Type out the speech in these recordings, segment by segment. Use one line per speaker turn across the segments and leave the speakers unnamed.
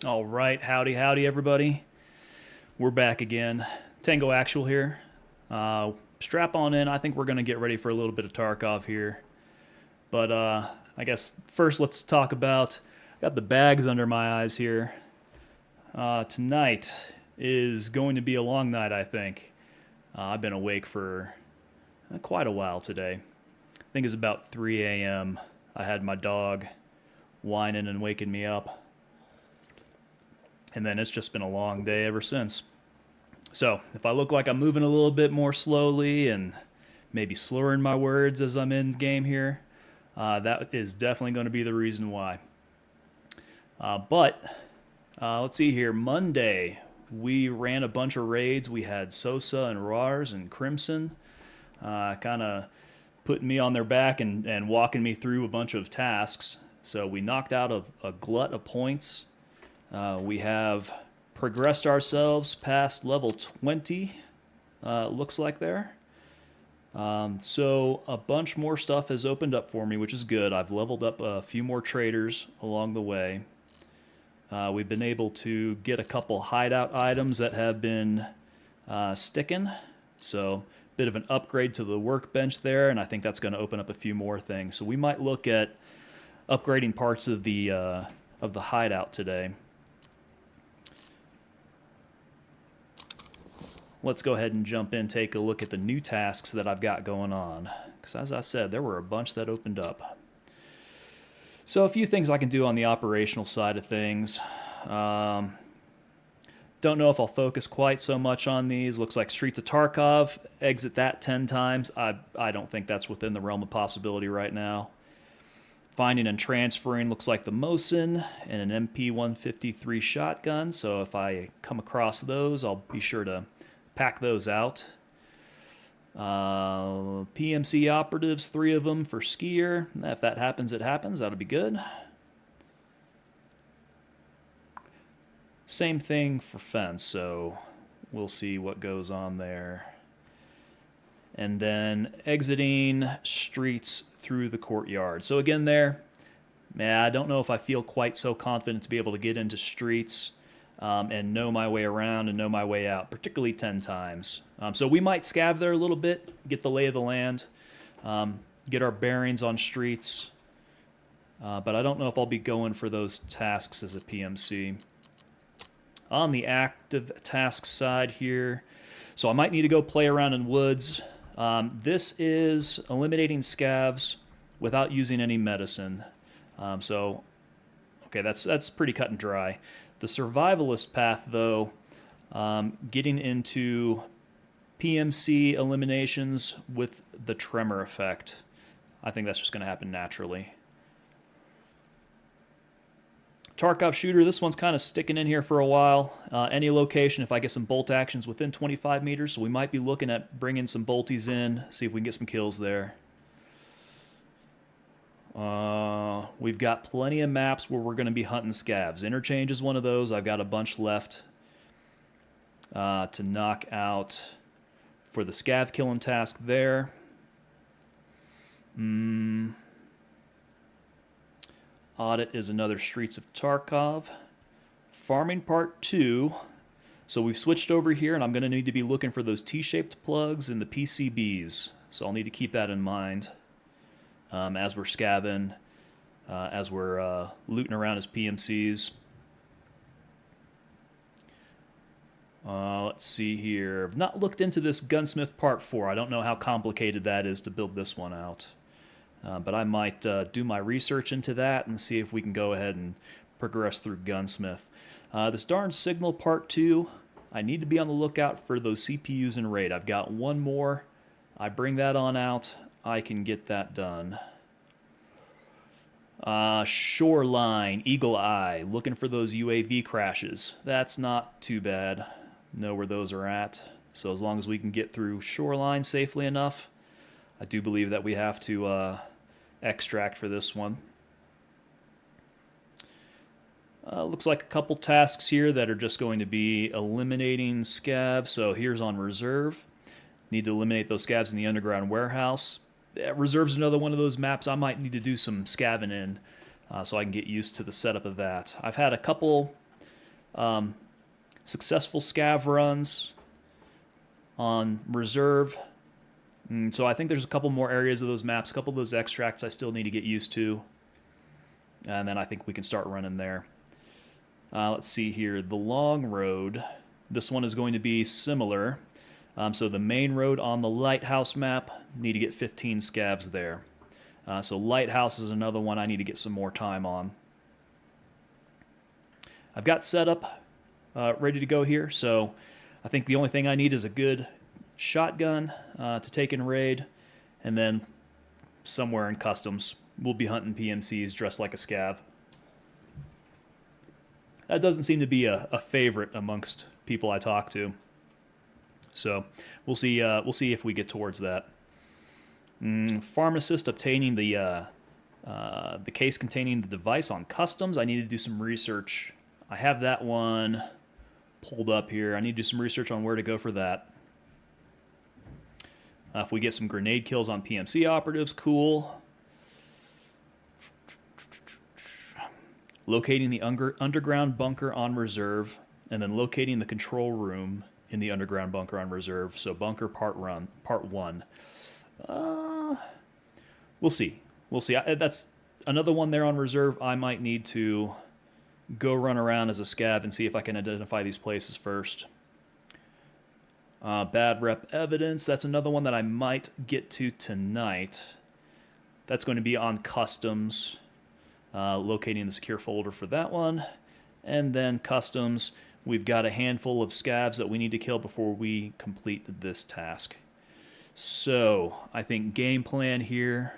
All right, howdy, everybody. We're back again. Tango Actual here. Strap on in. I think we're going to get ready for a little bit of Tarkov here. But I guess first let's talk about, got the bags under my eyes here. Tonight is going to be a long night, I think. I've been awake for quite a while today. I think it's about 3 a.m. I had my dog whining and waking me up. And then it's just been a long day ever since. So if I look like I'm moving a little bit more slowly and maybe slurring my words as I'm in game here, that is definitely going to be the reason why. But let's see here. Monday, we ran a bunch of raids. We had Sosa and Rars and Crimson kind of putting me on their back and walking me through a bunch of tasks. So we knocked out a glut of points. We have progressed ourselves past level 20, looks like there. So a bunch more stuff has opened up for me, which is good. I've leveled up a few more traders along the way. We've been able to get a couple hideout items that have been sticking. So a bit of an upgrade to the workbench there, and I think that's going to open up a few more things. So we might look at upgrading parts of the hideout today. Let's go ahead and jump in, take a look at the new tasks that I've got going on. Because as I said, there were a bunch that opened up. So a few things I can do on the operational side of things. Don't know if I'll focus quite so much on these. Looks like Streets of Tarkov, exit that 10 times. I don't think that's within the realm of possibility right now. Finding and transferring looks like the Mosin and an MP153 shotgun. So if I come across those, I'll be sure to pack those out. PMC operatives, 3 of them for skier. If that happens, it happens. That'll be good. Same thing for fence, so we'll see what goes on there. And then exiting streets through the courtyard. So again there, I don't know if I feel quite so confident to be able to get into streets and know my way around and know my way out, particularly 10 times. So we might scav there a little bit, get the lay of the land, get our bearings on streets, but I don't know if I'll be going for those tasks as a PMC. On the active task side here, so I might need to go play around in woods. This is eliminating scavs without using any medicine. Okay, that's pretty cut and dry. The survivalist path, though, getting into PMC eliminations with the tremor effect. I think that's just going to happen naturally. Tarkov shooter, this one's kind of sticking in here for a while. Any location, if I get some bolt actions within 25 meters, so we might be looking at bringing some bolties in, see if we can get some kills there. We've got plenty of maps where we're going to be hunting scavs. Interchange is one of those. I've got a bunch left to knock out for the scav killing task there. Audit is another Streets of Tarkov. Farming Part 2. So we've switched over here, and I'm going to need to be looking for those T-shaped plugs and the PCBs. So I'll need to keep that in mind as we're scavving, as we're looting around as PMCs. Let's see here. I've not looked into this Gunsmith Part 4. I don't know how complicated that is to build this one out. But I might do my research into that and see if we can go ahead and progress through Gunsmith. This darn Signal Part 2, I need to be on the lookout for those CPUs in raid. I've got one more. I bring that on out. I can get that done. Shoreline, Eagle Eye, looking for those UAV crashes. That's not too bad. Know where those are at. So as long as we can get through Shoreline safely enough, I do believe that we have to extract for this one. Looks like a couple tasks here that are just going to be eliminating scavs. So here's on reserve. Need to eliminate those scavs in the underground warehouse. Reserve's another one of those maps I might need to do some scavving in so I can get used to the setup of that. I've had a couple Successful scav runs on reserve. So I think there's a couple more areas of those maps, a couple of those extracts I still need to get used to. And then I think we can start running there. Let's see here. The long road. This one is going to be similar. So the main road on the lighthouse map, need to get 15 scavs there. So lighthouse is another one I need to get some more time on. I've got setup ready to go here, so I think the only thing I need is a good shotgun to take in raid, and then somewhere in customs we'll be hunting PMCs dressed like a scav. That doesn't seem to be a favorite amongst people I talk to, so we'll see if we get towards that. Pharmacist obtaining the case containing the device on customs. I need to do some research. I have that one pulled up here. I need to do some research on where to go for that. If we get some grenade kills on PMC operatives, cool. Locating the underground bunker on reserve, and then locating the control room in the underground bunker on reserve. So bunker part 1. We'll see. That's another one there on reserve. I might need to go run around as a scav and see if I can identify these places first. Bad rep evidence. That's another one that I might get to tonight. That's going to be on customs. Locating the secure folder for that one. And then customs. We've got a handful of scavs that we need to kill before we complete this task. So, I think game plan here.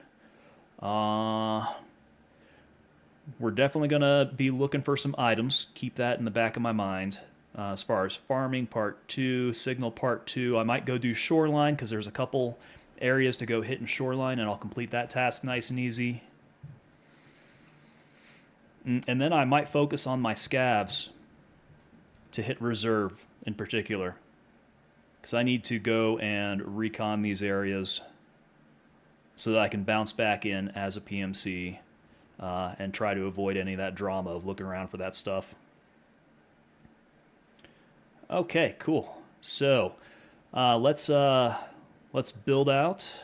We're definitely going to be looking for some items. Keep that in the back of my mind. As far as farming, part 2, signal part 2. I might go do shoreline because there's a couple areas to go hit in shoreline, and I'll complete that task nice and easy. And then I might focus on my scavs to hit reserve in particular, because I need to go and recon these areas so that I can bounce back in as a PMC and try to avoid any of that drama of looking around for that stuff. Okay, cool. So let's build out,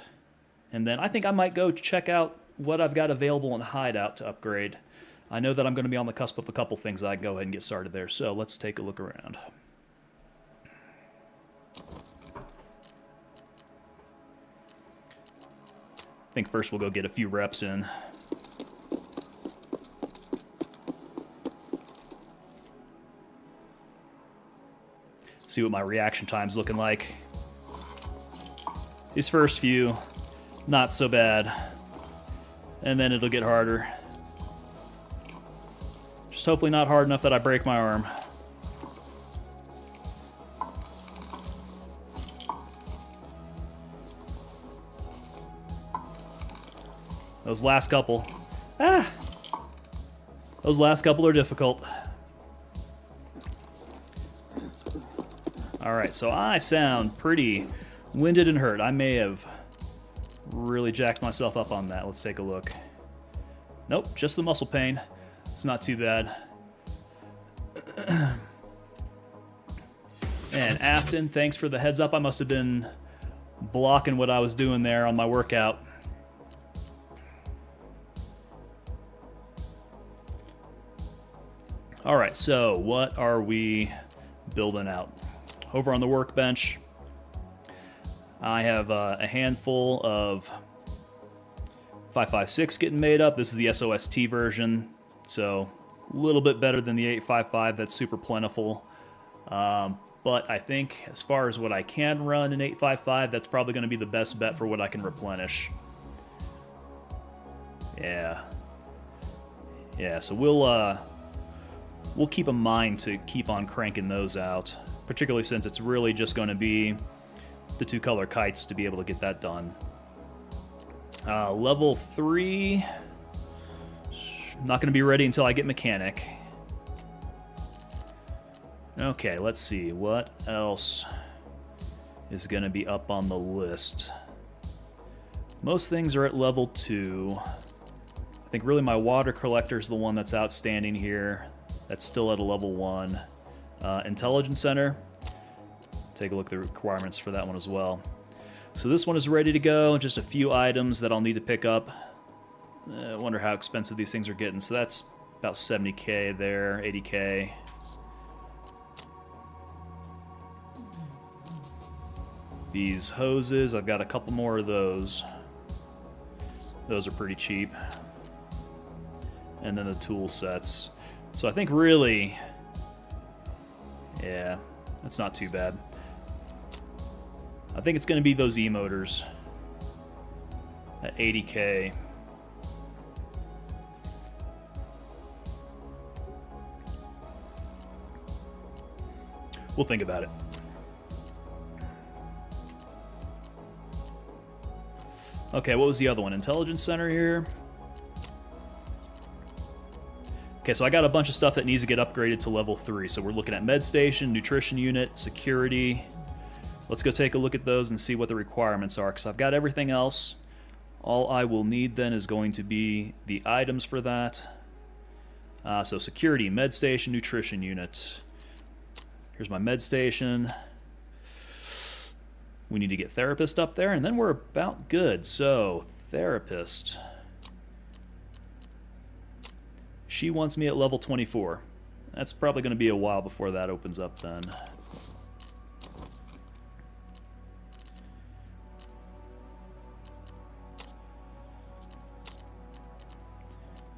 and then I think I might go check out what I've got available in Hideout to upgrade. I know that I'm going to be on the cusp of a couple things. I can go ahead and get started there. So let's take a look around. I think first we'll go get a few reps in. See what my reaction time's looking like. These first few, not so bad. And then it'll get harder. Just hopefully not hard enough that I break my arm. Those last couple. Those last couple are difficult. Alright, so I sound pretty winded and hurt. I may have really jacked myself up on that. Let's take a look. Nope, just the muscle pain. It's not too bad. And Afton, thanks for the heads up. I must have been blocking what I was doing there on my workout. Alright, so what are we building out? Over on the workbench, I have a handful of 5.56 getting made up. This is the SOST version, so a little bit better than the 8.55. That's super plentiful. But I think as far as what I can run in 8.55, that's probably going to be the best bet for what I can replenish. Yeah, so we'll keep in mind to keep on cranking those out, particularly since it's really just going to be the 2-color kites to be able to get that done. Level 3, not going to be ready until I get mechanic. Okay, let's see. What else is going to be up on the list? Most things are at level 2. I think really my water collector is the one that's outstanding here. That's still at a level 1. Intelligence Center. Take a look at the requirements for that one as well. So this one is ready to go. Just a few items that I'll need to pick up. I wonder how expensive these things are getting. So that's about 70k there, 80k. These hoses, I've got a couple more of those. Those are pretty cheap. And then the tool sets. So I think really, yeah, that's not too bad. I think it's going to be those E-motors at 80k. We'll think about it. Okay, what was the other one? Intelligence Center here. Okay, so I got a bunch of stuff that needs to get upgraded to level 3. So we're looking at med station, nutrition unit, security. Let's go take a look at those and see what the requirements are, because I've got everything else. All I will need then is going to be the items for that. So security, med station, nutrition unit. Here's my med station. We need to get therapist up there, and then we're about good. So, therapist. She wants me at level 24. That's probably going to be a while before that opens up then.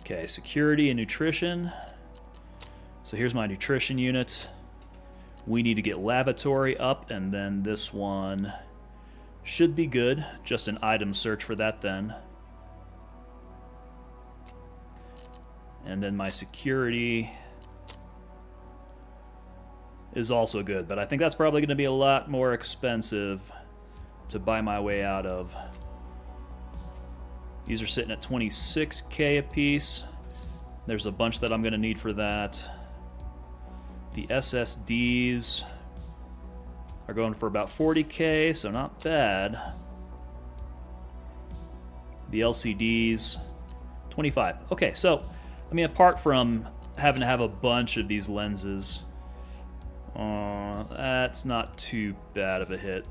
Okay, security and nutrition. So here's my nutrition unit. We need to get lavatory up, and then this one should be good. Just an item search for that then. And then my security is also good, but I think that's probably going to be a lot more expensive to buy my way out of. These are sitting at 26k a piece. There's a bunch that I'm going to need for that. The SSDs are going for about 40k, so not bad. The LCDs, 25. Okay, so, I mean, apart from having to have a bunch of these lenses, that's not too bad of a hit.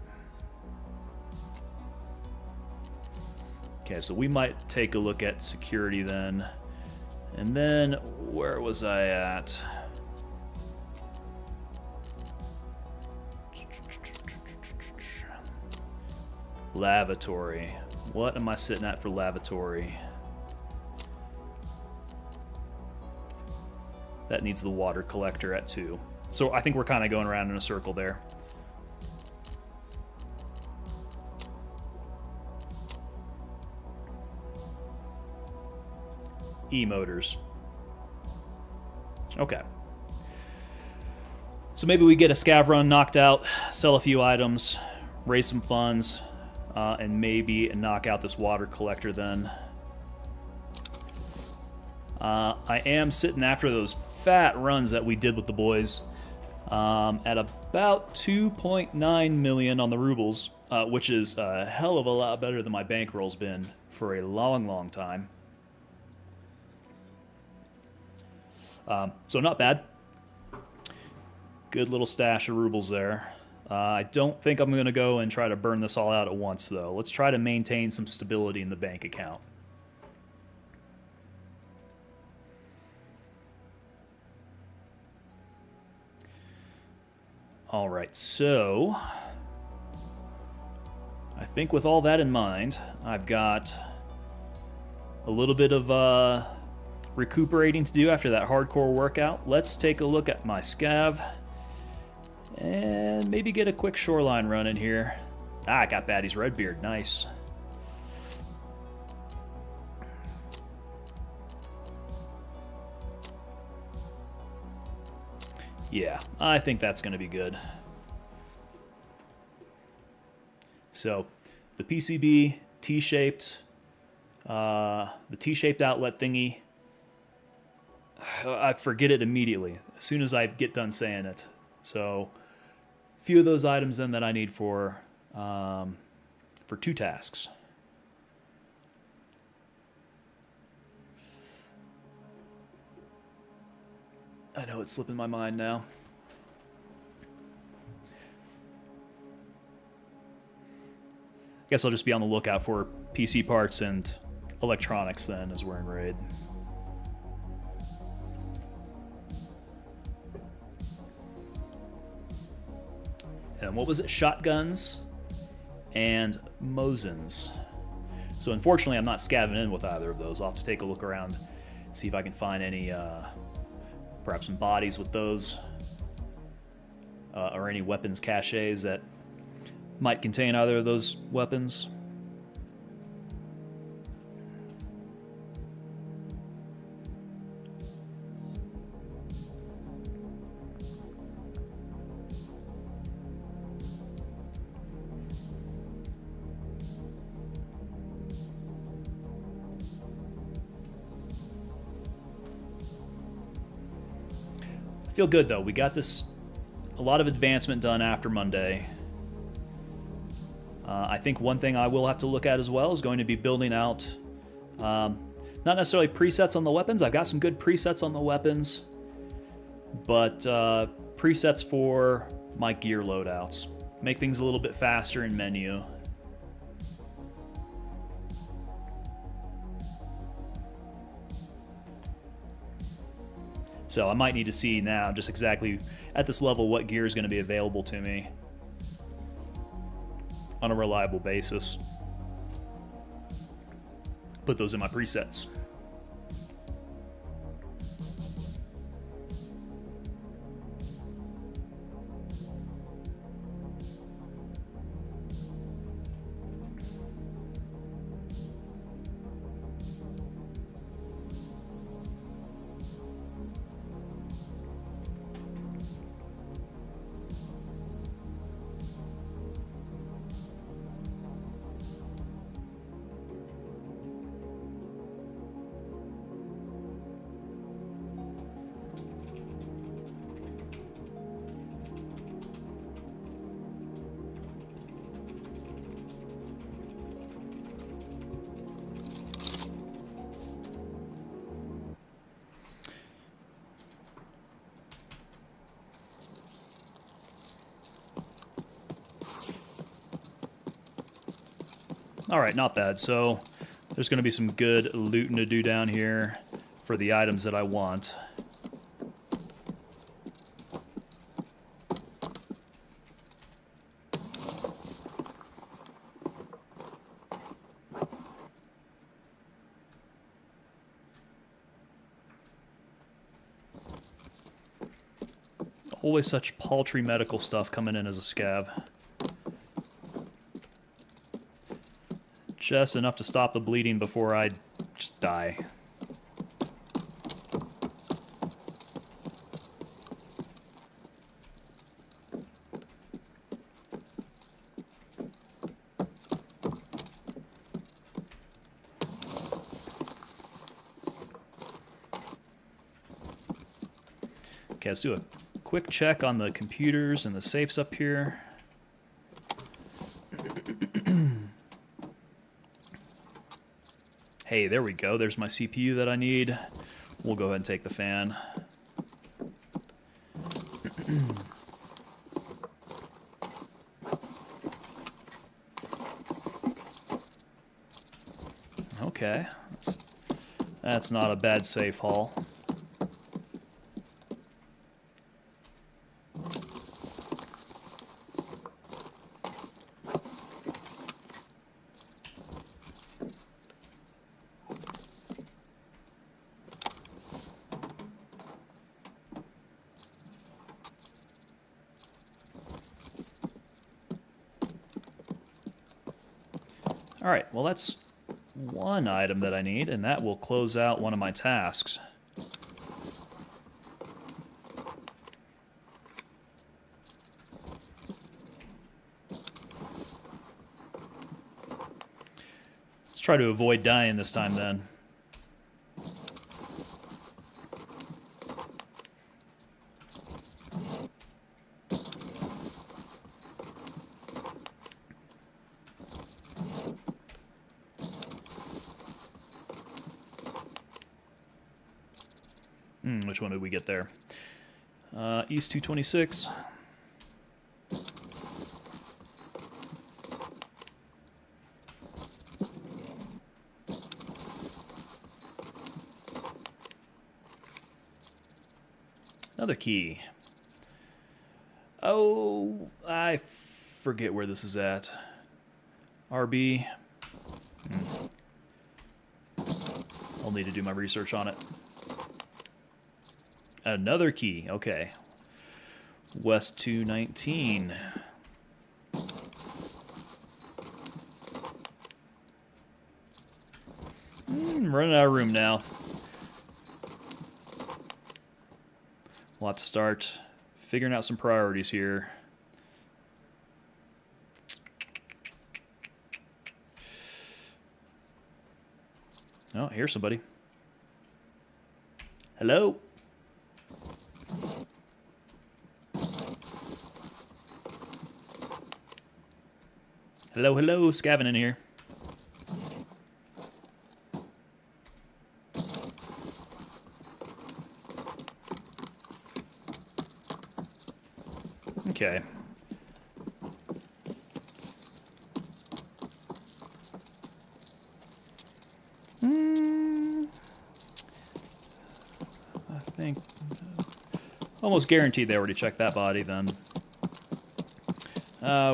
Okay, so we might take a look at security then. And then, where was I at? Lavatory. What am I sitting at for lavatory? That needs the water collector at 2. So I think we're kind of going around in a circle there. E-motors. Okay. So maybe we get a scav run knocked out, sell a few items, raise some funds, and maybe knock out this water collector then. I am sitting after those fat runs that we did with the boys at about 2.9 million on the rubles, which is a hell of a lot better than my bankroll's been for a long, long time. So not bad. Good little stash of rubles there. I don't think I'm going to go and try to burn this all out at once, though. Let's try to maintain some stability in the bank account. All right, so I think with all that in mind, I've got a little bit of recuperating to do after that hardcore workout. Let's take a look at my scav and maybe get a quick shoreline run in here. Ah, I got Batty's Redbeard. Nice. Yeah, I think that's going to be good. So, the PCB T-shaped, the T-shaped outlet thingy, I forget it immediately as soon as I get done saying it. So, a few of those items then that I need for 2 tasks. I know it's slipping my mind now. guess I'll just be on the lookout for PC parts and electronics then as we're in raid. And what was it? Shotguns and Mosins. So unfortunately, I'm not scavenging in with either of those. I'll have to take a look around, see if I can find any, perhaps some bodies with those, or any weapons caches that might contain either of those weapons. I feel good though. We got this, a lot of advancement done after Monday. I think one thing I will have to look at as well is going to be building out, not necessarily presets on the weapons. I've got some good presets on the weapons, but presets for my gear loadouts. Make things a little bit faster in menu. So I might need to see now just exactly at this level what gear is going to be available to me on a reliable basis. Put those in my presets. All right, not bad. So there's going to be some good looting to do down here for the items that I want. Always such paltry medical stuff coming in as a scav. Just enough to stop the bleeding before I just die. Okay, let's do a quick check on the computers and the safes up here. Hey, there we go. There's my CPU that I need. We'll go ahead and take the fan. Okay, that's not a bad safe haul. All right, well, that's one item that I need, and that will close out one of my tasks. Let's try to avoid dying this time then. Which one did we get there? East 226. Another key. Oh, I forget where this is at. RB. I'll need to do my research on it. Another key. Okay. West 219. Running out of room now. We'll have to start figuring out some priorities here. Oh, here's somebody. Hello? Hello, hello, Scavin in here. Okay. I think almost guaranteed they already checked that body then.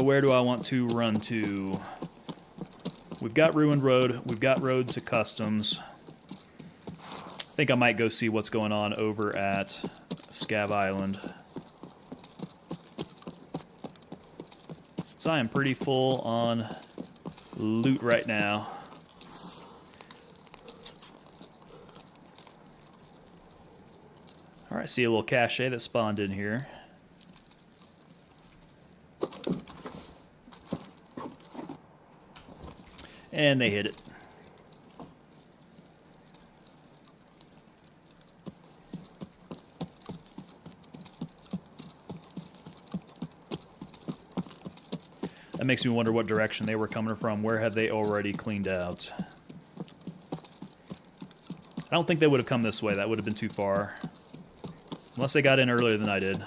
Where do I want to run to? We've got Ruined Road. We've got Road to Customs. I think I might go see what's going on over at Scav Island. Since I am pretty full on loot right now. Alright, see a little cache that spawned in here. And they hit it. That makes me wonder what direction they were coming from. Where had they already cleaned out? I don't think they would have come this way. That would have been too far. Unless they got in earlier than I did.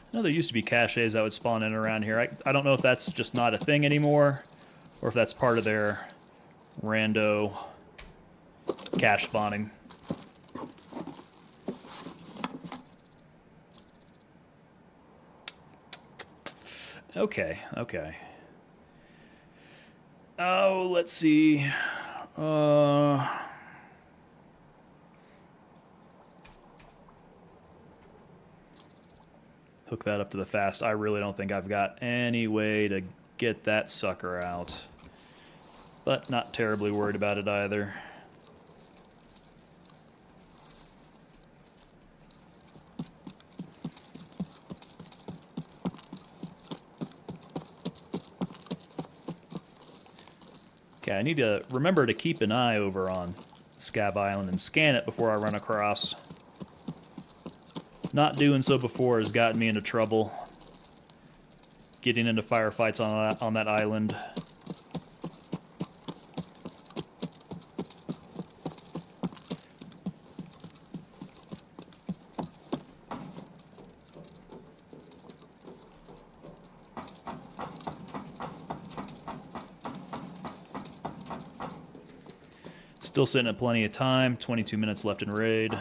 I know there used to be caches that would spawn in around here. I don't know if that's just not a thing anymore, or if that's part of their rando cache spawning. Okay, okay. Oh, let's see. Hook that up to the fast. I really don't think I've got any way to get that sucker out. But not terribly worried about it either. Okay, I need to remember to keep an eye over on Scav Island and scan it before I run across. Not doing so before has gotten me into trouble. Getting into firefights on that island. Still sitting at plenty of time. 22 minutes left in raid.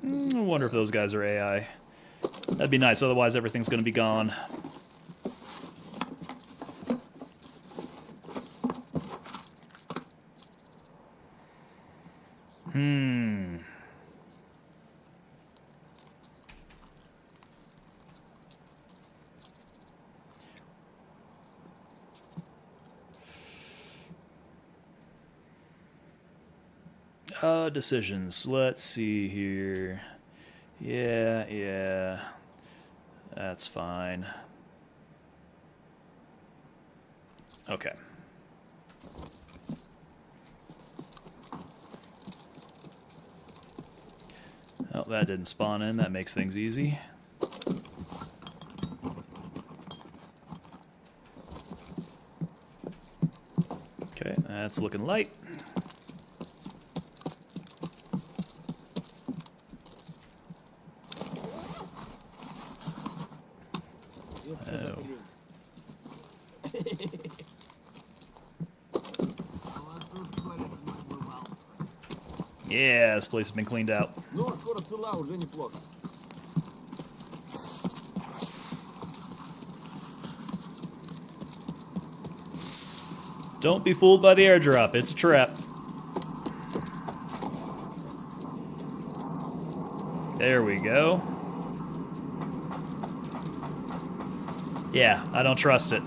I wonder if those guys are AI. That'd be nice, otherwise everything's going to be gone. Decisions. Let's see here. Yeah. That's fine. Okay. Oh, that didn't spawn in. That makes things easy. Okay, that's looking light. Oh. Yeah, this place has been cleaned out. Don't be fooled by the airdrop. It's a trap. There we go. Yeah, I don't trust it.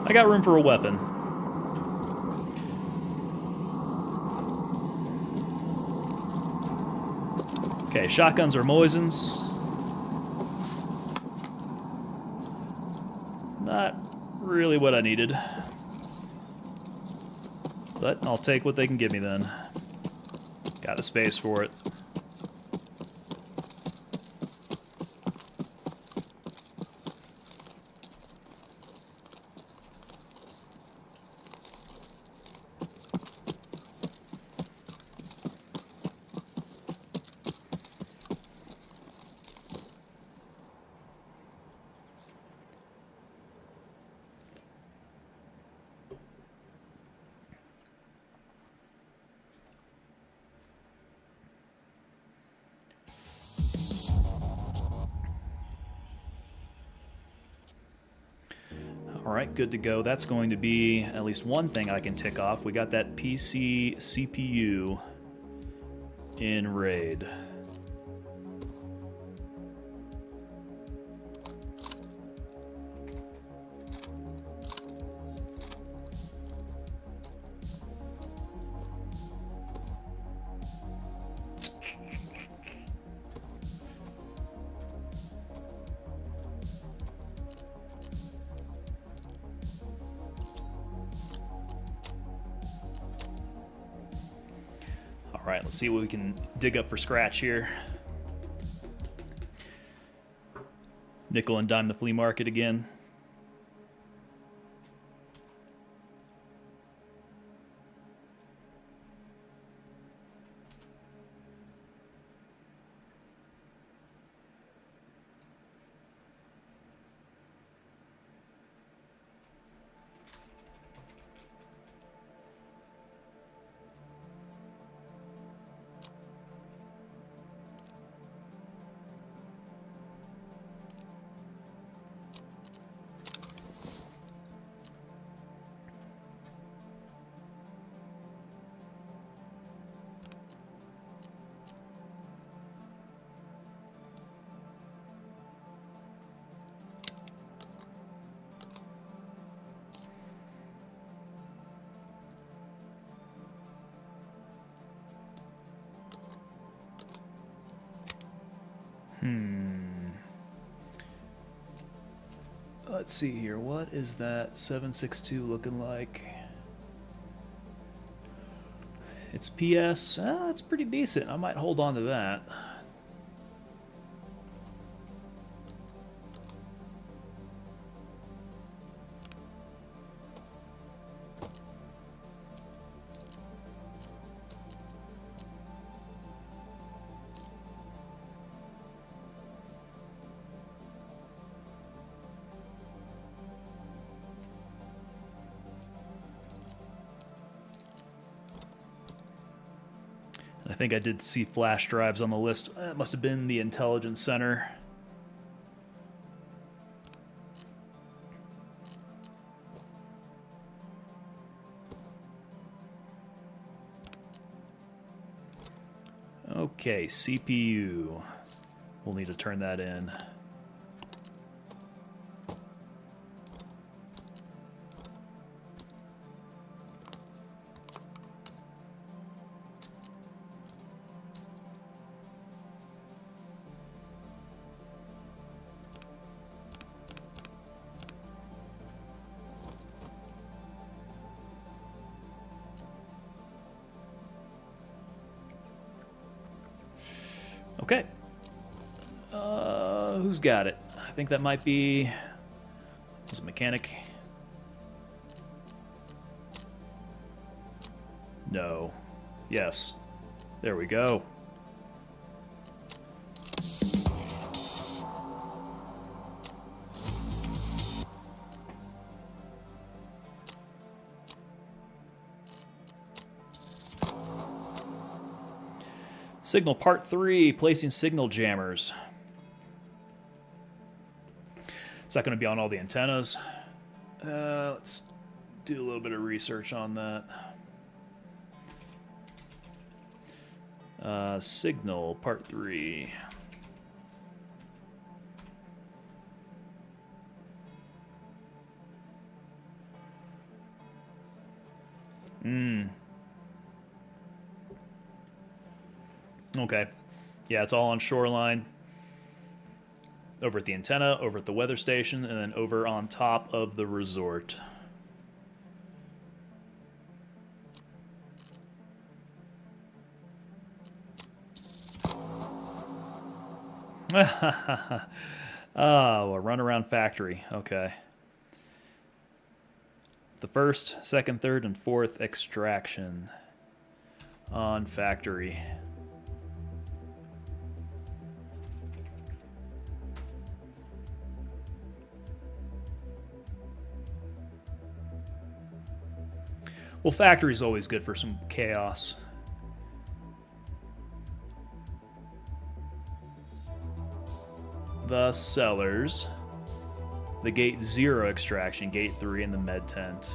I got room for a weapon. Okay, shotguns are Moisens. Not really what I needed. But I'll take what they can give me then. Got the space for it. All right, good to go. That's going to be at least one thing I can tick off. We got that PC CPU in Raid. All right, let's see what we can dig up for scratch here. Nickel and dime the flea market again. Let's see here. What is that 762 looking like? It's PS. That's pretty decent. I might hold on to that. think I did see flash drives on the list. It must have been the intelligence center. Okay, CPU. We'll need to turn that in. Okay. Who's got it? I think that might be... Is it mechanic? No. Yes. There we go. Signal part 3, placing signal jammers. Is that going to be on all the antennas? Let's do a little bit of research on that. Signal part 3. Okay. Yeah, it's all on Shoreline. Over at the antenna, over at the weather station, and then over on top of the resort. Oh, a runaround factory. Okay. The first, second, third, and fourth extraction on factory. Well, factory's always good for some chaos. The cellars. The gate 0 extraction, gate 3, and the med tent.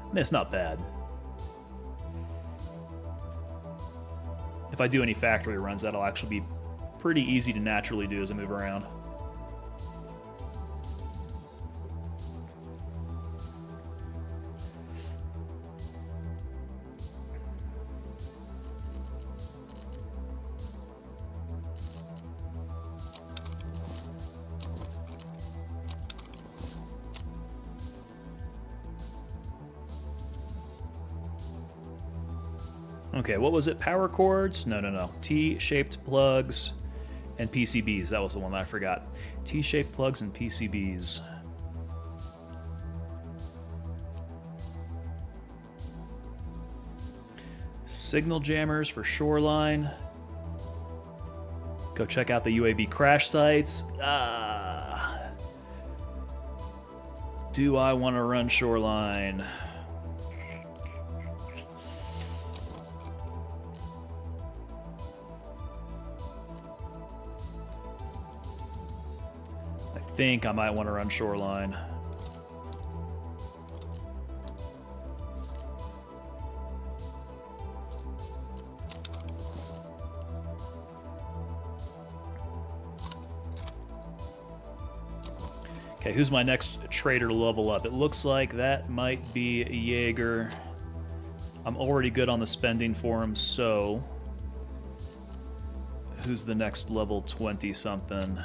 I mean, it's not bad. If I do any factory runs, that'll actually be pretty easy to naturally do as I move around. Okay, what was it? Power cords? No. T-shaped plugs and PCBs. That was the one that I forgot. T-shaped plugs and PCBs. Signal jammers for Shoreline. Go check out the UAV crash sites. Do I want to run Shoreline? I think I might want to run Shoreline. Okay, who's my next trader to level up? It looks like that might be Jaeger. I'm already good on the spending for him, so... Who's the next level 20-something?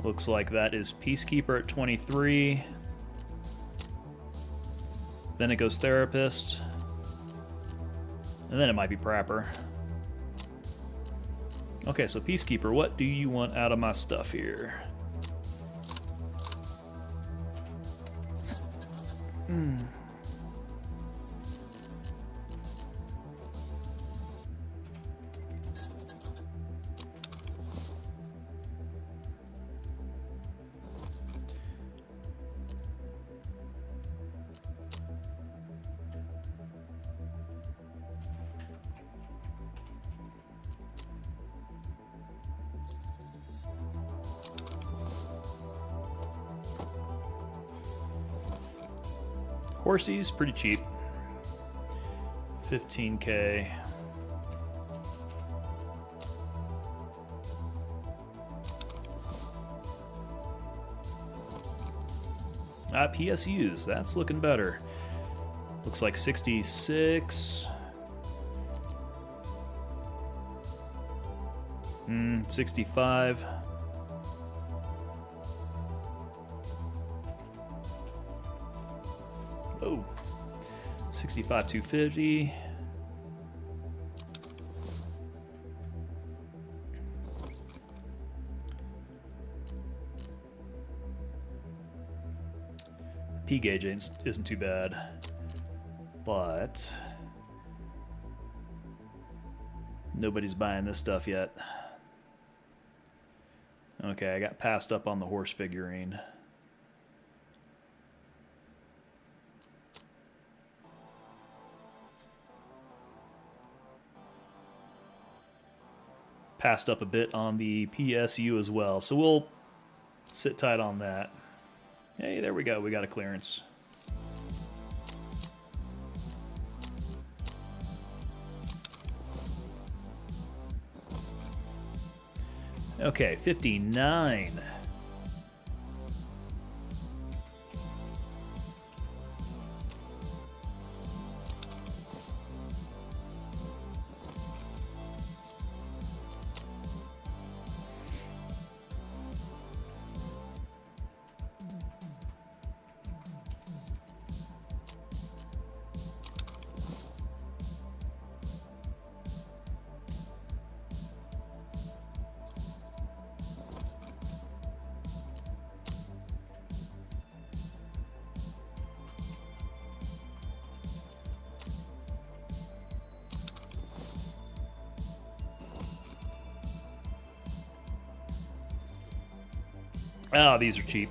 Looks like that is Peacekeeper at 23. Then it goes Therapist. And then it might be Prapper. Okay, so Peacekeeper, what do you want out of my stuff here? Horsies, pretty cheap. 15K. PSUs, that's looking better. Looks like 66. 65. Oh, 65, 250. P gauge isn't too bad, but nobody's buying this stuff yet. Okay, I got passed up on the horse figurine. Passed up a bit on the PSU as well, so we'll sit tight on that. Hey, there we go. We got a clearance. Okay, 59. Oh, these are cheap.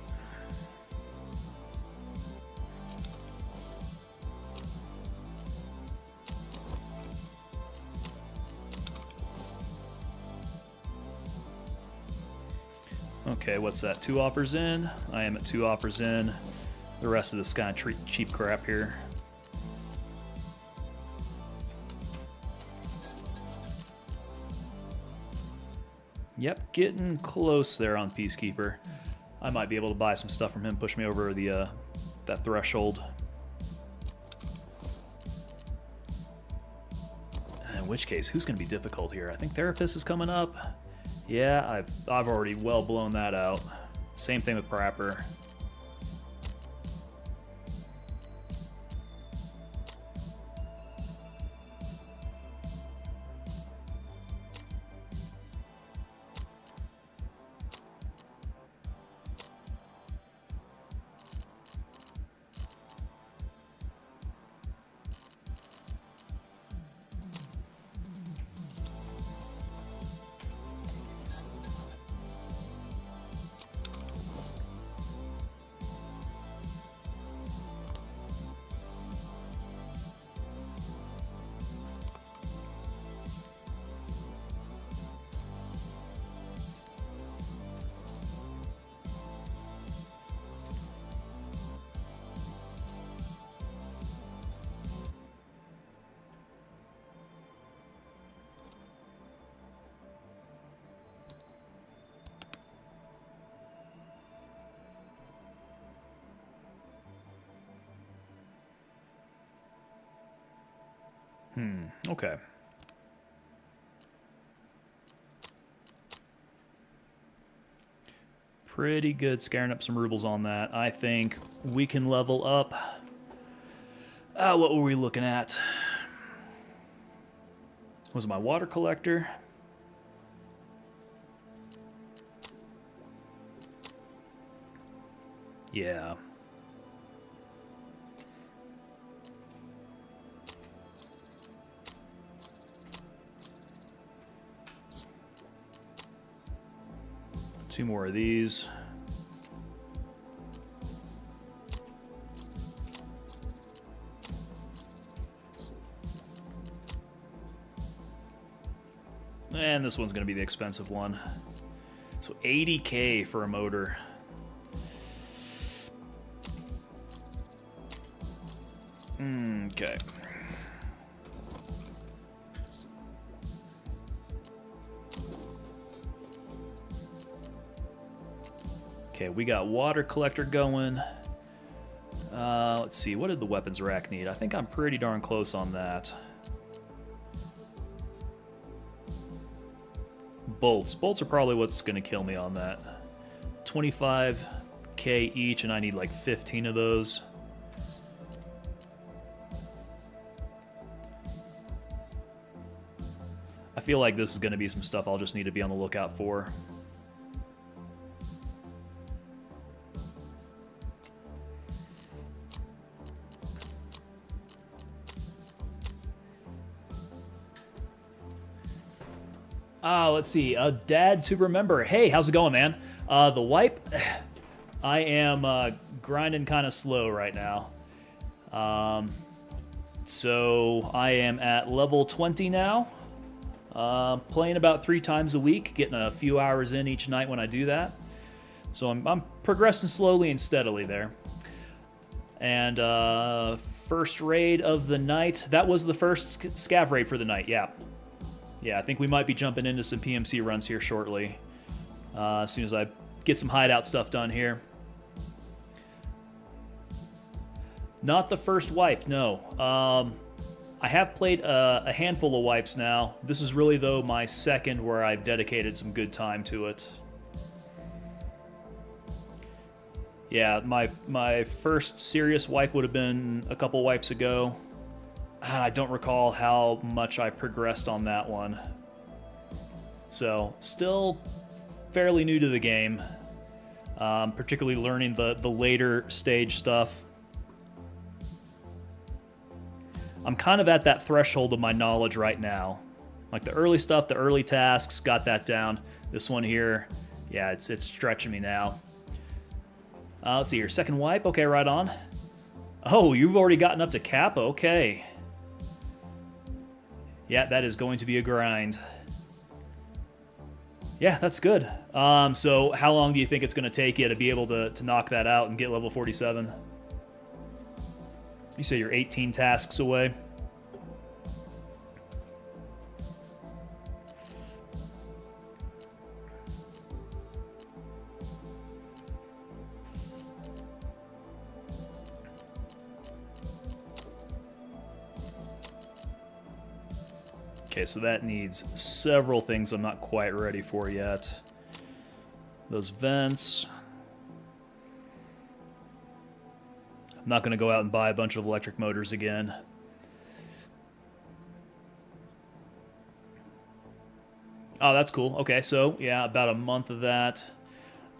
Okay, what's that? 2 offers in? I am at 2 offers in. The rest of this kind of cheap crap here. Yep, getting close there on Peacekeeper. I might be able to buy some stuff from him, push me over the that threshold. In which case, who's going to be difficult here? I think Therapist is coming up. Yeah, I've already well blown that out. Same thing with Prapper. Okay. Pretty good scaring up some rubles on that. I think we can level up. What were we looking at? Was it my water collector? Yeah. Two more of these. And this one's going to be the expensive one. So 80K for a motor. Okay. Okay, we got water collector going. Let's see, what did the weapons rack need? I think I'm pretty darn close on that. Bolts. Bolts are probably what's going to kill me on that. 25k each, and I need like 15 of those. I feel like this is going to be some stuff I'll just need to be on the lookout for. Let's see. Dad to remember. Hey, how's it going, man? The wipe. I am grinding kind of slow right now. So I am at level 20 now. Playing about 3 times a week, getting a few hours in each night when I do that. So I'm progressing slowly and steadily there. And first raid of the night. That was the first scav raid for the night, yeah. Yeah, I think we might be jumping into some PMC runs here shortly. As soon as I get some hideout stuff done here. Not the first wipe, no. I have played a handful of wipes now. This is really, though, my second where I've dedicated some good time to it. Yeah, my first serious wipe would have been a couple wipes ago. I don't recall how much I progressed on that one. So, still fairly new to the game. Particularly learning the later stage stuff. I'm kind of at that threshold of my knowledge right now. Like the early stuff, the early tasks, got that down. This one here, yeah, it's stretching me now. Let's see here, second wipe, okay, right on. Oh, you've already gotten up to Kappa, okay. Yeah, that is going to be a grind. Yeah, that's good. So how long do you think it's going to take you to be able to knock that out and get level 47? You say you're 18 tasks away. Okay, so that needs several things I'm not quite ready for yet. Those vents. I'm not going to go out and buy a bunch of electric motors again. Oh, that's cool. Okay, so yeah, about a month of that.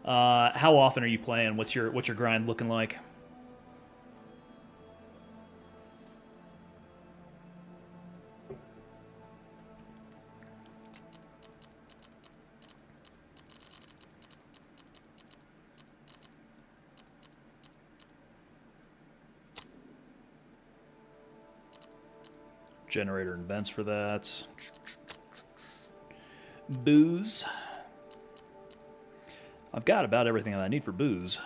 How often are you playing? What's your grind looking like? Generator and vents for that. Booze. I've got about everything that I need for booze.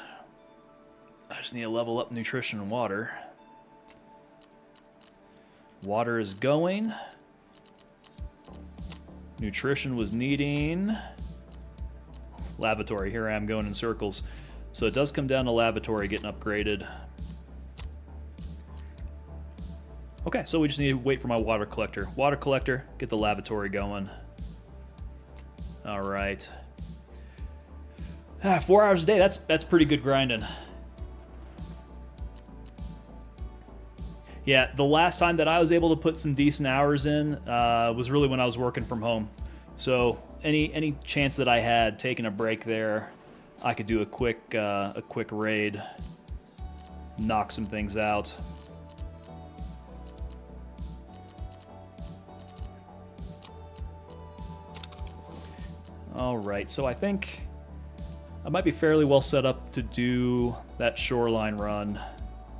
I just need to level up nutrition and water. Water is going. Nutrition was needing. Lavatory. Here I am going in circles. So it does come down to lavatory getting upgraded. Okay, so we just need to wait for my water collector. Water collector, get the lavatory going. All right. 4 hours a day, that's pretty good grinding. Yeah, the last time that I was able to put some decent hours in was really when I was working from home. So any chance that I had taking a break there, I could do a quick raid, knock some things out. All right, so I think I might be fairly well set up to do that shoreline run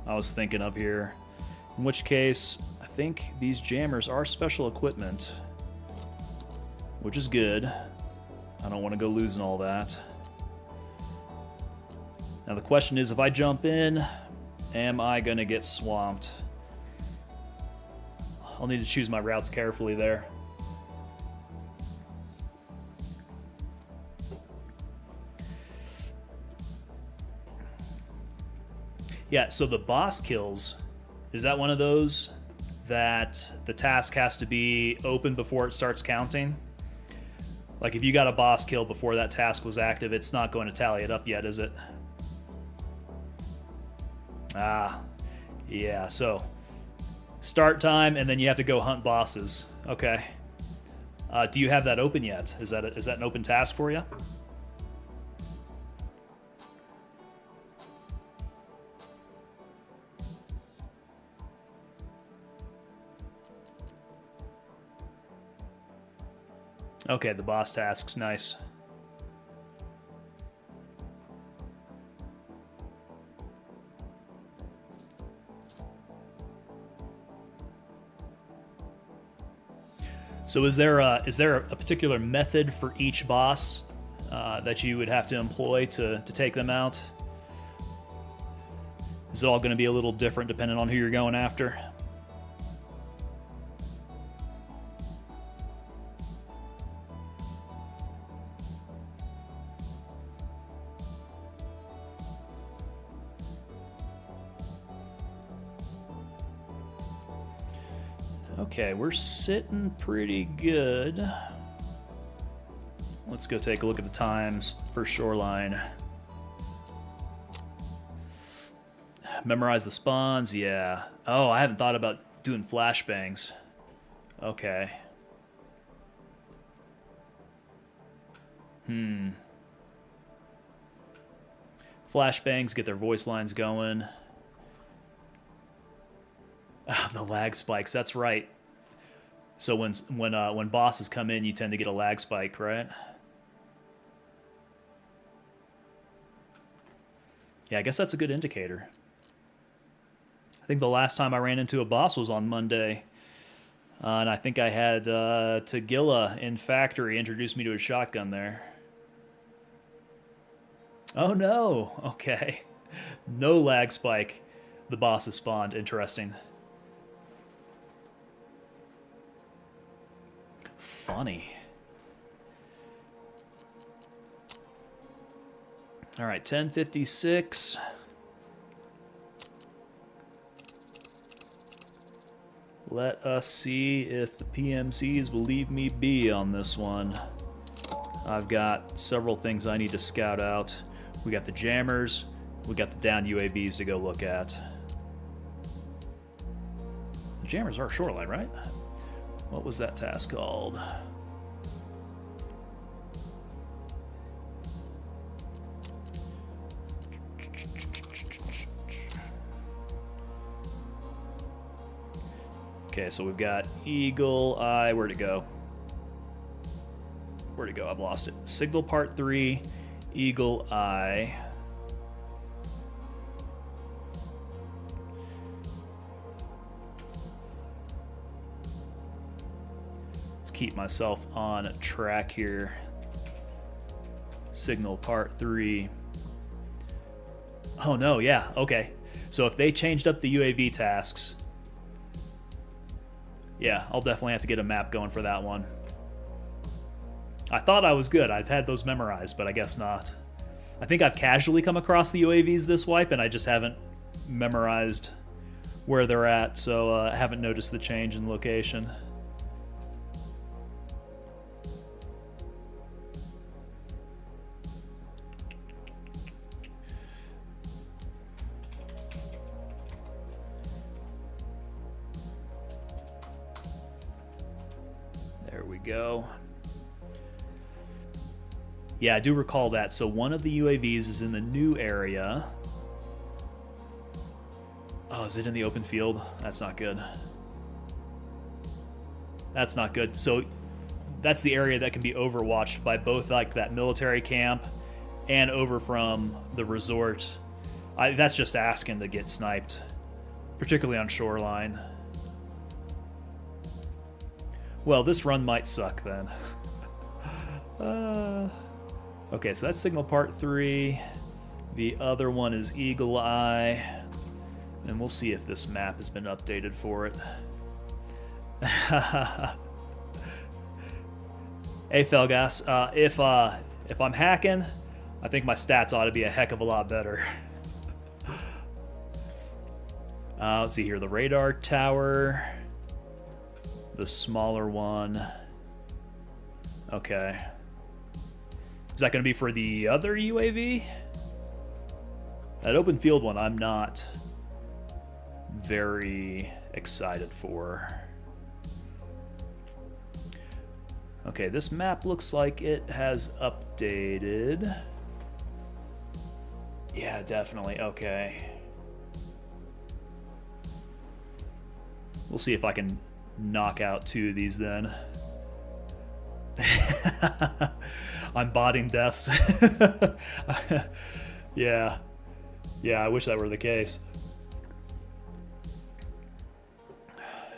I was thinking of here. In which case, I think these jammers are special equipment, which is good. I don't want to go losing all that. Now the question is, if I jump in, am I going to get swamped? I'll need to choose my routes carefully there. Yeah, so the boss kills, is that one of those that the task has to be open before it starts counting? Like if you got a boss kill before that task was active, it's not going to tally it up yet, is it? Ah, yeah, so start time and then you have to go hunt bosses. Okay. Do you have that open yet? Is that an open task for you? Okay, the boss tasks, nice. So is there a particular method for each boss that you would have to employ to take them out? Is it all going to be a little different depending on who you're going after? Okay, we're sitting pretty good. Let's go take a look at the times for Shoreline. Memorize the spawns, yeah. Oh, I haven't thought about doing flashbangs. Okay. Flashbangs get their voice lines going. The lag spikes, that's right. So when bosses come in, you tend to get a lag spike, right? Yeah, I guess that's a good indicator. I think the last time I ran into a boss was on Monday. And I think I had Tagilla in Factory introduce me to a shotgun there. Oh no, okay. No lag spike. The boss has spawned, interesting. Funny. All right, 10:56. Let us see if the PMCs will leave me be on this one. I've got several things I need to scout out. We got the jammers. We got the downed UAVs to go look at. The jammers are Shoreline, right? What was that task called? Okay, so we've got Eagle Eye. Where'd it go? Where'd it go? I've lost it. Signal Part 3, Eagle Eye. Keep myself on track here. Signal Part 3. Oh no, yeah, okay. So if they changed up the UAV tasks, yeah, I'll definitely have to get a map going for that one. I thought I was good. I've had those memorized, but I guess not. I think I've casually come across the UAVs this wipe, and I just haven't memorized where they're at, so I haven't noticed the change in location. There we go. Yeah, I do recall that. So one of the UAVs is in the new area. Oh, is it in the open field? That's not good. That's not good. So that's the area that can be overwatched by both like that military camp and over from the resort. That's just asking to get sniped, particularly on Shoreline. Well, this run might suck then. Okay, so that's Signal Part 3. The other one is Eagle Eye. And we'll see if this map has been updated for it. Hey, Felgas, if I'm hacking, I think my stats ought to be a heck of a lot better. Let's see here, the radar tower, the smaller one. Okay. Is that going to be for the other UAV? That open field one, I'm not very excited for. Okay, this map looks like it has updated. Yeah, definitely. Okay. We'll see if I can knock out 2 of these then. I'm botting deaths. Yeah. Yeah, I wish that were the case.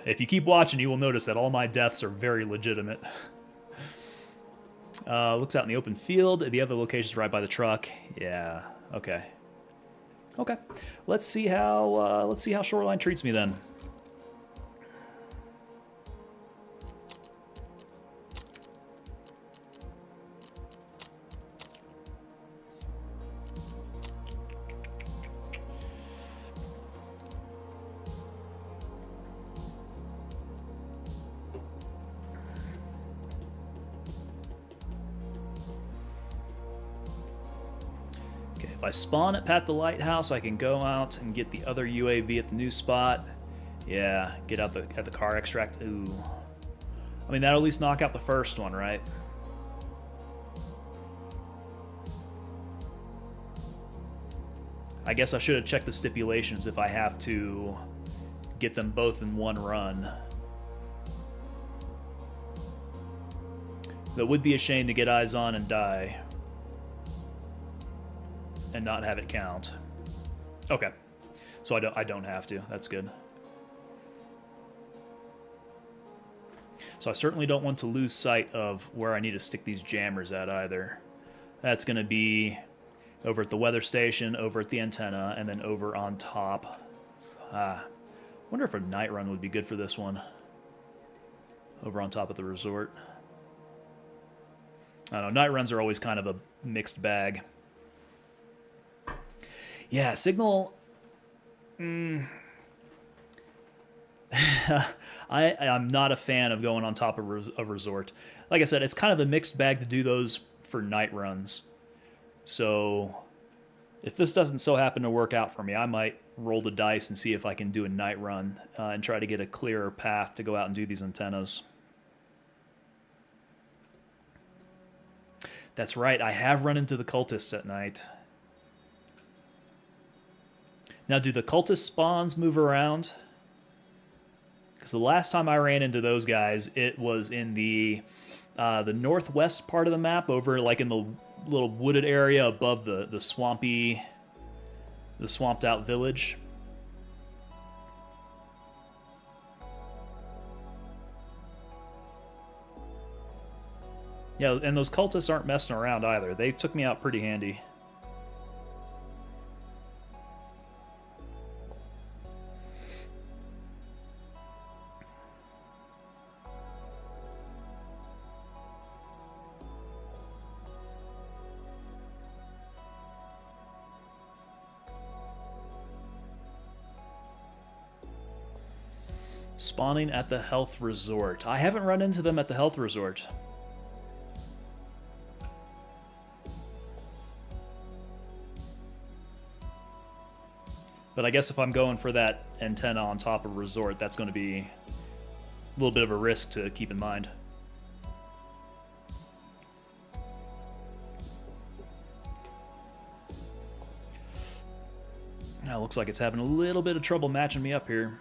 If you keep watching, you will notice that all my deaths are very legitimate. Looks out in the open field. The other location's right by the truck. Yeah. Okay. Okay. Let's see how Shoreline treats me then. If I spawn at the lighthouse, I can go out and get the other UAV at the new spot. Yeah, get out at the car extract. Ooh. I mean, that'll at least knock out the first one, right? I guess I should have checked the stipulations if I have to get them both in one run. That would be a shame to get eyes on and die. And not have it count. Okay. So I don't have to. That's good. So I certainly don't want to lose sight of where I need to stick these jammers at either. That's going to be over at the weather station, over at the antenna, and then over on top. Wonder if a night run would be good for this one. Over on top of the resort. I don't know. Night runs are always kind of a mixed bag. Yeah, signal. I'm not a fan of going on top of a resort. Like I said, it's kind of a mixed bag to do those for night runs. So if this doesn't so happen to work out for me, I might roll the dice and see if I can do a night run and try to get a clearer path to go out and do these antennas. That's right, I have run into the cultists at night. Now, do the cultist spawns move around? Because the last time I ran into those guys, it was in the northwest part of the map, over like in the little wooded area above the swamped out village. Yeah, and those cultists aren't messing around either. They took me out pretty handy. Spawning at the health resort. I haven't run into them at the health resort. But I guess if I'm going for that antenna on top of a resort, that's going to be a little bit of a risk to keep in mind. Now, looks like it's having a little bit of trouble matching me up here.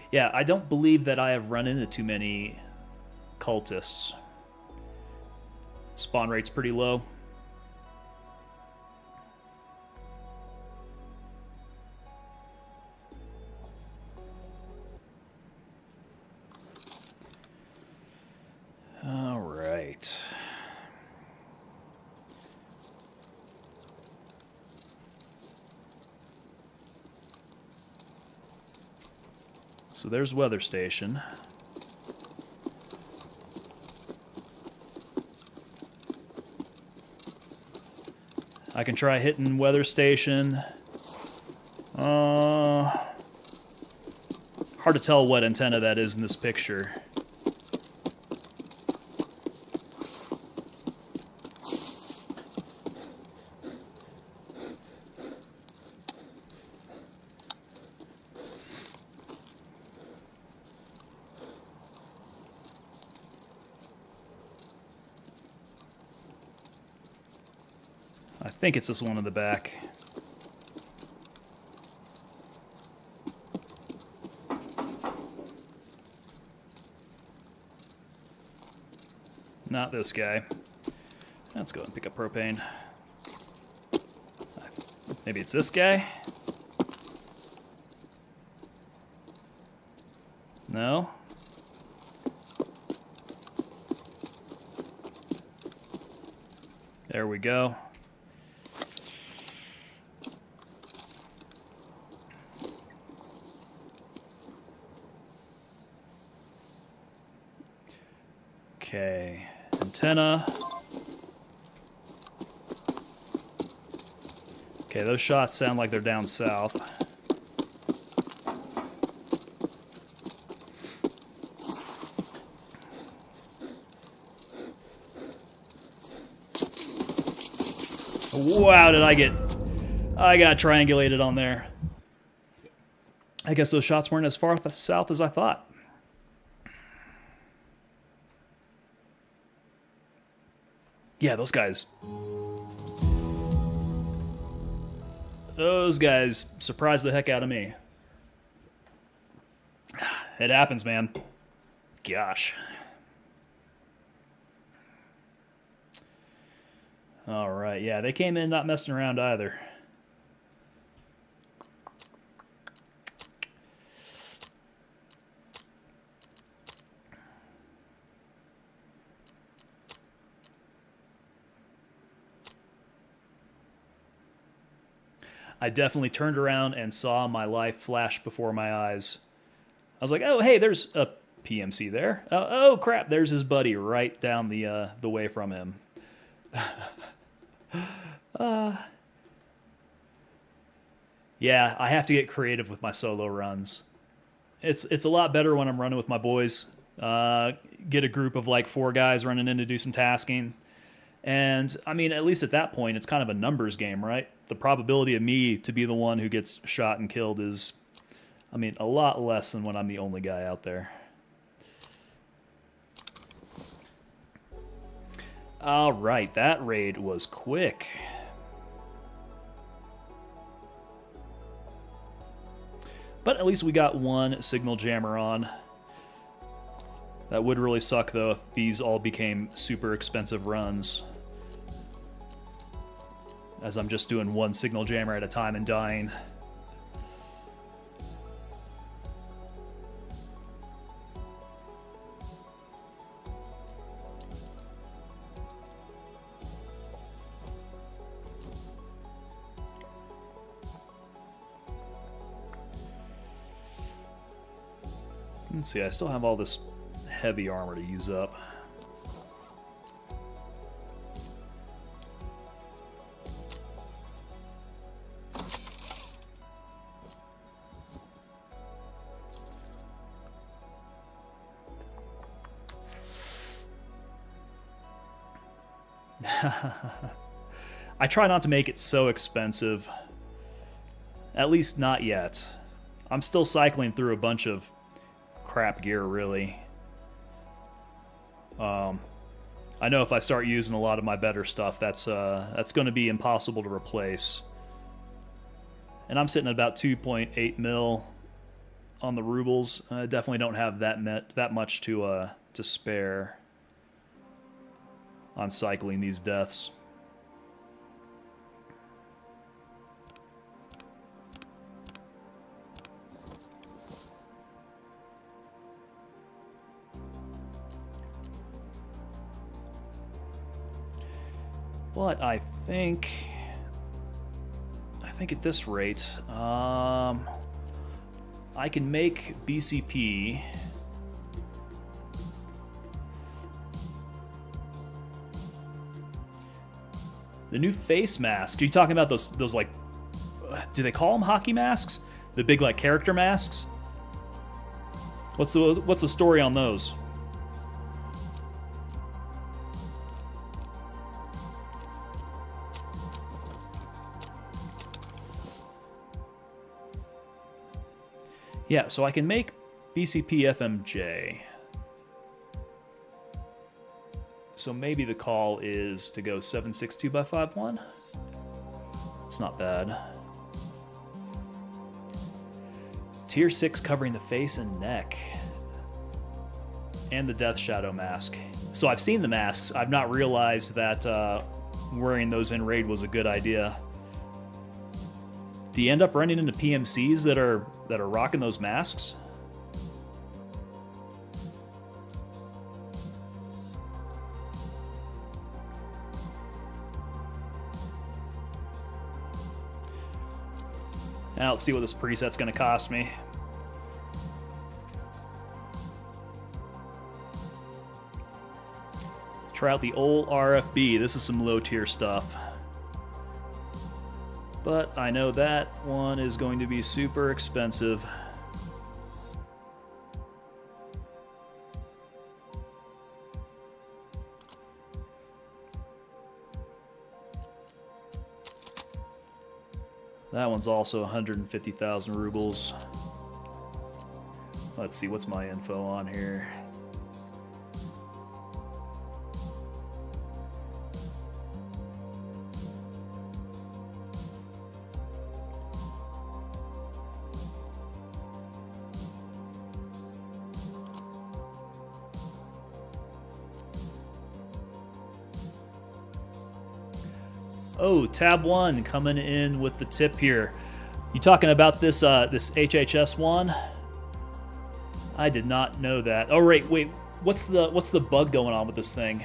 Yeah, I don't believe that I have run into too many cultists. Spawn rate's pretty low. All right. So there's weather station. I can try hitting weather station. Hard to tell what antenna that is in this picture. I think it's this one in the back. Not this guy. Let's go and pick up propane. Maybe it's this guy? No? There we go. Okay, antenna. Okay, those shots sound like they're down south. Wow, I got triangulated on there. I guess those shots weren't as far south as I thought. Yeah, those guys surprised the heck out of me. It happens, man. Gosh. All right, yeah, they came in not messing around either. I definitely turned around and saw my life flash before my eyes. I was like, oh, hey, there's a PMC there. Oh, crap, there's his buddy right down the way from him. Yeah, I have to get creative with my solo runs. It's a lot better when I'm running with my boys. Get a group of like 4 guys running in to do some tasking. And, I mean, at least at that point, it's kind of a numbers game, right? The probability of me to be the one who gets shot and killed is, I mean, a lot less than when I'm the only guy out there. All right, that raid was quick. But at least we got one signal jammer on. That would really suck, though, if these all became super expensive runs. As I'm just doing one signal jammer at a time and dying. Let's see, I still have all this heavy armor to use up. I try not to make it so expensive. At least not yet. I'm still cycling through a bunch of crap gear, really. I know if I start using a lot of my better stuff, that's going to be impossible to replace. And I'm sitting at about 2.8 mil on the rubles. I definitely don't have that much to spare on cycling these deaths. But I think at this rate, I I can make BCP. The new face mask. Are you talking about those like, do they call them hockey masks? The big like character masks? What's the story on those? Yeah, so I can make BCP FMJ. So maybe the call is to go 7.62 by 5.1. It's not bad. Tier 6 covering the face and neck. And the Death Shadow mask. So I've seen the masks. I've not realized that wearing those in raid was a good idea. Do you end up running into PMCs that are rocking those masks? Now let's see what this preset's going to cost me. Try out the old RFB. This is some low tier stuff. But I know that one is going to be super expensive. That one's also 150,000 rubles. Let's see, what's my info on here? Oh, tab 1 coming in with the tip here. You talking about this this HHS one? I did not know that. Oh wait, what's the bug going on with this thing?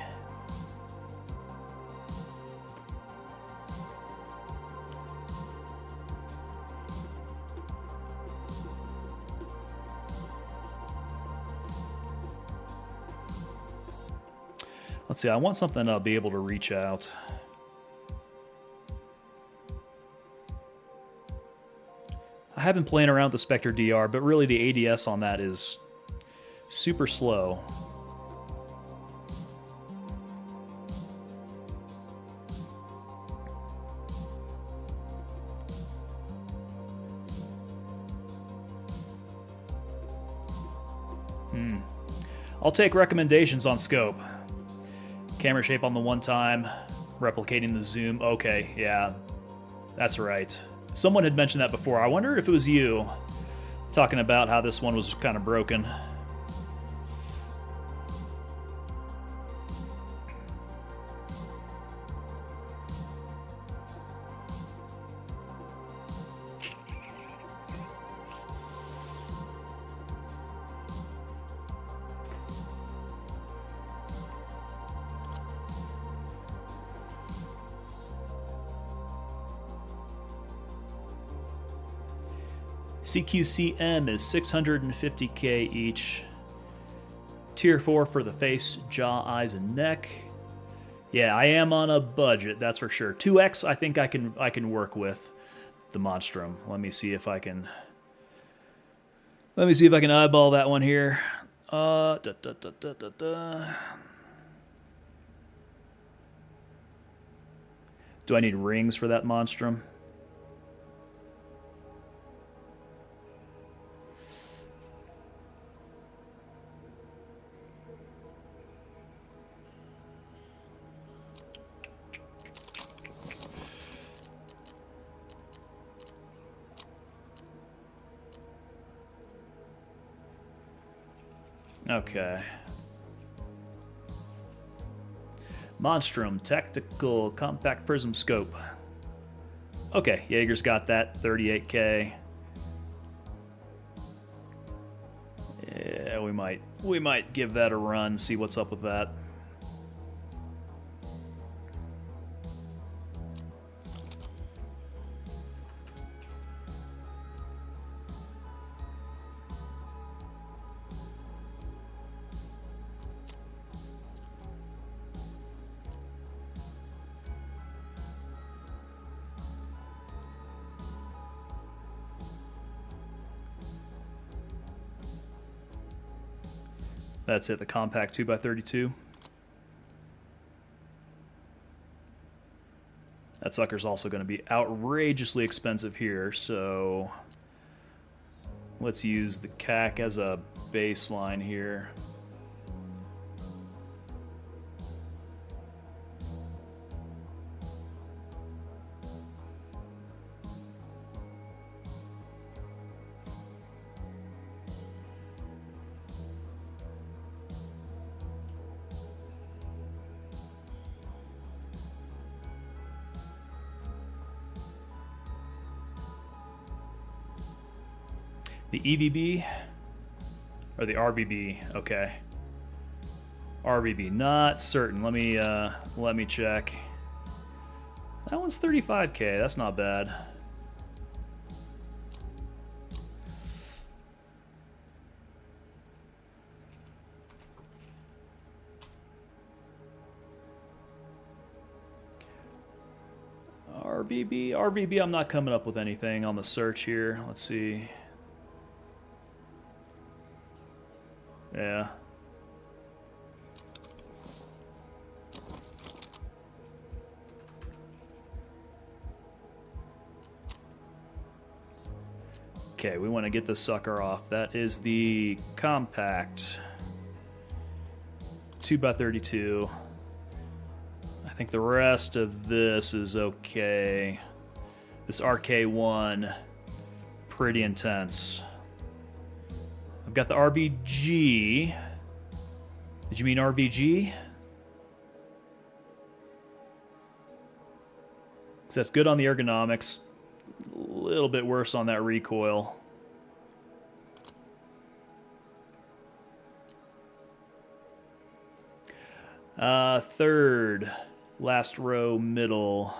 Let's see, I want something I'll be able to reach out. I have been playing around with the Spectre DR, but really the ADS on that is super slow. I'll take recommendations on scope. Camera shape on the one time, replicating the zoom. Okay, yeah, that's right. Someone had mentioned that before. I wonder if it was you talking about how this one was kind of broken. CQCM is 650k each. Tier 4 for the face, jaw, eyes, and neck. Yeah, I am on a budget, that's for sure. 2x, I think I can work with the Monstrum. Let me see if I can eyeball that one here. Do I need rings for that Monstrum? Okay. Monstrum, tactical, compact prism scope. Okay, Jaeger's got that, 38k. Yeah, we might give that a run, see what's up with that. That's it, the compact 2x32. That sucker's also going to be outrageously expensive here, so let's use the CAC as a baseline here. The EVB or the RVB? Okay. RVB, not certain. Let me check. That one's 35K. That's not bad. RVB, I'm not coming up with anything on the search here. Let's see. Yeah. Okay, we want to get this sucker off. That is the compact 2x32. I think the rest of this is okay. This RK1, pretty intense. I've got the RVG. Did you mean RVG? So that's good on the ergonomics. A little bit worse on that recoil. Third, last row, middle.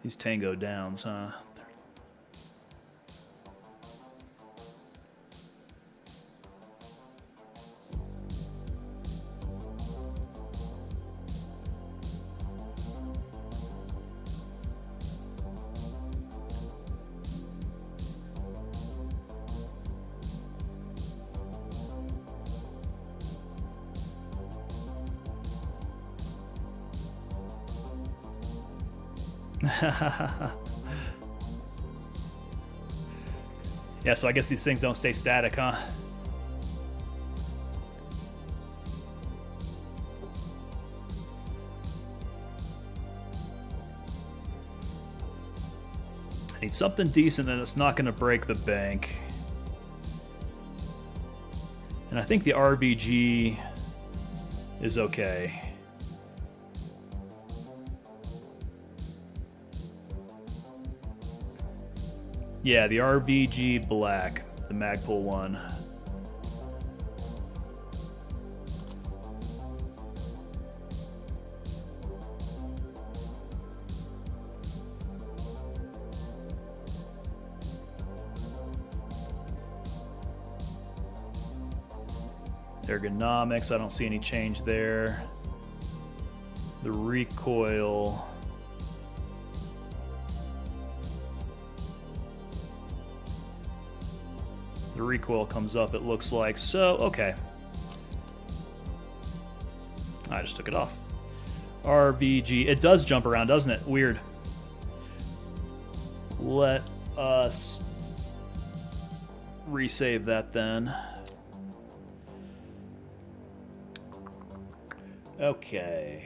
These Tango downs, huh? Yeah, so I guess these things don't stay static, huh? I need something decent and it's not going to break the bank. And I think the RVG is okay. Yeah, the RVG Black, the Magpul one. Ergonomics, I don't see any change there. The recoil. The recoil comes up, it looks like. So, okay. I just took it off. RVG. It does jump around, doesn't it? Weird. Let us resave that then. Okay.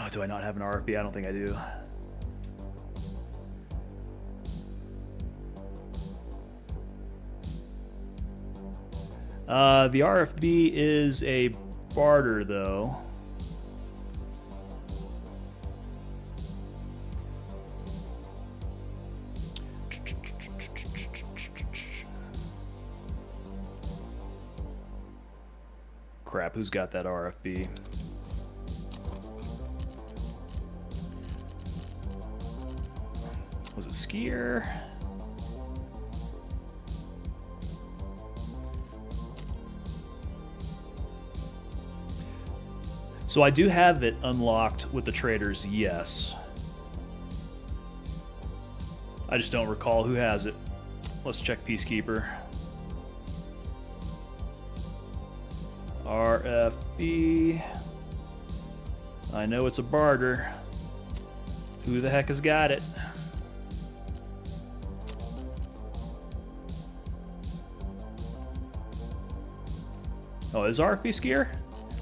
Oh, do I not have an RFB? I don't think I do. The RFB is a barter, though. Crap, who's got that RFB? Was it Skier? So I do have it unlocked with the traders, yes. I just don't recall who has it. Let's check Peacekeeper. RFB. I know it's a barter. Who the heck has got it? Oh, is RFB Skier?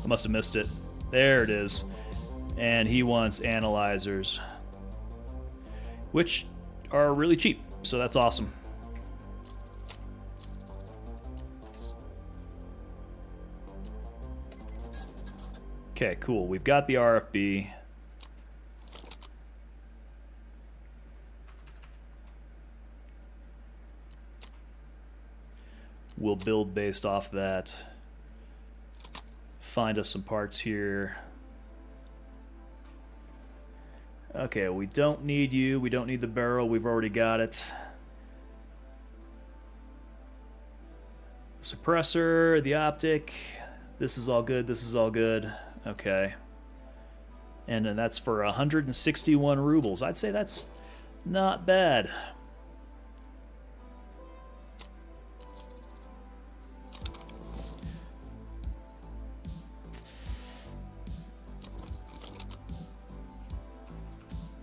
I must have missed it. There it is. And he wants analyzers, which are really cheap, so that's awesome. Okay, cool. We've got the RFB. We'll build based off that. Find us some parts here. Okay, we don't need you. We don't need the barrel. We've already got it. Suppressor, the optic. This is all good. This is all good. Okay. And then that's for 161 rubles. I'd say that's not bad.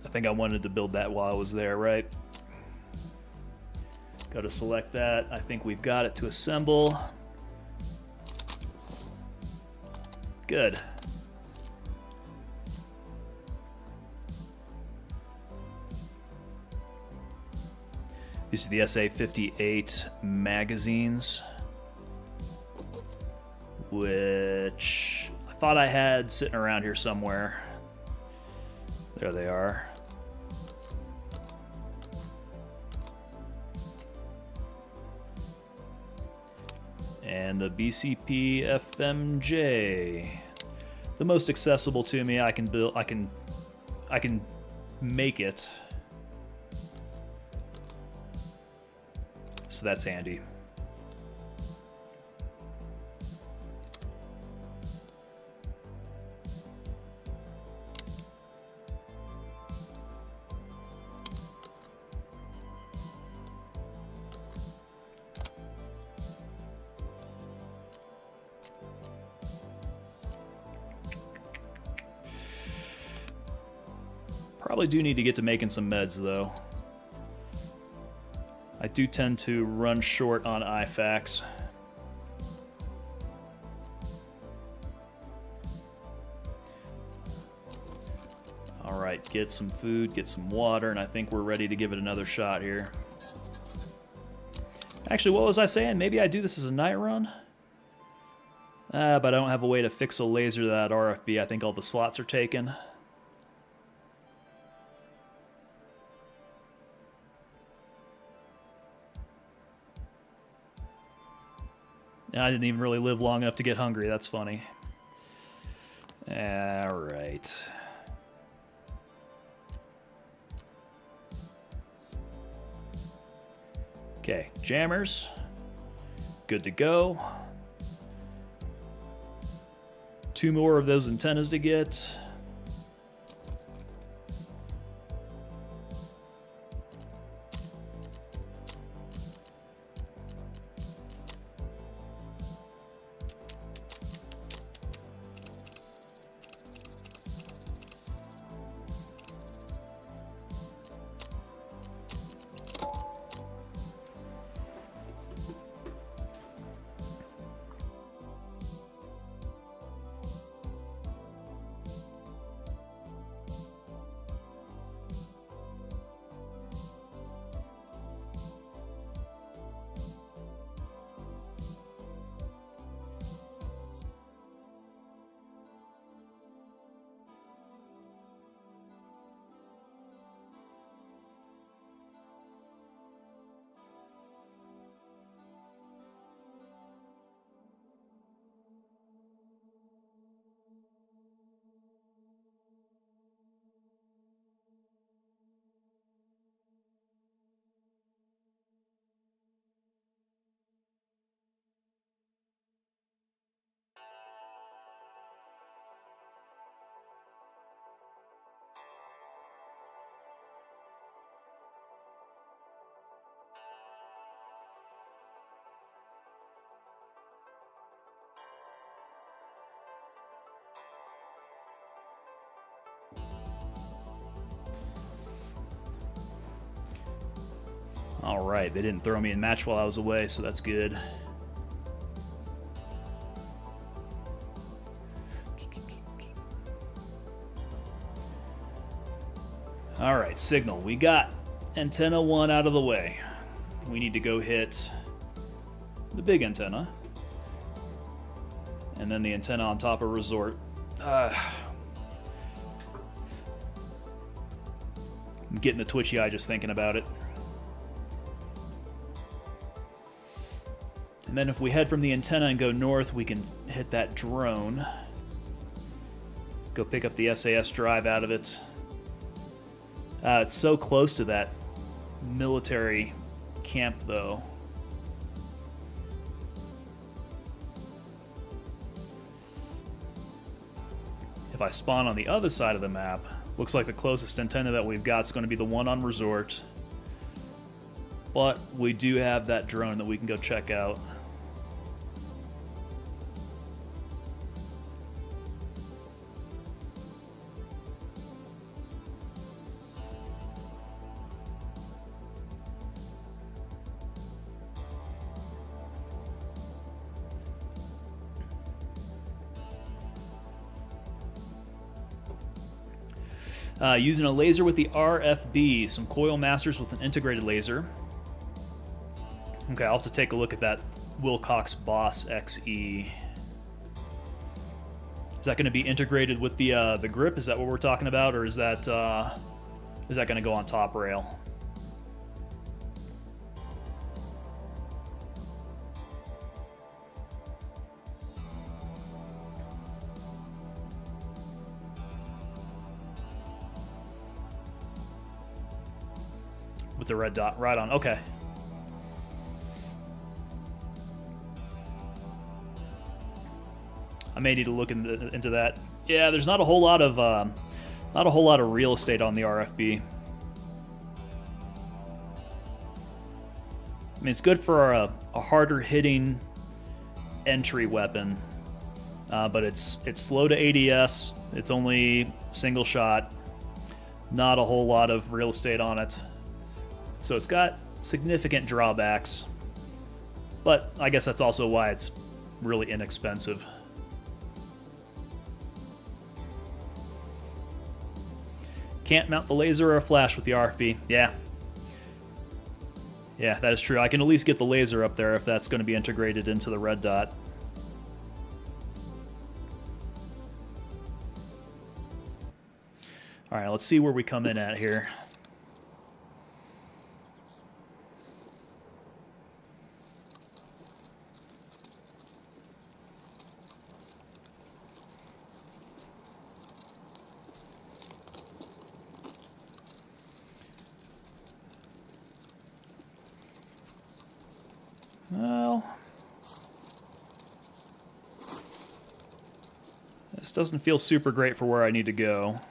I think I wanted to build that while I was there, right? Go to select that. I think we've got it to assemble. Good. These are the SA-58 magazines, which I thought I had sitting around here somewhere. There they are. And the BCP FMJ, the most accessible to me. I can build. I can make it. So that's handy. Probably do need to get to making some meds, though. I do tend to run short on IFAKs. All right, get some food, get some water, and I think we're ready to give it another shot here. Actually, what was I saying? Maybe I do this as a night run? But I don't have a way to fix a laser to that RFB. I think all the slots are taken. I didn't even really live long enough to get hungry. That's funny. All right. Okay, jammers. Good to go. 2 more of those antennas to get. All right, they didn't throw me in match while I was away, so that's good. All right, signal. We got antenna 1 out of the way. We need to go hit the big antenna. And then the antenna on top of resort. I'm getting the twitchy eye just thinking about it. And then if we head from the antenna and go north, we can hit that drone. Go pick up the SAS drive out of it. It's so close to that military camp, though. If I spawn on the other side of the map, looks like the closest antenna that we've got is going to be the one on resort. But we do have that drone that we can go check out. Using a laser with the RFB, some coil masters with an integrated laser. Okay, I'll have to take a look at that Wilcox Boss XE. Is that going to be integrated with the grip? Is that what we're talking about, or is that going to go on top rail? With the red dot right on. Okay. I may need to look into that. Yeah, there's not a whole lot of real estate on the RFB. I mean, it's good for a harder hitting entry weapon, but it's slow to ADS. It's only single shot. Not a whole lot of real estate on it. So it's got significant drawbacks, but I guess that's also why it's really inexpensive. Can't mount the laser or a flash with the RFB. Yeah. Yeah, that is true. I can at least get the laser up there if that's going to be integrated into the red dot. All right, let's see where we come in at here. Well, this doesn't feel super great for where I need to go.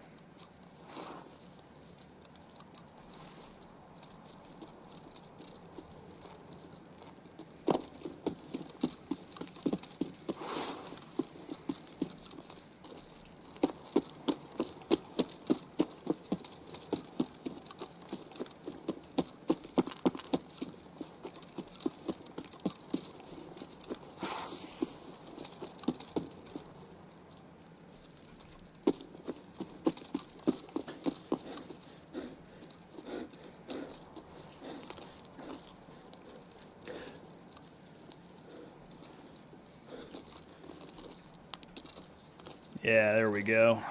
Yeah, there we go.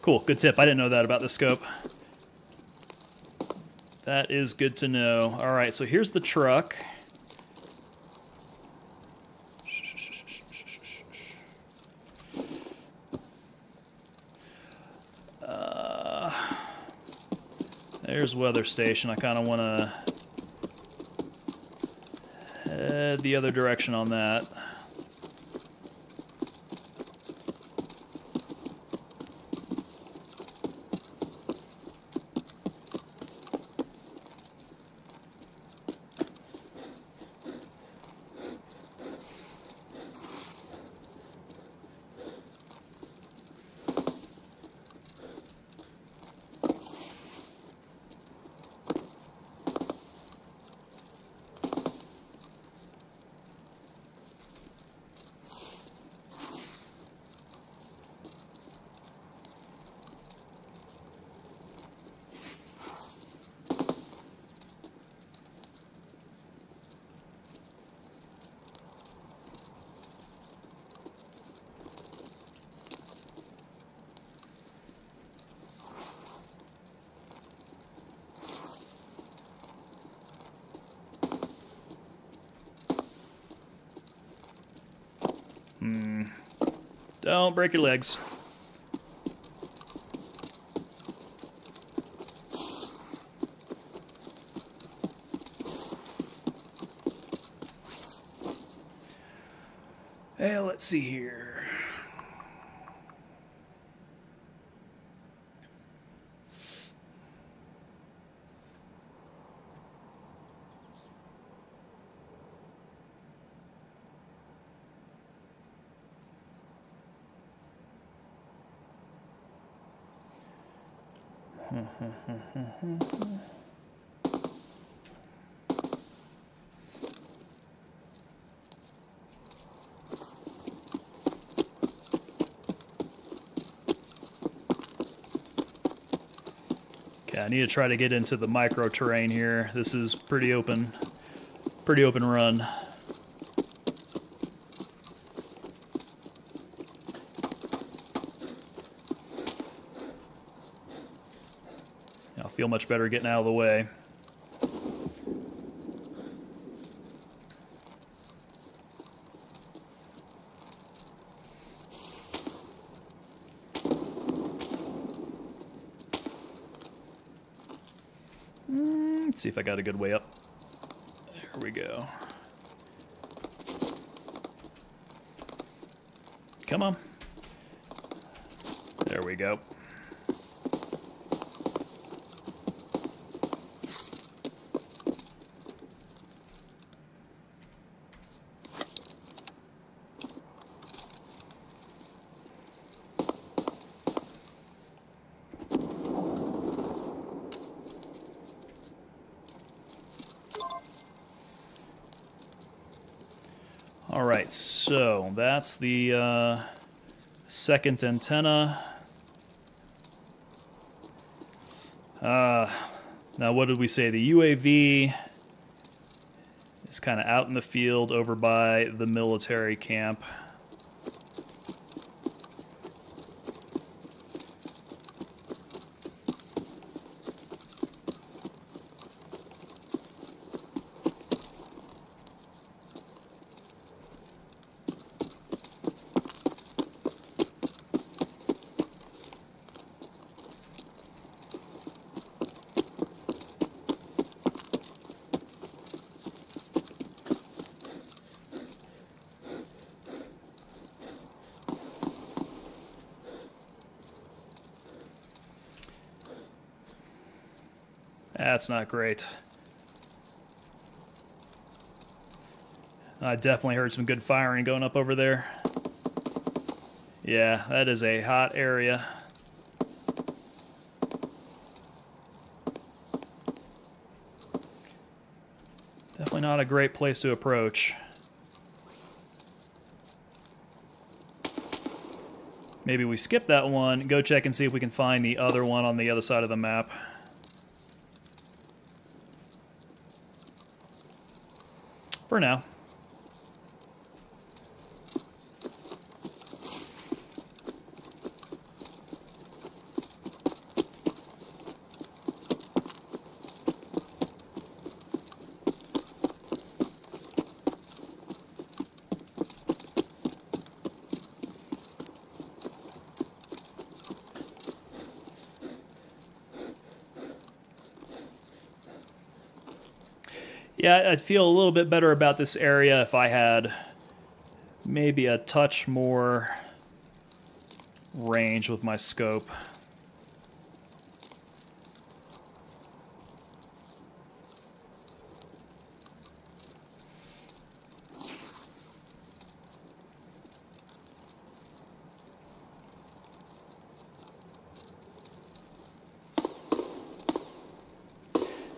Cool, good tip. I didn't know that about the scope. That is good to know. All right, so here's the truck. There's weather station. I kind of want to head the other direction on that. Don't break your legs. Hey, let's see here. Okay, I need to try to get into the micro terrain here. This is pretty open run. I'll feel much better getting out of the way. Let's see if I got a good way up. There we go. Come on. There we go. All right, so that's the second antenna. Now, what did we say? The UAV is kind of out in the field over by the military camp. That's not great. I definitely heard some good firing going up over there. Yeah, that is a hot area. Definitely not a great place to approach. Maybe we skip that one, go check and see if we can find the other one on the other side of the map. For now. Yeah, I'd feel a little bit better about this area if I had maybe a touch more range with my scope.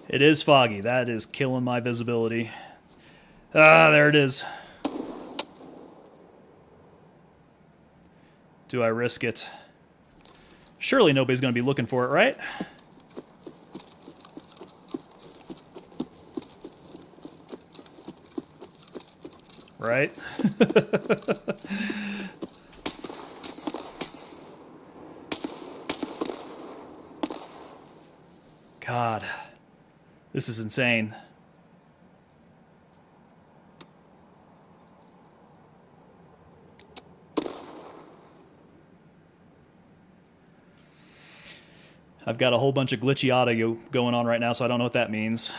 It is foggy. That is killing my visibility. Ah, there it is. Do I risk it? Surely nobody's going to be looking for it, right? Right? God. This is insane. I've got a whole bunch of glitchy audio going on right now, so I don't know what that means.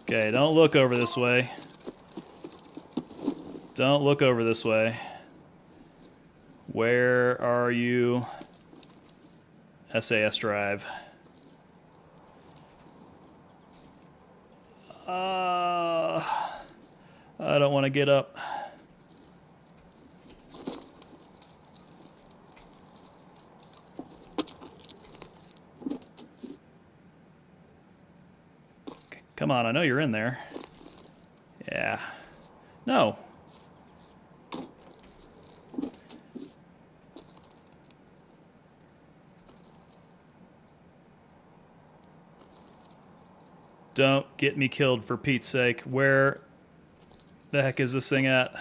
Okay, don't look over this way. Don't look over this way. Where are you? SAS drive. I don't want to get up. Come on, I know you're in there. Yeah. No. Don't get me killed, for Pete's sake. Where the heck is this thing at?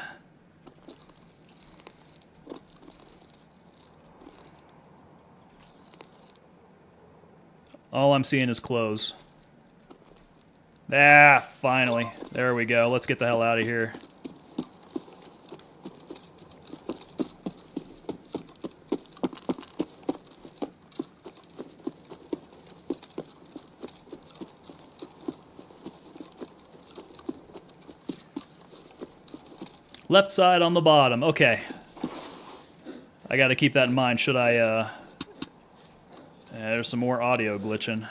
All I'm seeing is clothes. Ah, finally. There we go. Let's get the hell out of here. Left side on the bottom. Okay. I got to keep that in mind. Should I... there's some more audio glitching.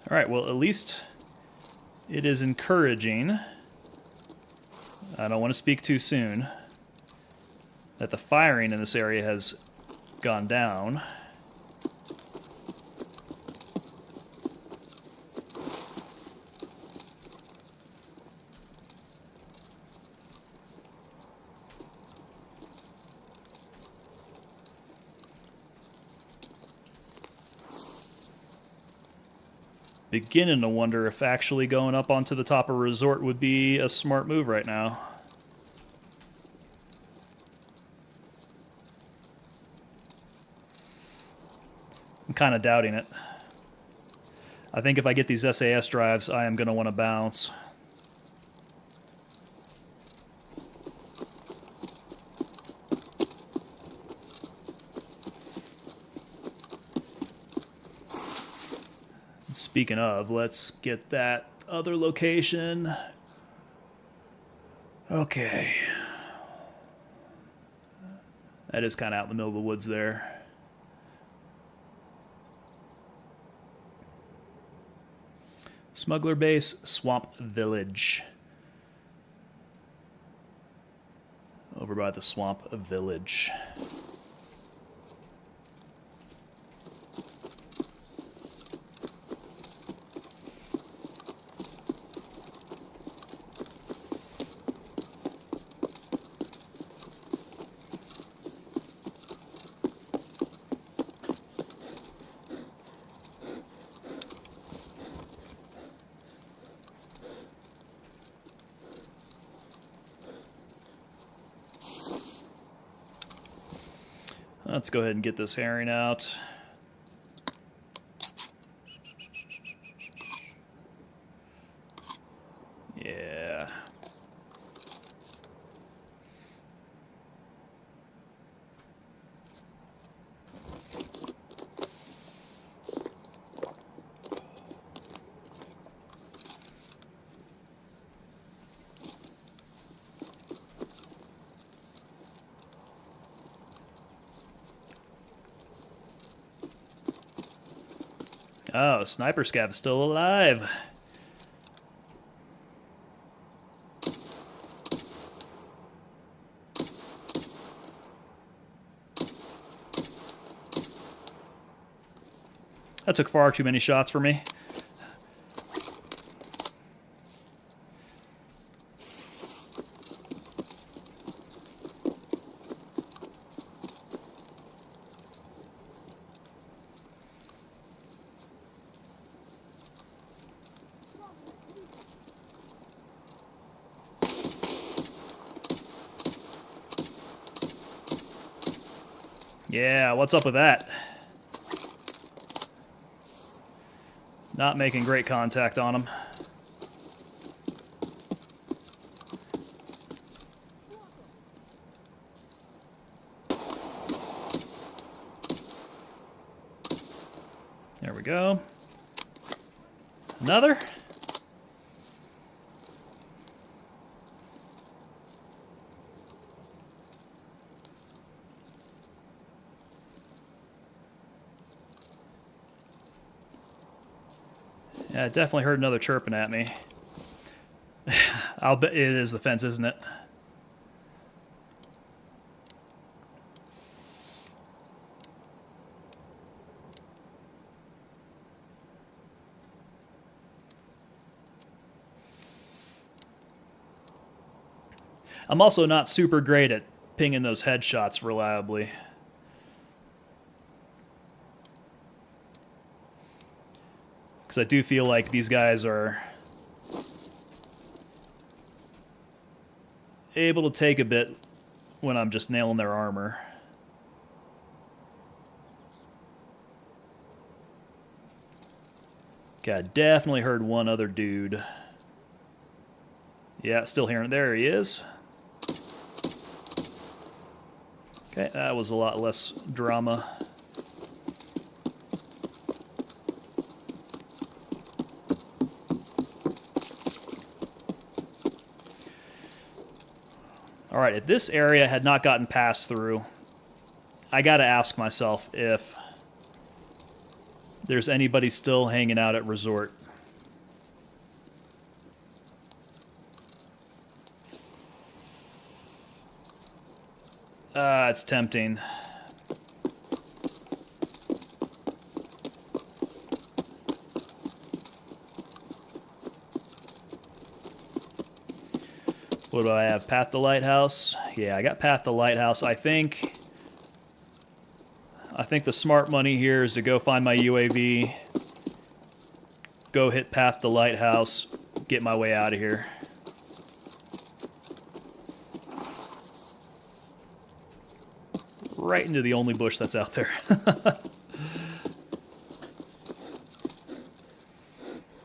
All right, well, at least it is encouraging. I don't want to speak too soon. That the firing in this area has gone down. Beginning to wonder if actually going up onto the top of a resort would be a smart move right now. I'm kind of doubting it. I think if I get these SAS drives, I am going to want to bounce. Speaking of, let's get that other location. Okay. That is kind of out in the middle of the woods there. Smuggler Base, Swamp Village. Over by the Swamp Village. Let's go ahead and get this herring out. Yeah. Oh, Sniper Scav's still alive. That took far too many shots for me. Yeah, what's up with that? Not making great contact on him. There we go. Another. Yeah, I definitely heard another chirping at me. I'll bet it is the fence, isn't it? I'm also not super great at pinging those headshots reliably. Because I do feel like these guys are able to take a bit when I'm just nailing their armor. Okay, I definitely heard one other dude. Yeah, still hearing. There he is. Okay, that was a lot less drama. All right, if this area had not gotten passed through, I got to ask myself if there's anybody still hanging out at Resort. It's tempting. What do I have? Path to Lighthouse? Yeah, I got Path to Lighthouse. I think the smart money here is to go find my UAV, go hit Path to Lighthouse, get my way out of here. Right into the only bush that's out there.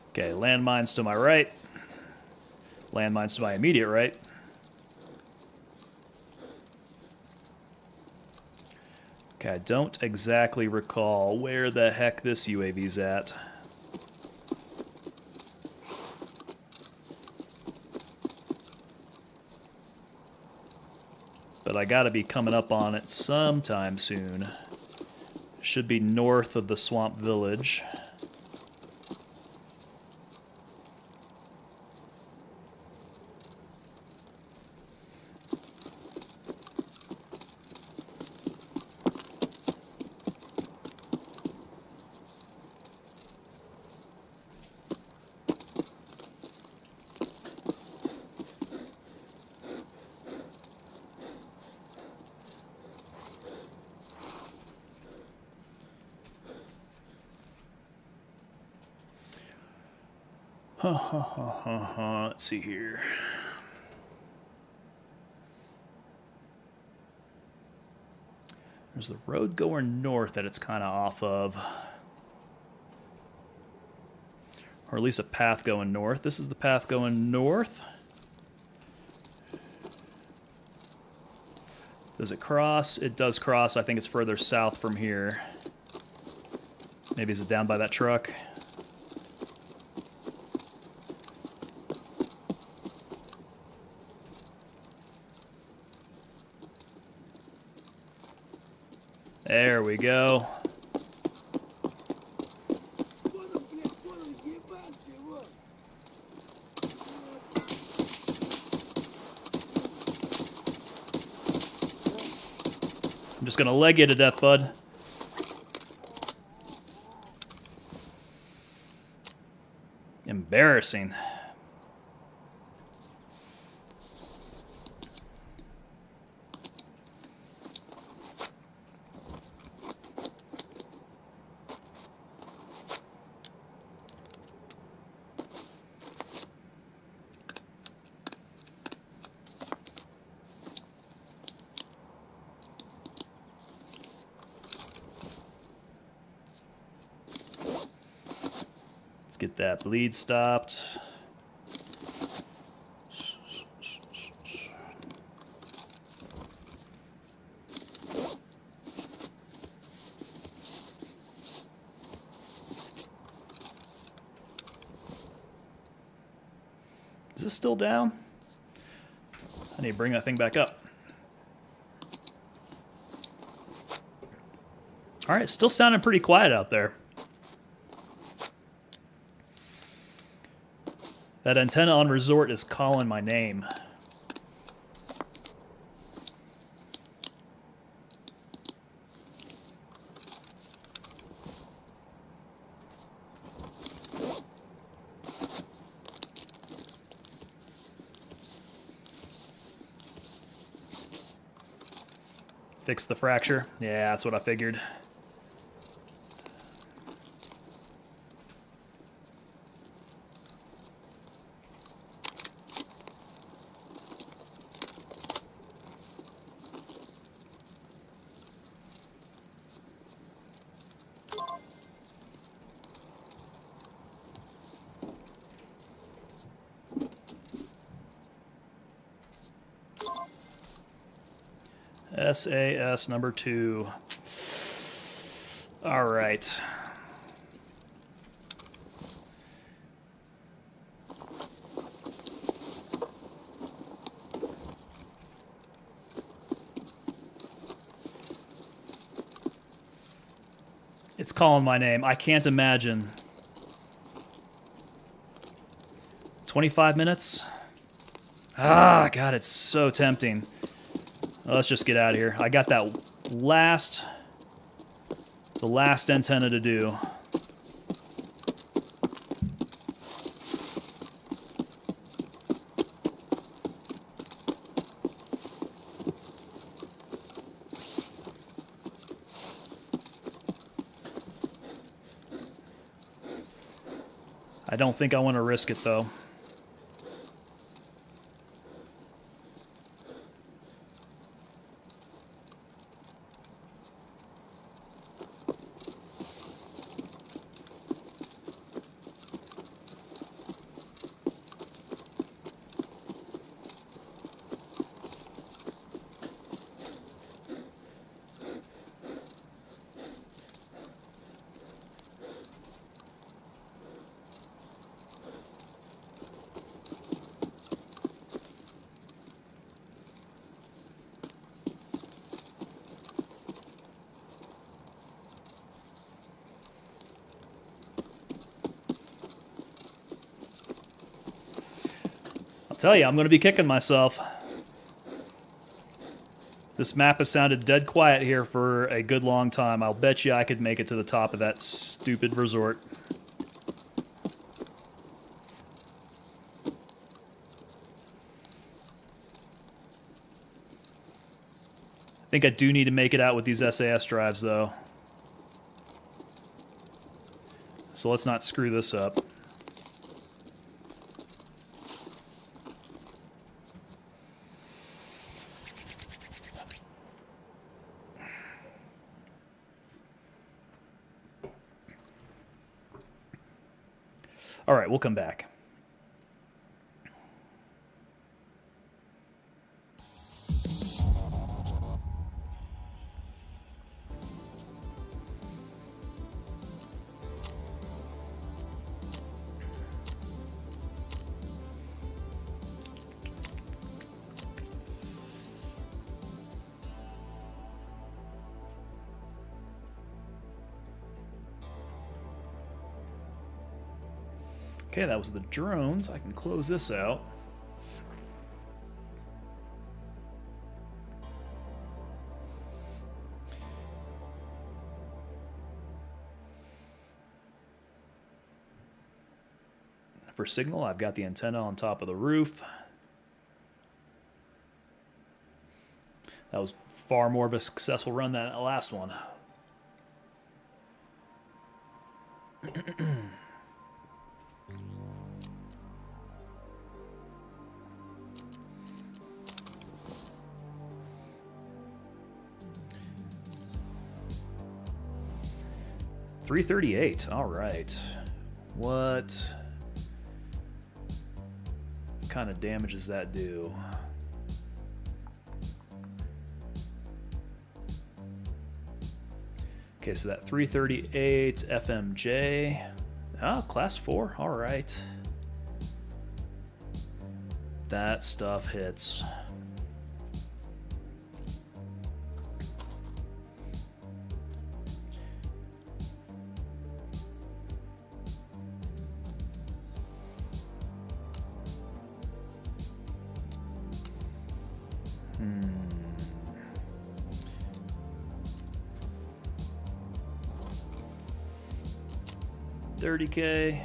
Okay, landmines to my right. Landmines to my immediate right. Okay, I don't exactly recall where the heck this UAV's at. But I gotta be coming up on it sometime soon. Should be north of the swamp village. Let's see here. There's the road going north that it's kind of off of. Or at least a path going north. This is the path going north. Does it cross? It does cross. I think it's further south from here. Maybe is it down by that truck? There we go. I'm just gonna leg you to death, bud. Embarrassing. Get that bleed stopped. Is this still down? I need to bring that thing back up. All right, still sounding pretty quiet out there. That antenna on resort is calling my name. Fix the fracture. Yeah, that's what I figured. SAS number 2. All right. It's calling my name. I can't imagine. 25 minutes? Ah, God, it's so tempting. Let's just get out of here. I got that the last antenna to do. I don't think I want to risk it though. Tell you, I'm going to be kicking myself. This map has sounded dead quiet here for a good long time. I'll bet you I could make it to the top of that stupid resort. I think I do need to make it out with these SAS drives, though. So let's not screw this up. All right, we'll come back. Okay, that was the drones. I can close this out. For signal, I've got the antenna on top of the roof. That was far more of a successful run than that last one. $338. All right. What kind of damage does that do? Okay, so that 338 FMJ. Ah, class 4. All right. That stuff hits. $30K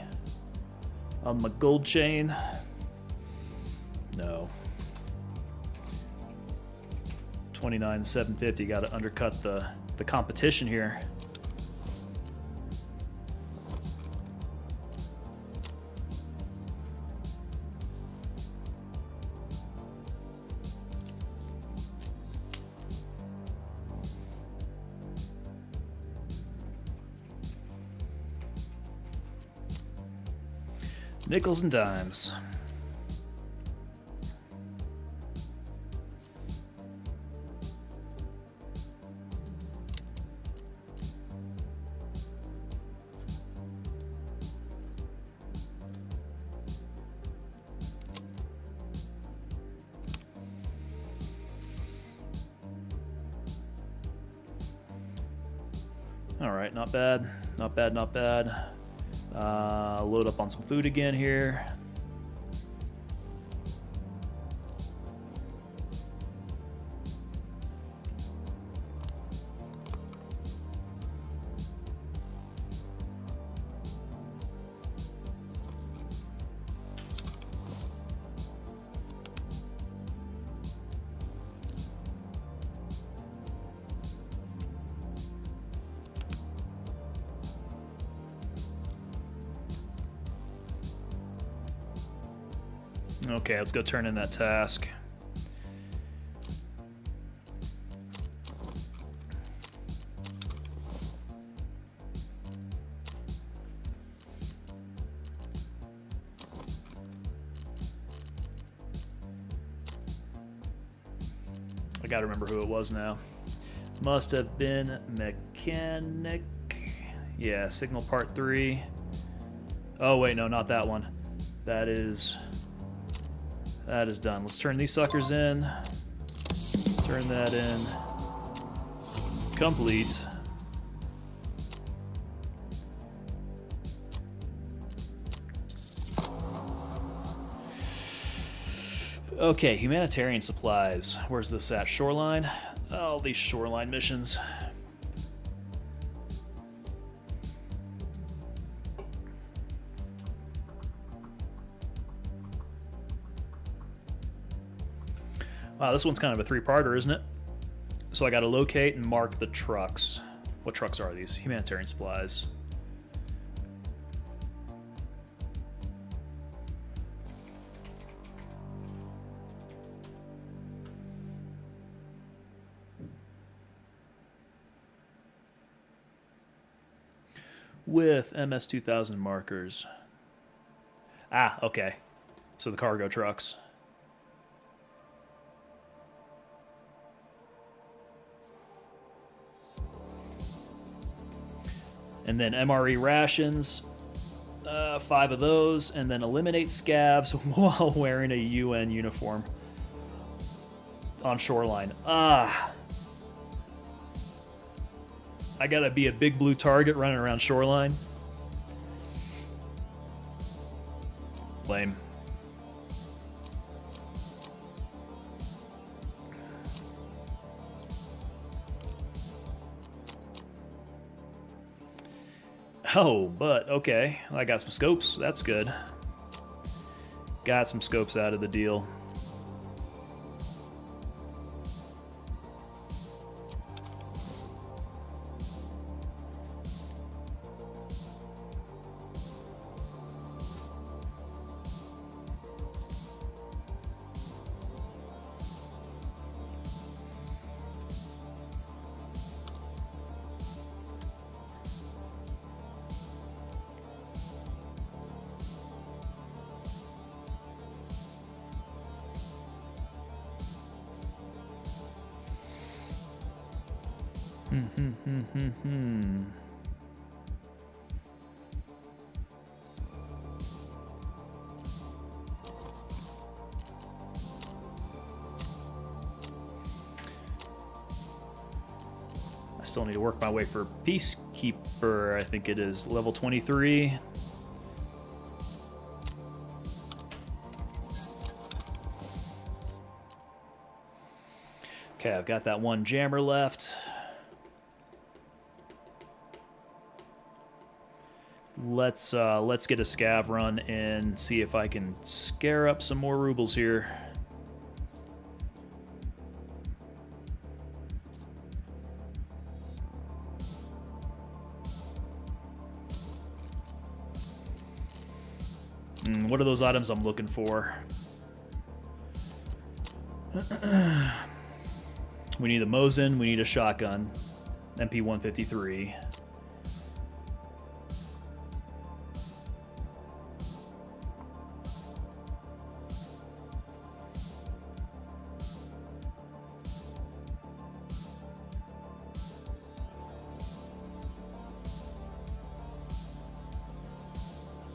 on my gold chain. No. 29,750. Got to undercut the competition here. Nickels and dimes. All right, not bad, not bad, not bad. Load up on some food again here. Okay, let's go turn in that task. I gotta remember who it was now. Must have been Mechanic. Yeah, Signal Part 3. Oh, wait, no, not that one. That is done. Let's turn these suckers in. Turn that in. Complete. Okay, humanitarian supplies. Where's this at? Shoreline? Oh, these shoreline missions. Wow, this one's kind of a three-parter, isn't it? So I got to locate and mark the trucks. What trucks are these? Humanitarian supplies. With MS-2000 markers. Ah, okay. So the cargo trucks. And then MRE rations, 5 of those, and then eliminate scavs while wearing a UN uniform on Shoreline. Ah. I gotta be a big blue target running around Shoreline. Lame. Oh, but okay. I got some scopes. That's good. Got some scopes out of the deal. I still need to work my way for Peacekeeper. I think it is level 23. Okay, I've got that one jammer left. Let's get a scav run and see if I can scare up some more rubles here. What are those items I'm looking for? We need a Mosin, we need a shotgun. MP-153.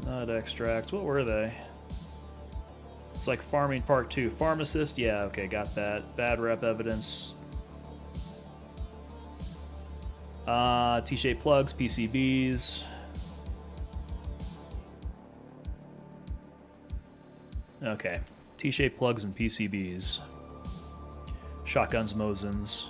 Not extracts. What were they? It's like farming part 2. Farm assist? Yeah, okay, got that. Bad rep evidence. T-shaped plugs, PCBs. Okay. T-shaped plugs and PCBs. Shotguns, Mosins.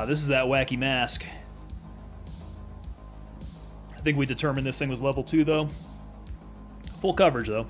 This is that wacky mask. I think we determined this thing was level 2, though. Full coverage, though.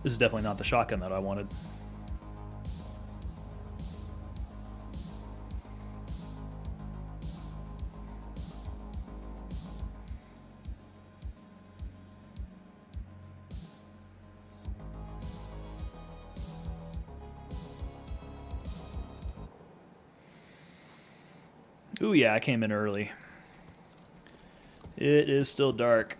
This is definitely not the shotgun that I wanted. Ooh, yeah, I came in early. It is still dark.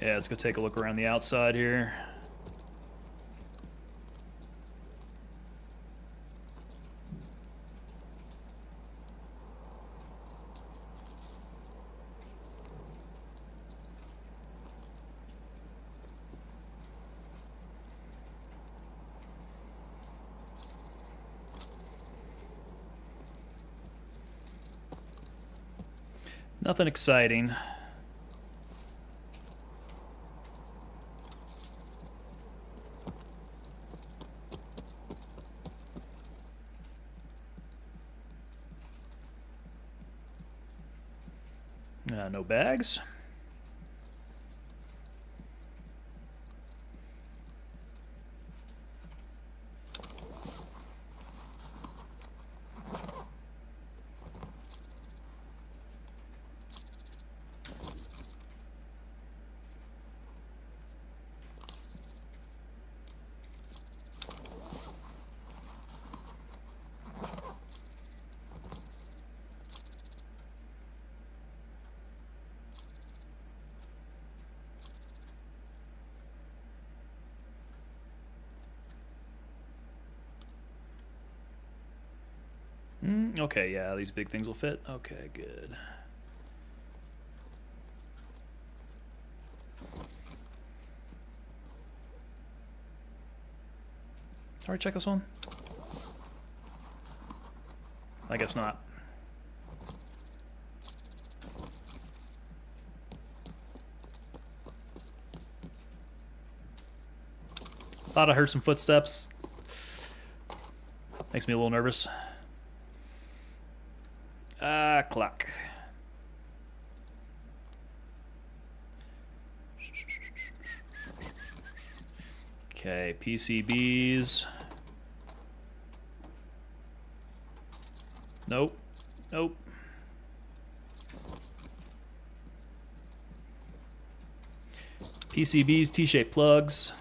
Yeah, let's go take a look around the outside here. Nothing exciting. No bags. Okay, yeah, these big things will fit. Okay, good. Alright, check this one. I guess not. Thought I heard some footsteps. Makes me a little nervous. Clock. Okay, PCBs. Nope. Nope. PCBs, T-shaped plugs.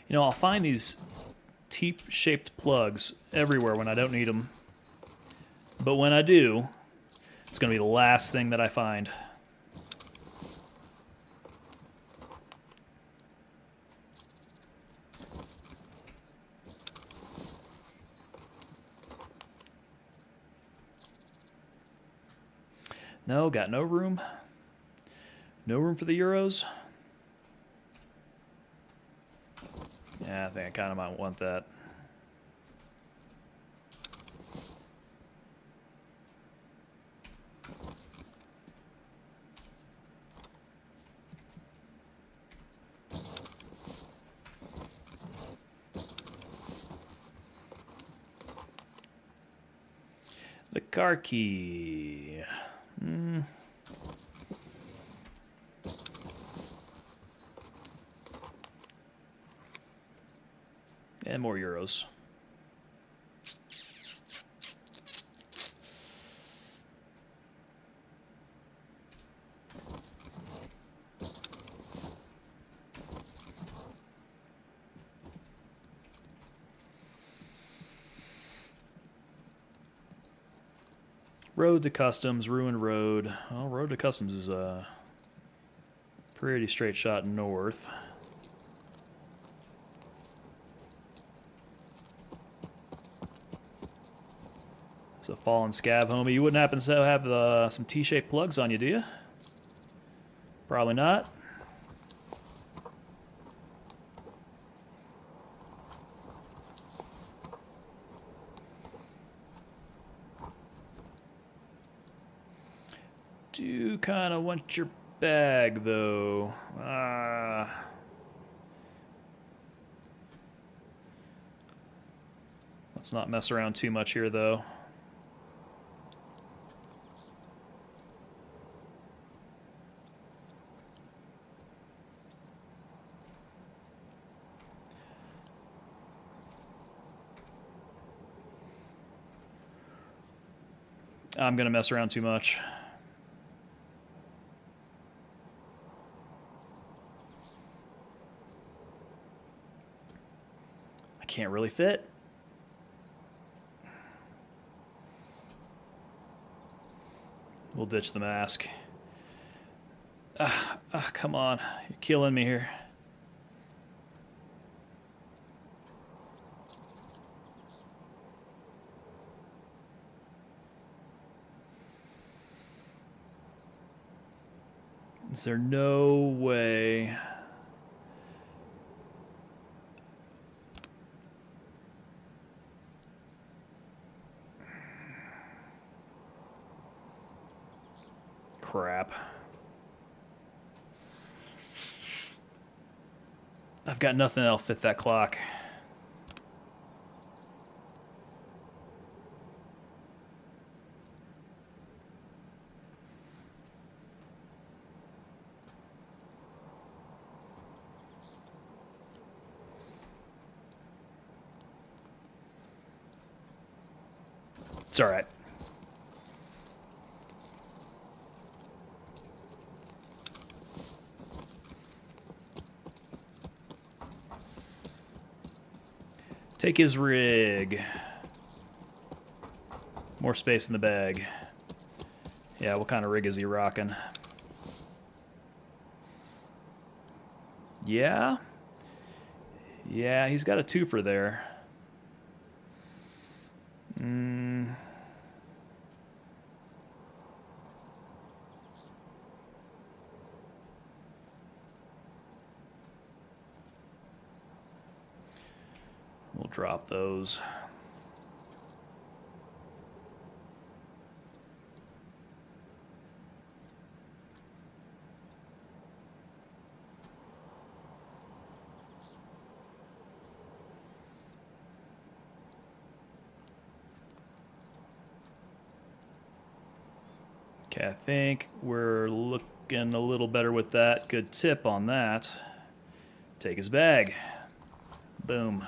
You know, I'll find these T-shaped plugs everywhere when I don't need them. But when I do, it's going to be the last thing that I find. No, got no room. No room for the Euros. Yeah, I think I kind of might want that. The car key. And more Euros. Road to Customs, Ruined Road. Well, Road to Customs is a pretty straight shot north. It's a fallen Scav, homie. You wouldn't happen to have some T-shaped plugs on you, do you? Probably not. do kind of want your bag, though. Let's not mess around too much here, though. I'm going to mess around too much. I can't really fit. We'll ditch the mask. Come on. You're killing me here. Is there no way? Crap. I've got nothing that'll fit that clock. It's all right. Take his rig. More space in the bag. Yeah, what kind of rig is he rocking? Yeah? Yeah, he's got a twofer there. We'll drop those. Okay, I think we're looking a little better with that. Good tip on that. Take his bag. Boom.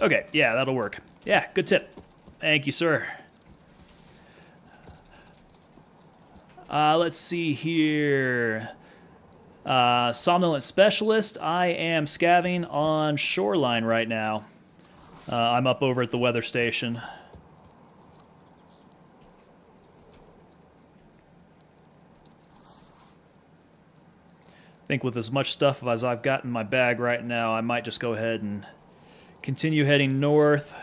Okay, yeah, that'll work. Yeah, good tip. Thank you, sir. Let's see here. Somnolent Specialist. I am scavving on Shoreline right now. I'm up over at the weather station. I think with as much stuff as I've got in my bag right now, I might just go ahead and continue heading north.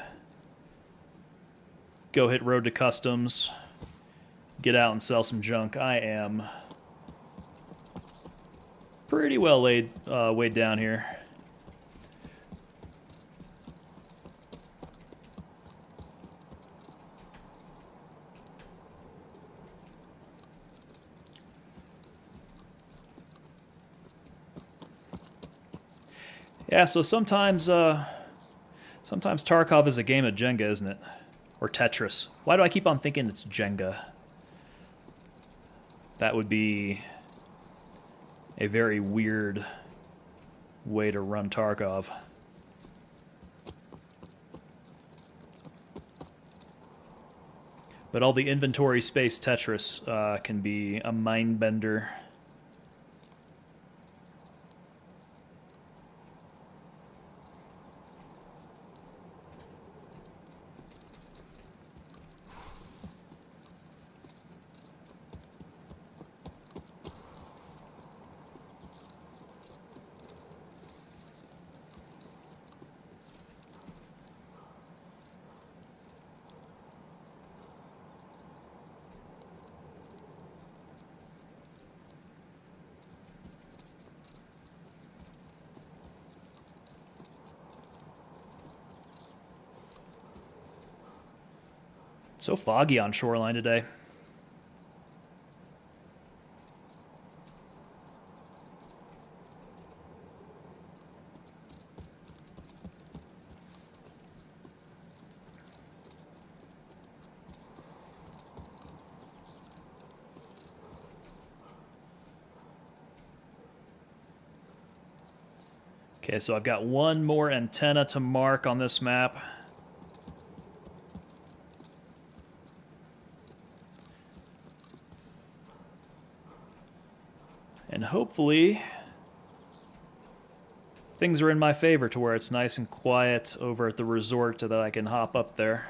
Go hit Road to Customs. Get out and sell some junk. I am pretty well weighed down here. Yeah, so sometimes Tarkov is a game of Jenga, isn't it? Or Tetris. Why do I keep on thinking it's Jenga? That would be a very weird way to run Tarkov. But all the inventory space Tetris can be a mind bender. It's so foggy on Shoreline today. Okay, so I've got one more antenna to mark on this map. And hopefully things are in my favor to where it's nice and quiet over at the resort so that I can hop up there.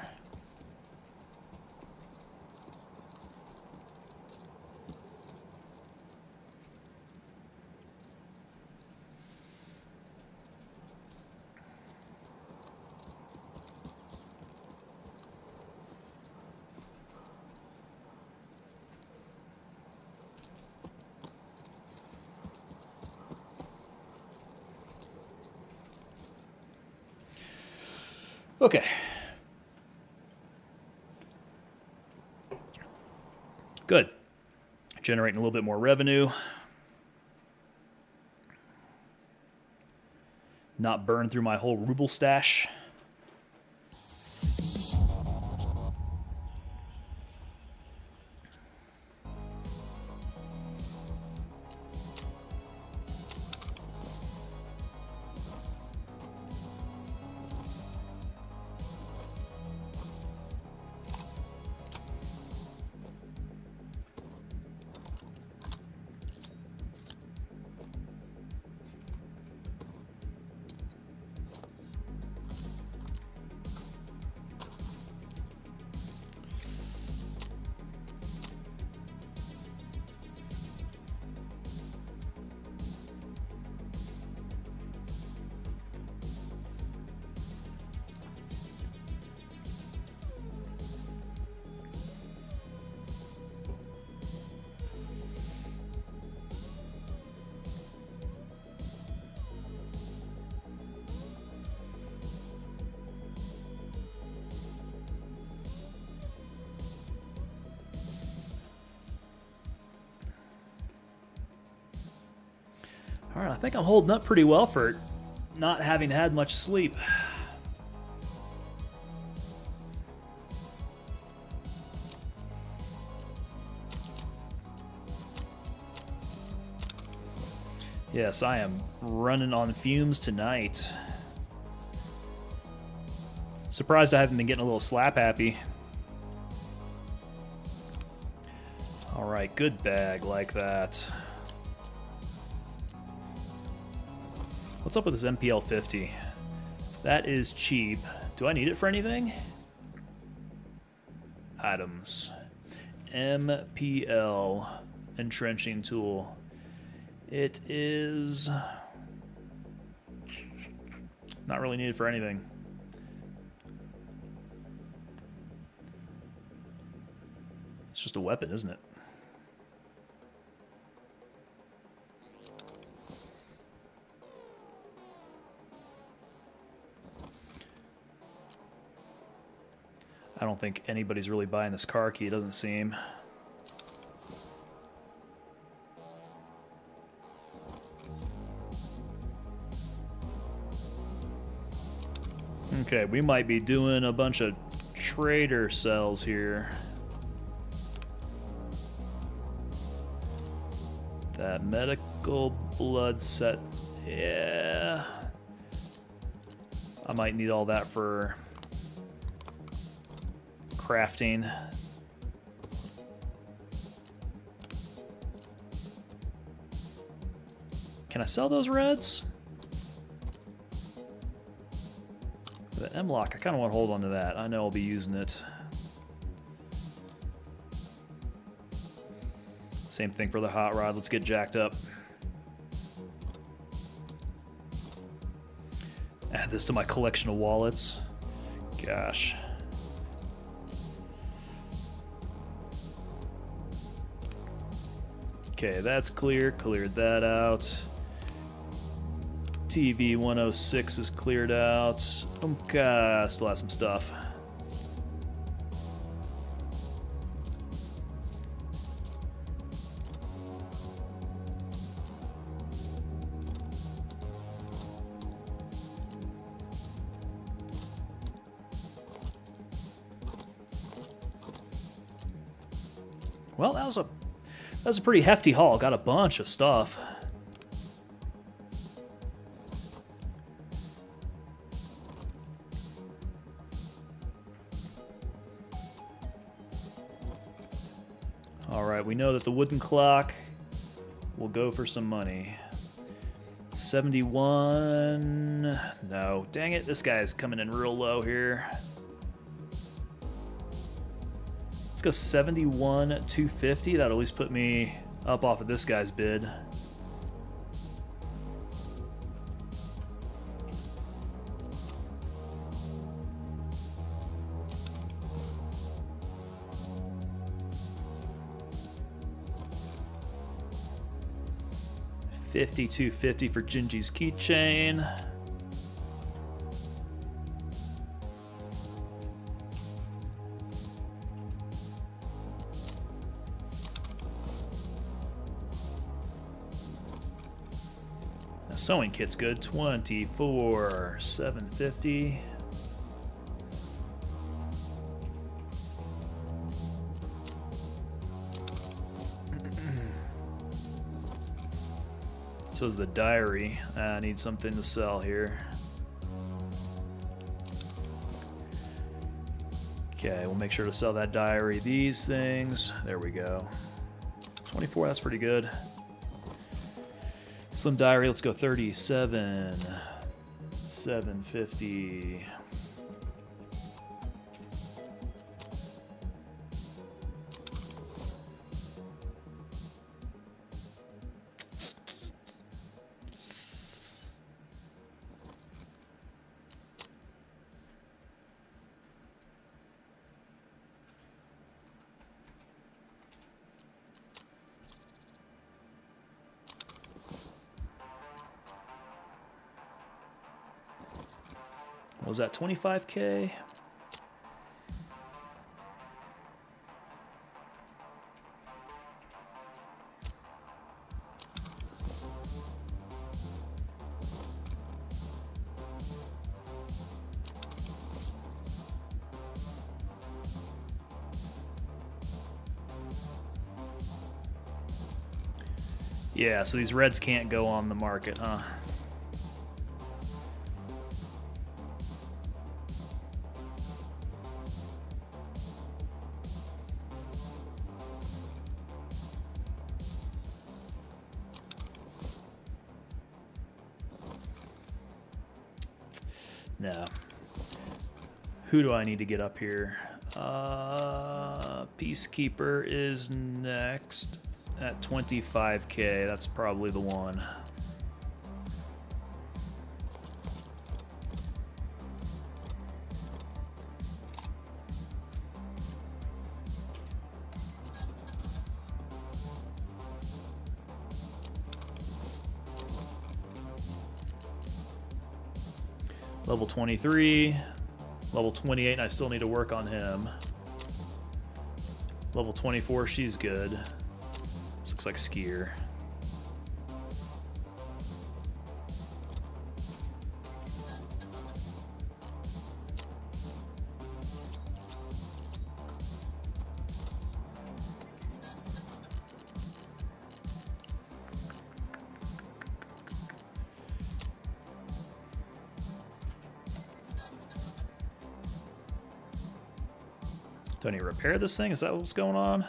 Okay. Good. Generating a little bit more revenue. Not burn through my whole ruble stash. All right, I think I'm holding up pretty well for not having had much sleep. Yes, I am running on fumes tonight. Surprised I haven't been getting a little slap happy. All right, good bag like that. What's up with this MPL 50? That is cheap. Do I need it for anything? Items. MPL entrenching tool. It is not really needed for anything. It's just a weapon, isn't it? I don't think anybody's really buying this car key, it doesn't seem. Okay, we might be doing a bunch of trader sells here. That medical blood set, yeah. I might need all that for crafting. Can I sell those reds? The M-Lock, I kind of want to hold on to that. I know I'll be using it. Same thing for the hot rod. Let's get jacked up. Add this to my collection of wallets. Gosh. Okay, that's clear. Cleared that out. TV 106 is cleared out. Still have some stuff. Well, that was a pretty hefty haul. Got a bunch of stuff. All right, we know that the wooden clock will go for some money. 71. No, dang it. This guy's coming in real low here. Let's go 71, 250. That'll at least put me up off of this guy's bid. $52.50 for Gingy's keychain. The sewing kit's good. $24,750. So is the diary. I need something to sell here. Okay, we'll make sure to sell that diary. These things. There we go. 24, that's pretty good. Slim diary, let's go 37. 750. Was that 25K? Yeah, so these reds can't go on the market, huh? No. Who do I need to get up here? Peacekeeper is next at 25K. That's probably the one. Level 23, level 28, and I still need to work on him. Level 24, she's good. This looks like skier. Do I need to repair this thing? Is that what's going on?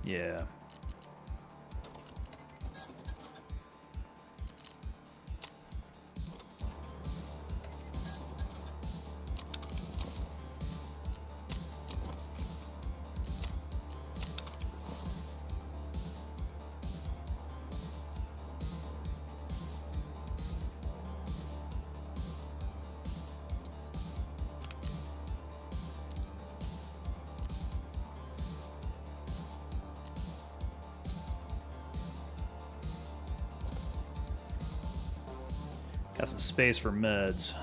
Yeah. Got some space for meds.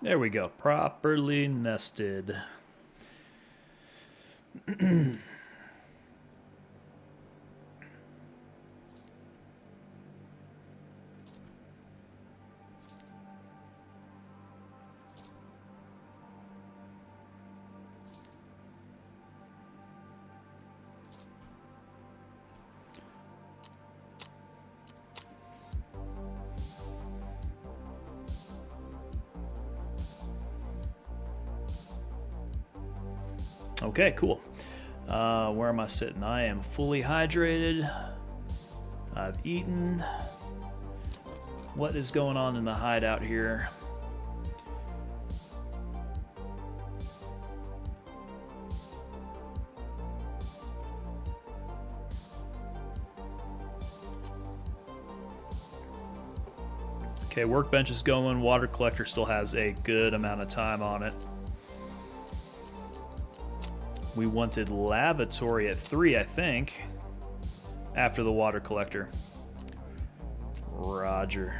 There we go. Properly nested. Okay, cool. Where am I sitting? I am fully hydrated. I've eaten. What is going on in the hideout here? Okay, workbench is going. Water collector still has a good amount of time on it. We wanted lavatory at 3, I think, after the water collector. Roger.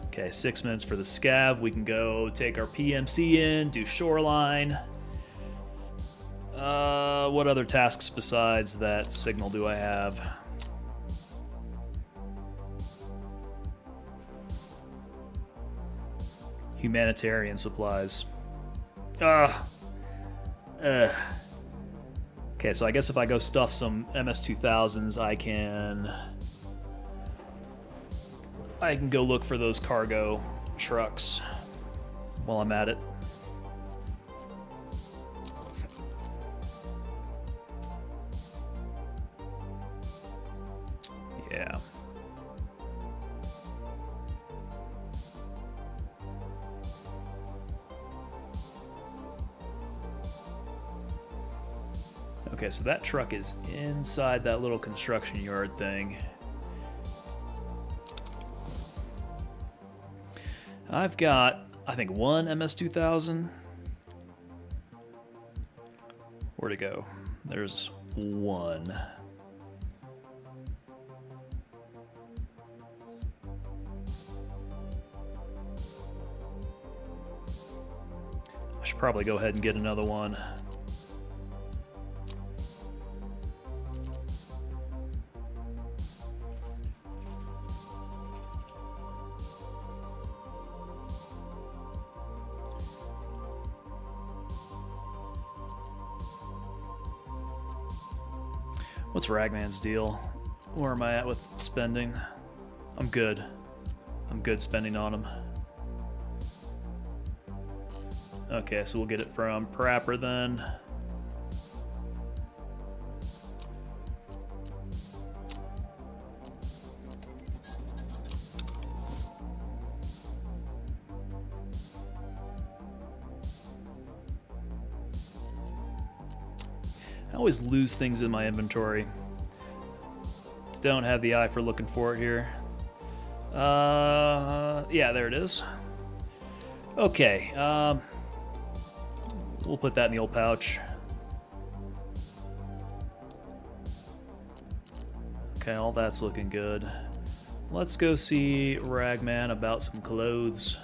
Okay, 6 minutes for the scav. We can go take our PMC in, do shoreline. What other tasks besides that signal do I have? Humanitarian supplies. Okay, so I guess if I go stuff some MS-2000s, I can go look for those cargo trucks while I'm at it. Yeah. Okay, so that truck is inside that little construction yard thing. I've got, I think, 1 MS-2000. Where'd it go? There's 1. I should probably go ahead and get another one. What's Ragman's deal? Where am I at with spending? I'm good. I'm good spending on him. Okay, so we'll get it from Parappa then. I always lose things in my inventory. Don't have the eye for looking for it here. Yeah, there it is. Okay, we'll put that in the old pouch. Okay, all that's looking good. Let's go see Ragman about some clothes.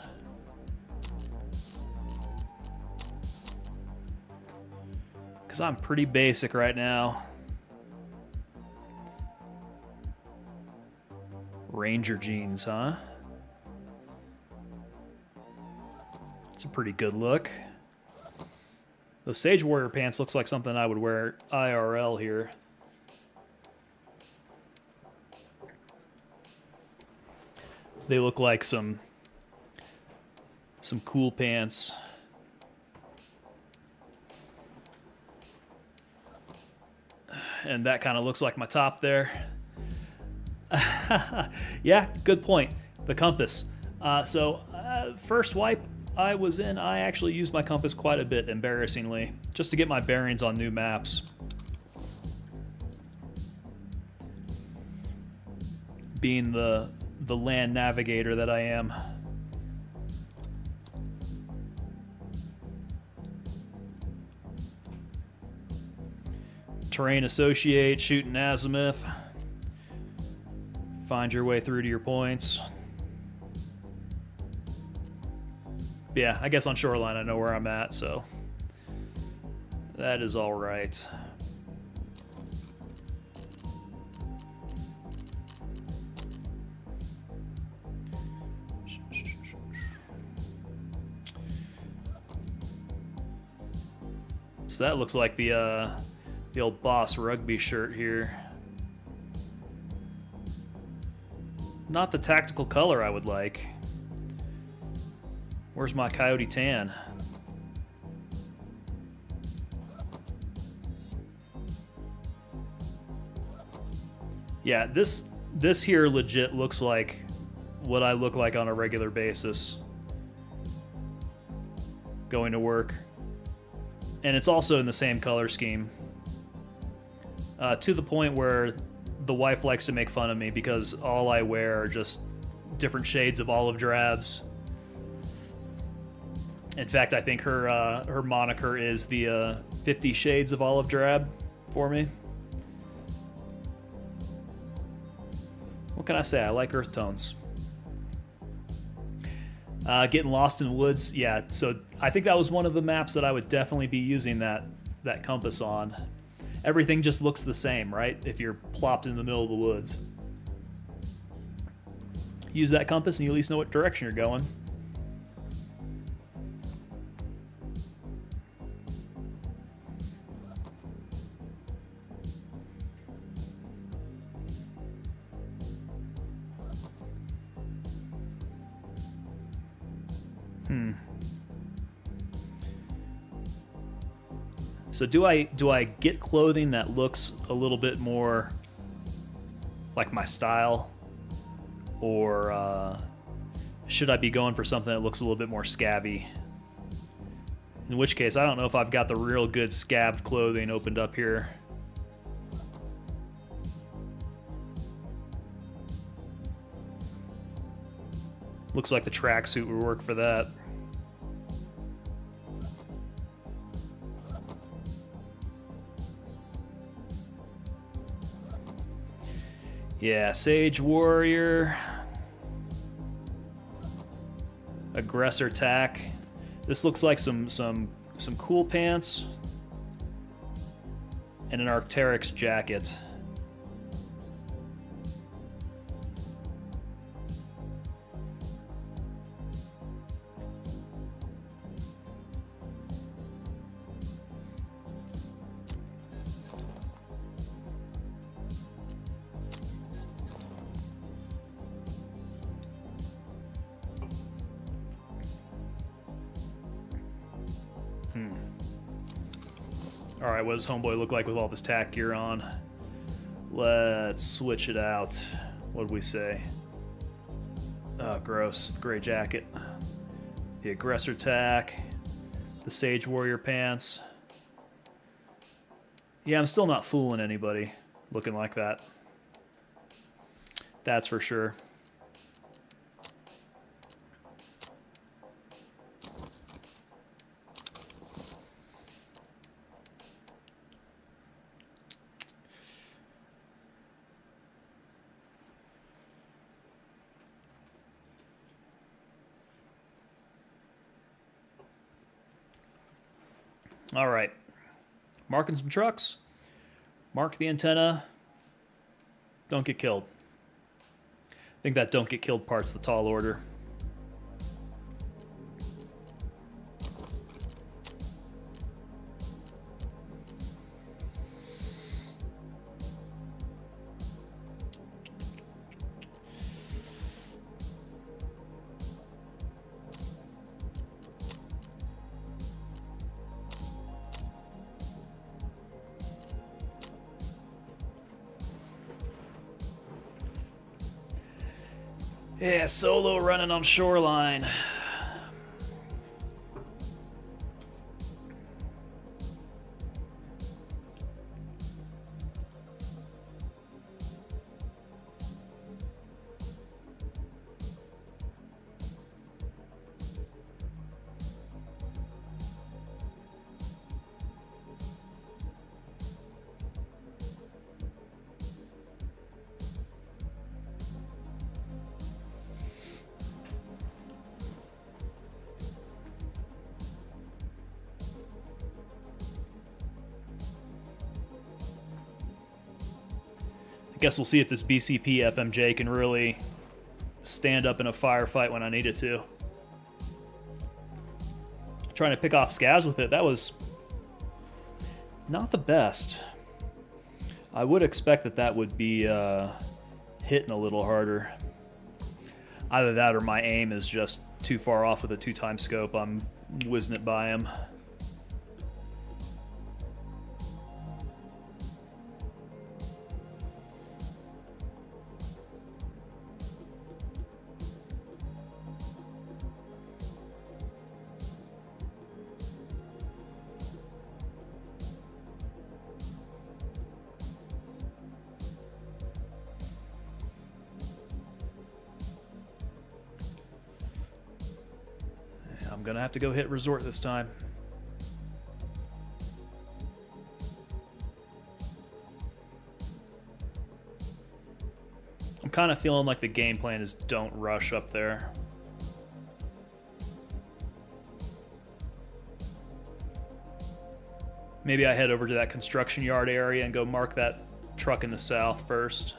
Because I'm pretty basic right now. Ranger jeans, huh? It's a pretty good look. Those Sage Warrior pants looks like something I would wear IRL here. They look like some cool pants. And that kind of looks like my top there. Yeah, good point. The compass. First wipe I was in, I actually used my compass quite a bit, embarrassingly, just to get my bearings on new maps. Being the land navigator that I am. Terrain associate, shooting azimuth. Find your way through to your points. Yeah, I guess on Shoreline I know where I'm at, so that is all right. So that looks like the old Boss rugby shirt here. Not the tactical color I would like. Where's my coyote tan? Yeah, this here legit looks like what I look like on a regular basis going to work. And it's also in the same color scheme. To the point where the wife likes to make fun of me because all I wear are just different shades of olive drabs. In fact, I think her moniker is the 50 Shades of Olive Drab for me. What can I say? I like earth tones. Getting lost in the woods, yeah. So I think that was one of the maps that I would definitely be using that compass on. Everything just looks the same, right? If you're plopped in the middle of the woods. Use that compass and you at least know what direction you're going. So do I get clothing that looks a little bit more like my style, or should I be going for something that looks a little bit more scabby? In which case, I don't know if I've got the real good scabbed clothing opened up here. Looks like the tracksuit would work for that. Yeah, Sage Warrior. Aggressor tack. This looks like some cool pants and an Arc'teryx jacket. All right, what does homeboy look like with all this tack gear on? Let's switch it out. What did we say? Oh, gross. The gray jacket. The aggressor tack. The Sage Warrior pants. Yeah, I'm still not fooling anybody looking like that. That's for sure. All right, marking some trucks, mark the antenna, don't get killed. I think that don't get killed part's the tall order. Yeah, solo running on Shoreline. I guess we'll see if this BCP FMJ can really stand up in a firefight when I need it to. Trying to pick off scavs with it, that was not the best. I would expect that that would be hitting a little harder. Either that or my aim is just too far off with a 2x scope. I'm whizzing it by him. I'm gonna have to go hit resort this time. I'm kind of feeling like the game plan is don't rush up there. Maybe I head over to that construction yard area and go mark that truck in the south first.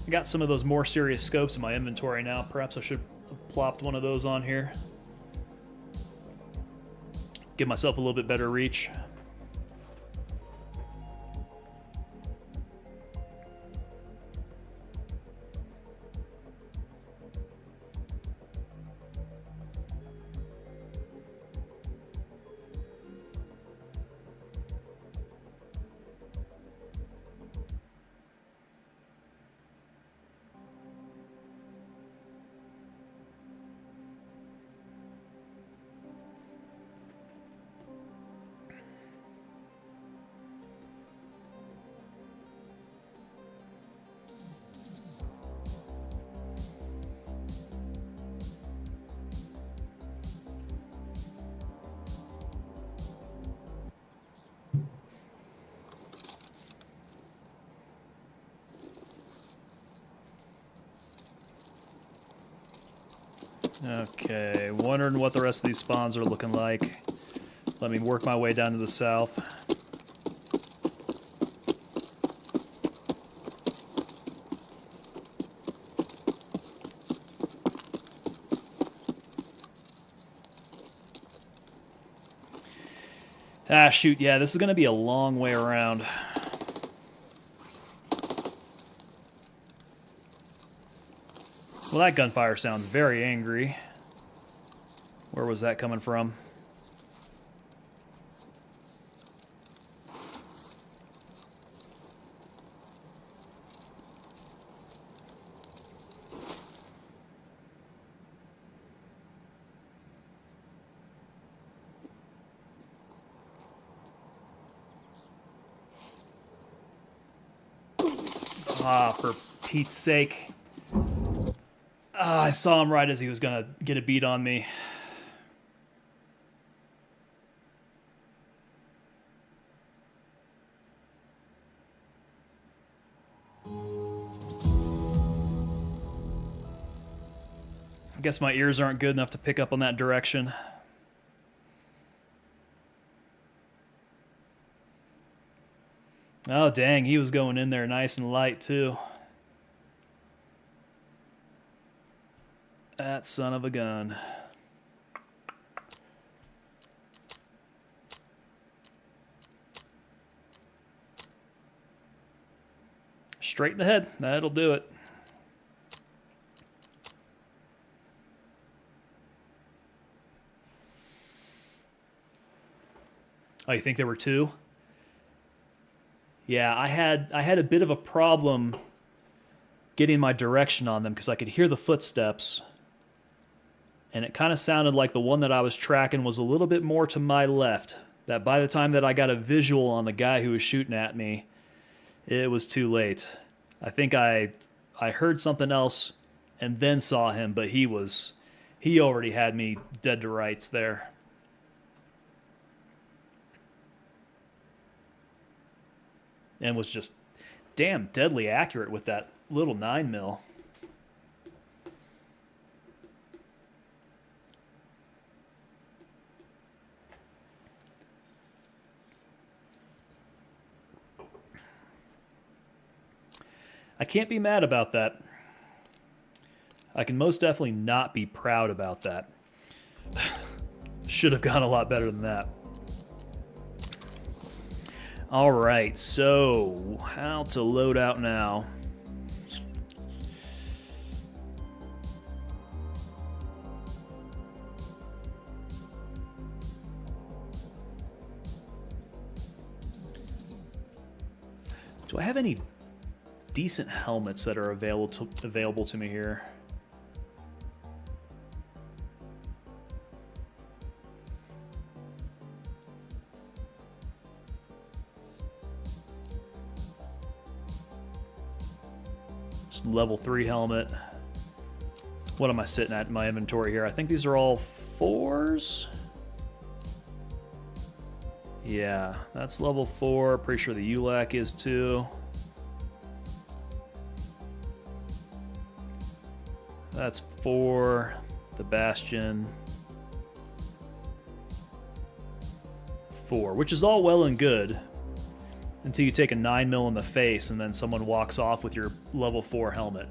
I got some of those more serious scopes in my inventory now. Perhaps I should have plopped one of those on here. Give myself a little bit better reach. Okay, wondering what the rest of these spawns are looking like. Let me work my way down to the south. Ah, shoot, yeah, this is going to be a long way around. Well, that gunfire sounds very angry. Where was that coming from? Ah, for Pete's sake. Ah, I saw him right as he was gonna get a beat on me. I guess my ears aren't good enough to pick up on that direction. Oh, dang, he was going in there nice and light, too. That son of a gun. Straight in the head. That'll do it. Oh, you think there were two? Yeah, I had a bit of a problem getting my direction on them because I could hear the footsteps, and it kind of sounded like the one that I was tracking was a little bit more to my left. That by the time that I got a visual on the guy who was shooting at me, it was too late. I think I heard something else and then saw him, but he already had me dead to rights there. And was just damn deadly accurate with that little 9mm. I can't be mad about that. I can most definitely not be proud about that. Should have gone a lot better than that. All right, so how to load out now? Do I have any decent helmets that are available to me here? Level 3 helmet. What am I sitting at in my inventory here? I think these are all 4s. Yeah, that's level 4. Pretty sure the ULAC is too. That's 4. The Bastion. 4, which is all well and good until you take a 9mm in the face and then someone walks off with your level 4 helmet.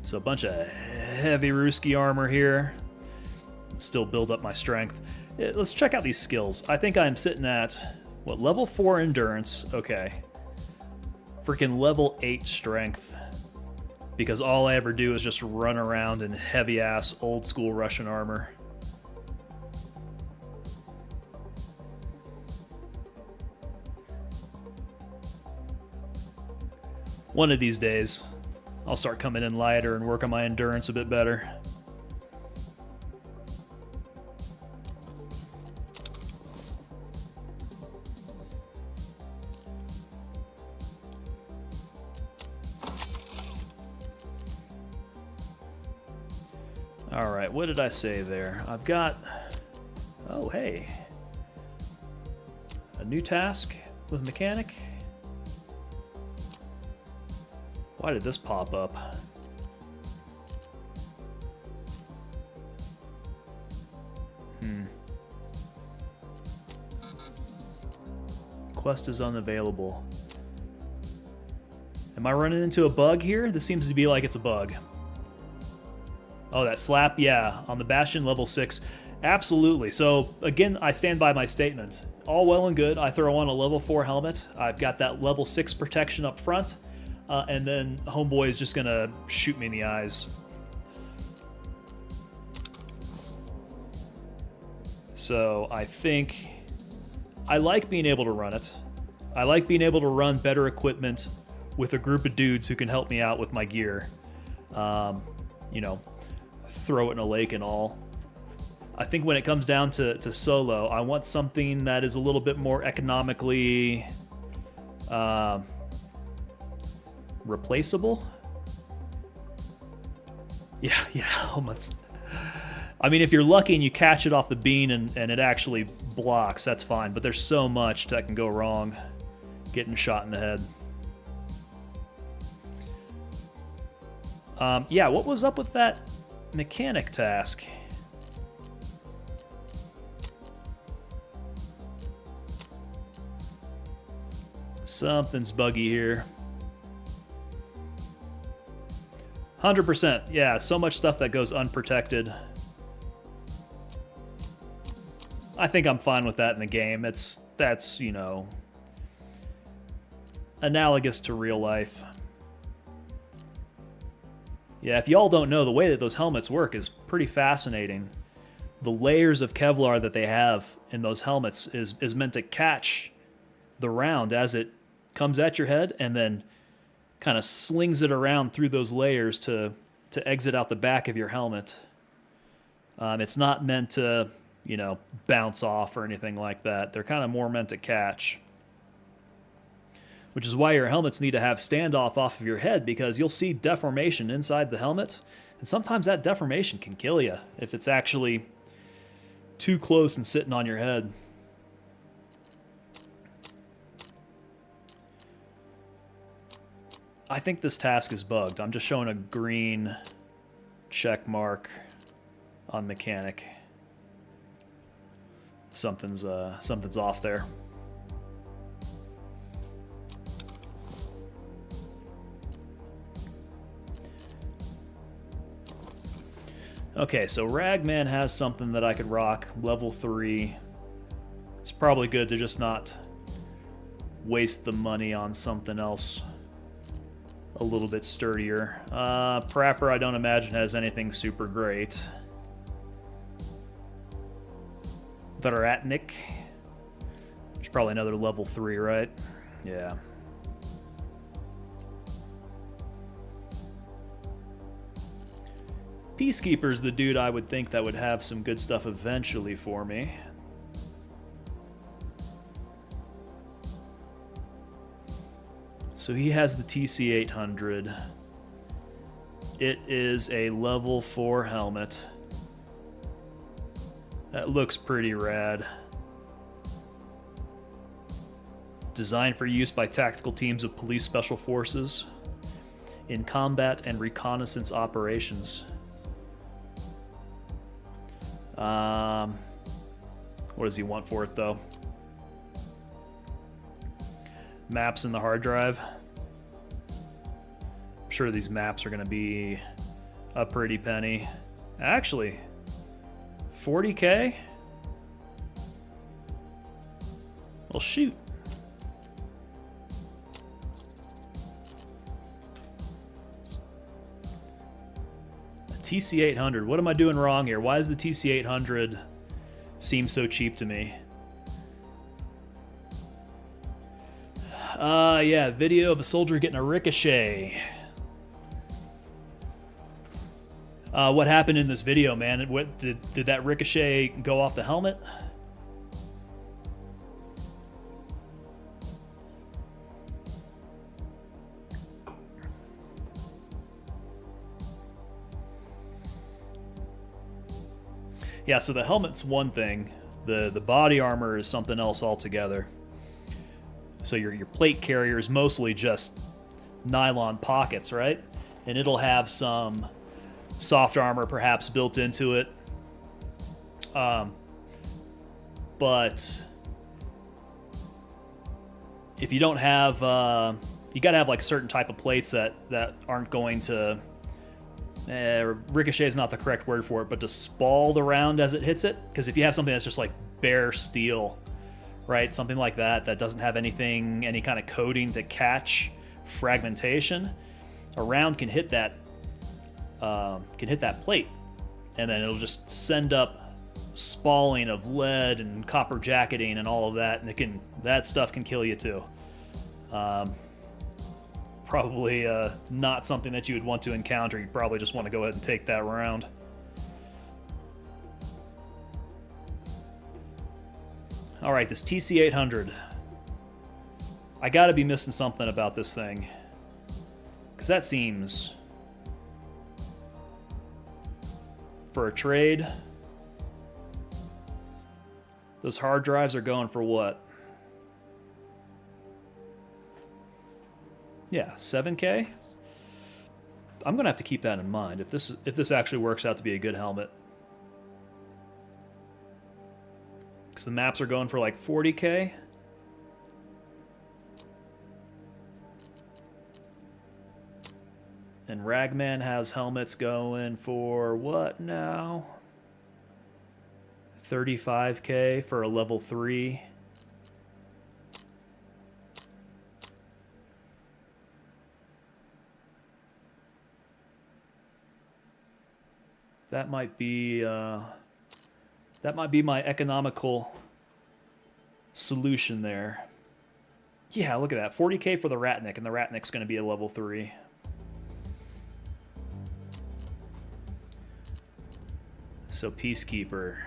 So a bunch of heavy Ruski armor here. Still build up my strength. Let's check out these skills. I think I'm sitting at, what, level 4 endurance. Okay. Freaking level 8 strength, because all I ever do is just run around in heavy ass old school Russian armor. One of these days, I'll start coming in lighter and work on my endurance a bit better. All right, what did I say there? I've got, oh, hey, a new task with mechanic. Why did this pop up? Quest is unavailable. Am I running into a bug here? This seems to be like it's a bug. Oh, that slap, yeah, on the Bastion level 6. Absolutely. So, again, I stand by my statement. All well and good. I throw on a level 4 helmet. I've got that level 6 protection up front. And then Homeboy is just going to shoot me in the eyes. So, I think I like being able to run it. I like being able to run better equipment with a group of dudes who can help me out with my gear. You know, throw it in a lake and all. I think when it comes down to solo, I want something that is a little bit more economically replaceable. Yeah, helmets. I mean, if you're lucky and you catch it off the beam and it actually blocks, that's fine. But there's so much that can go wrong getting shot in the head. Yeah, what was up with that mechanic task? Something's buggy here. 100%. Yeah, so much stuff that goes unprotected. I think I'm fine with that in the game. That's, you know, analogous to real life. Yeah, if y'all don't know, the way that those helmets work is pretty fascinating. The layers of Kevlar that they have in those helmets is meant to catch the round as it comes at your head and then kind of slings it around through those layers to exit out the back of your helmet. It's not meant to, you know, bounce off or anything like that. They're kind of more meant to catch. Which is why your helmets need to have standoff off of your head, because you'll see deformation inside the helmet, and sometimes that deformation can kill you if it's actually too close and sitting on your head. I think this task is bugged. I'm just showing a green check mark on mechanic. Something's off there. Okay, so Ragman has something that I could rock, level 3. It's probably good to just not waste the money on something else a little bit sturdier. Prapper I don't imagine has anything super great. Varatnik, which is probably another level 3, right? Yeah. Peacekeeper's the dude I would think that would have some good stuff eventually for me. So he has the TC-800. It is a level 4 helmet. That looks pretty rad. Designed for use by tactical teams of police special forces in combat and reconnaissance operations. What does he want for it, though? Maps in the hard drive. I'm sure these maps are going to be a pretty penny. Actually, 40K? Well, shoot. TC-800. What am I doing wrong here? Why does the TC-800 seem so cheap to me? Yeah, video of a soldier getting a ricochet. What happened in this video, man? What did that ricochet go off the helmet? Yeah, so the helmet's one thing. The body armor is something else altogether. So your plate carrier is mostly just nylon pockets, right? And it'll have some soft armor perhaps built into it. But if you don't have, you gotta have like a certain type of plates that aren't going to, ricochet is not the correct word for it, but to spall the round as it hits it. Because if you have something that's just like bare steel, right, something like that doesn't have any kind of coating to catch fragmentation, a round can hit that plate, and then it'll just send up spalling of lead and copper jacketing and all of that, and that stuff can kill you too. Probably not something that you would want to encounter. You'd probably just want to go ahead and take that round. All right, this TC-800. I gotta be missing something about this thing, because that seems, for a trade, those hard drives are going for what? Yeah, 7K? I'm gonna have to keep that in mind if this actually works out to be a good helmet. Because the maps are going for like 40K. And Ragman has helmets going for what now? 35K for a level 3. That might be my economical solution there. Yeah, look at that. 40k for the Ratnik, and the Ratnik's going to be a level 3. So Peacekeeper.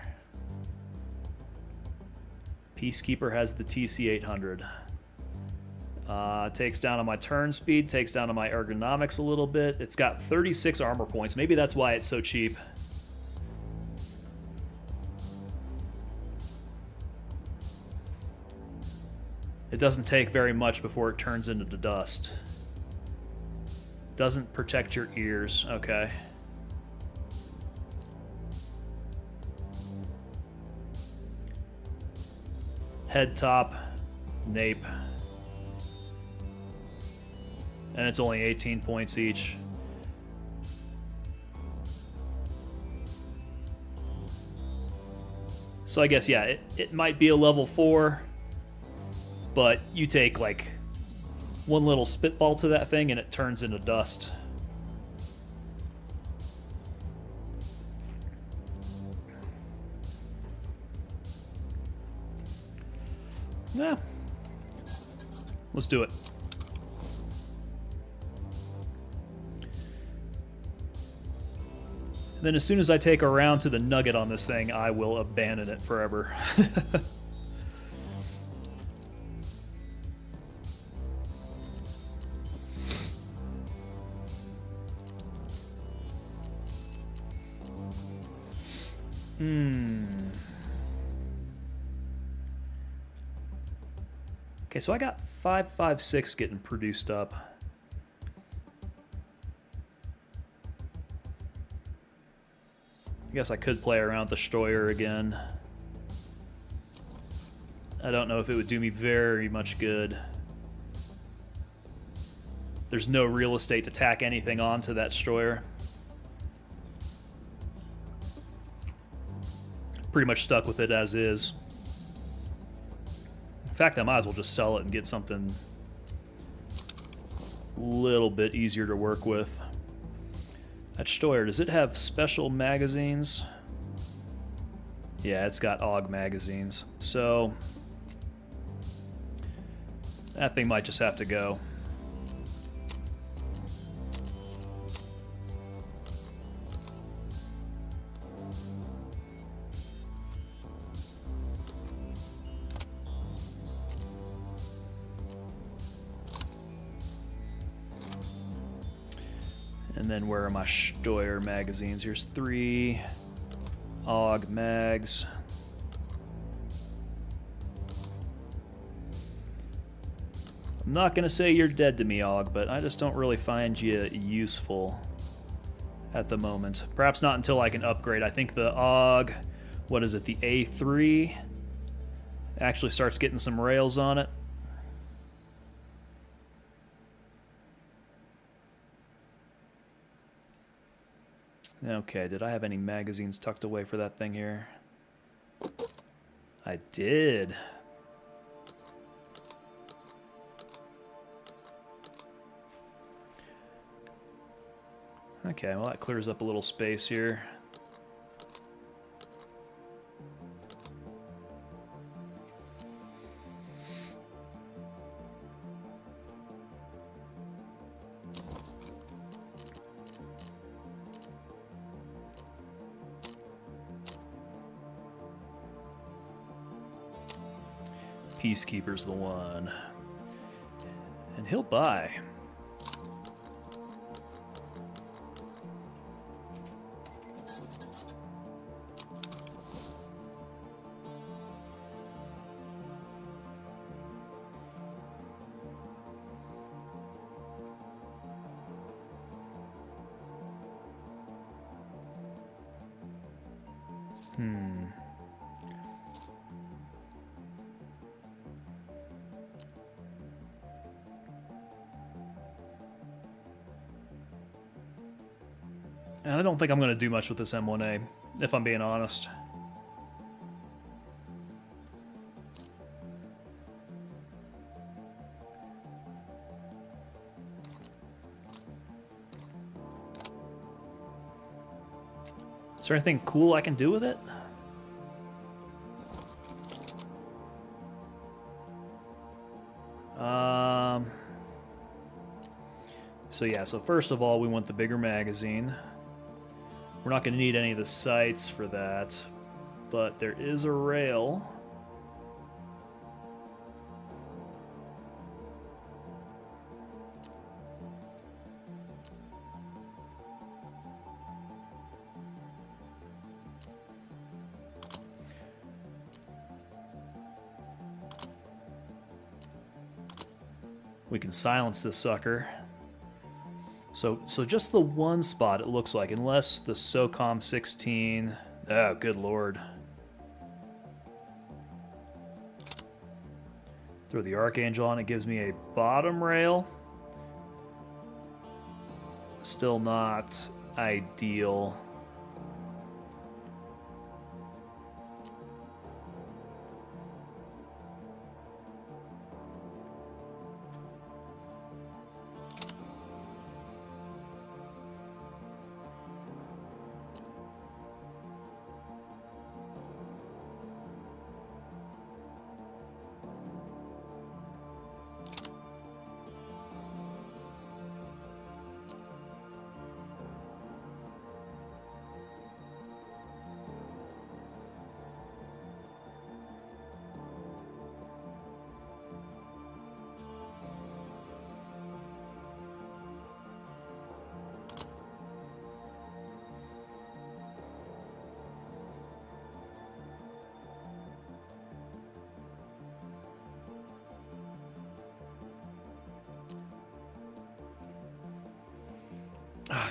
Peacekeeper has the TC-800. Takes down on my turn speed, takes down on my ergonomics a little bit. It's got 36 armor points. Maybe that's why it's so cheap. It doesn't take very much before it turns into dust. Doesn't protect your ears. Okay. Head top, nape. And it's only 18 points each. So I guess, yeah, it might be a level 4, but you take like one little spitball to that thing and it turns into dust. Yeah. Let's do it. And then as soon as I take a round to the nugget on this thing, I will abandon it forever. Okay, so I got 556 getting produced up. I guess I could play around with the Steuer again. I don't know if it would do me very much good. There's no real estate to tack anything onto that Steuer. Pretty much stuck with it as is. In fact, I might as well just sell it and get something a little bit easier to work with. That Steuer, does it have special magazines? Yeah, it's got AUG magazines. So that thing might just have to go. And then where are my Steuer magazines? Here's 3 AUG mags. I'm not going to say you're dead to me, AUG, but I just don't really find you useful at the moment. Perhaps not until I can upgrade. I think the AUG, what is it, the A3 actually starts getting some rails on it. Okay, did I have any magazines tucked away for that thing here? I did. Okay, well that clears up a little space here. Peacekeeper's the one. And he'll buy. And I don't think I'm going to do much with this M1A, if I'm being honest. Is there anything cool I can do with it? So yeah, so first of all, we want the bigger magazine. We're not going to need any of the sights for that, but there is a rail. We can silence this sucker. So just the one spot, it looks like, unless the SOCOM 16... Oh, good lord. Throw the Archangel on, it gives me a bottom rail. Still not ideal.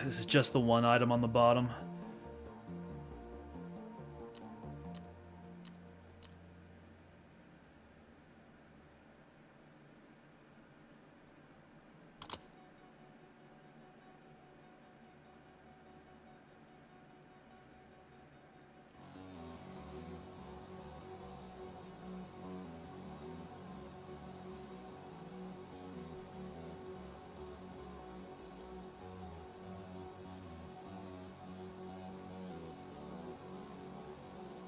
This is just the one item on the bottom.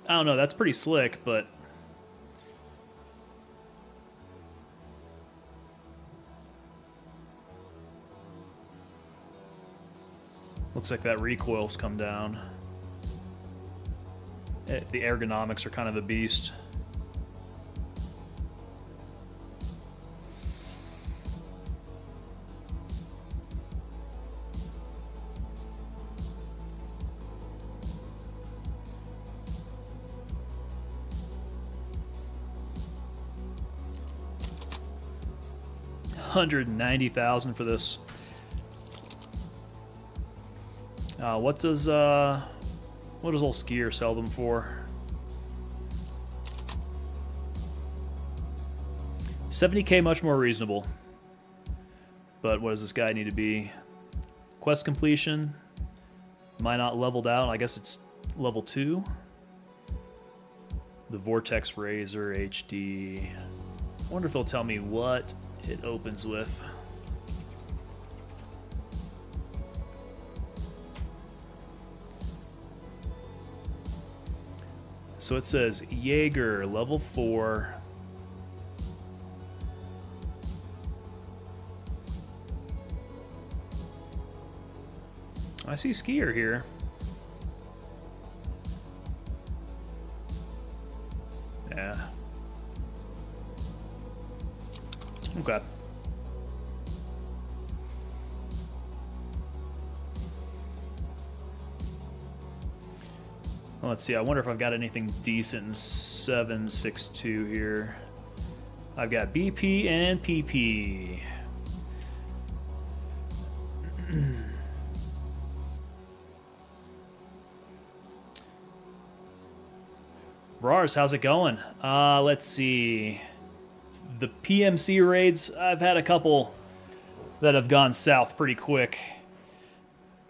I don't know, that's pretty slick, but... Looks like that recoil's come down. The ergonomics are kind of a beast. $190,000 for this. What does old Skier sell them for? 70K, much more reasonable. But what does this guy need to be? Quest completion. Am I not leveled out? I guess it's level 2. The Vortex Razor HD. I wonder if it'll tell me what it opens with. So it says Jaeger level 4. I see Skier here. Yeah. Okay. Well, let's see. I wonder if I've got anything decent in 762 here. I've got BP and PP. Brars, how's it going? Let's see. The PMC raids, I've had a couple that have gone south pretty quick.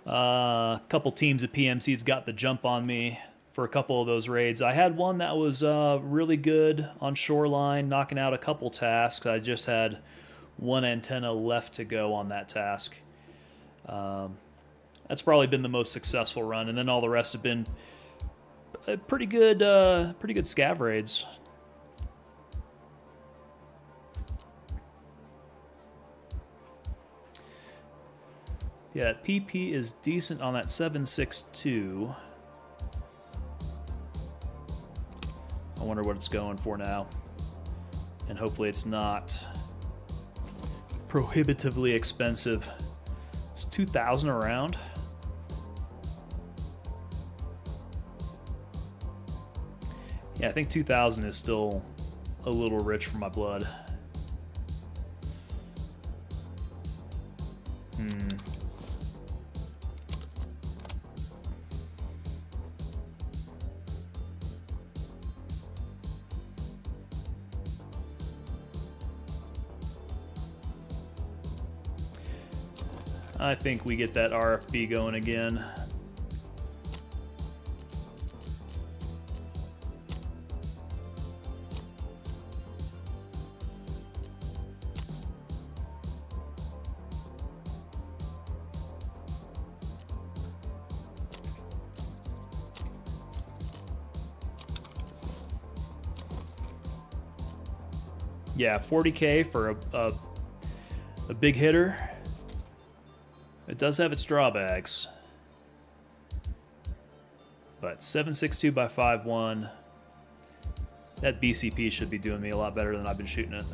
A couple teams at PMC have got the jump on me for a couple of those raids. I had one that was really good on Shoreline, knocking out a couple tasks. I just had one antenna left to go on that task. That's probably been the most successful run, and then all the rest have been pretty good scav raids. Yeah, PP is decent on that 7.62. I wonder what it's going for now. And hopefully it's not prohibitively expensive. It's 2,000 a round. Yeah, I think 2,000 is still a little rich for my blood. I think we get that RFB going again. Yeah, 40K for a big hitter. It does have its drawbacks. But 7.62 by 5.1. That BCP should be doing me a lot better than I've been shooting it.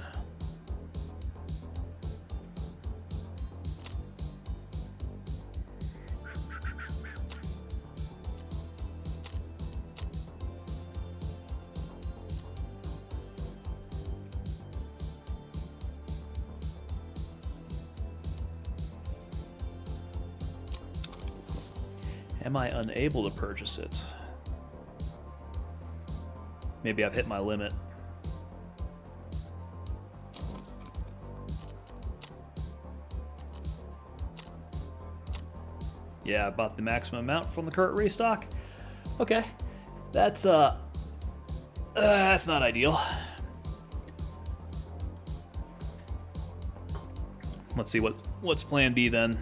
Am I unable to purchase it? Maybe I've hit my limit. Yeah, I bought the maximum amount from the current restock. Okay, that's not ideal. Let's see what's plan B then.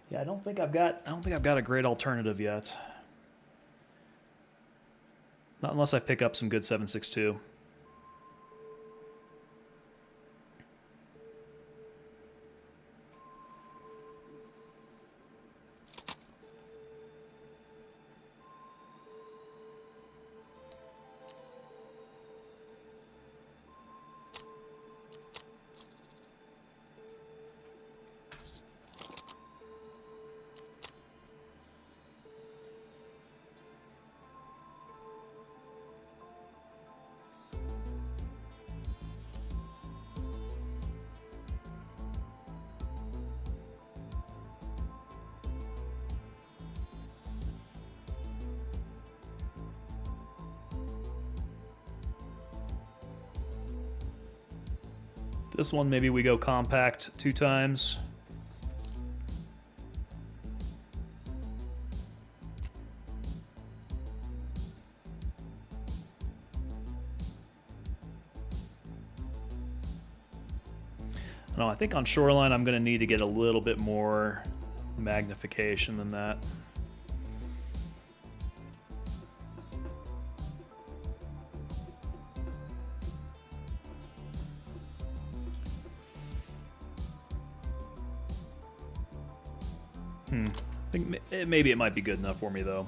Yeah, I don't think I've got a great alternative yet. Not unless I pick up some good 7.62. This one, maybe we go compact 2 times. No, I think on Shoreline I'm going to need to get a little bit more magnification than that. I think maybe it might be good enough for me, though.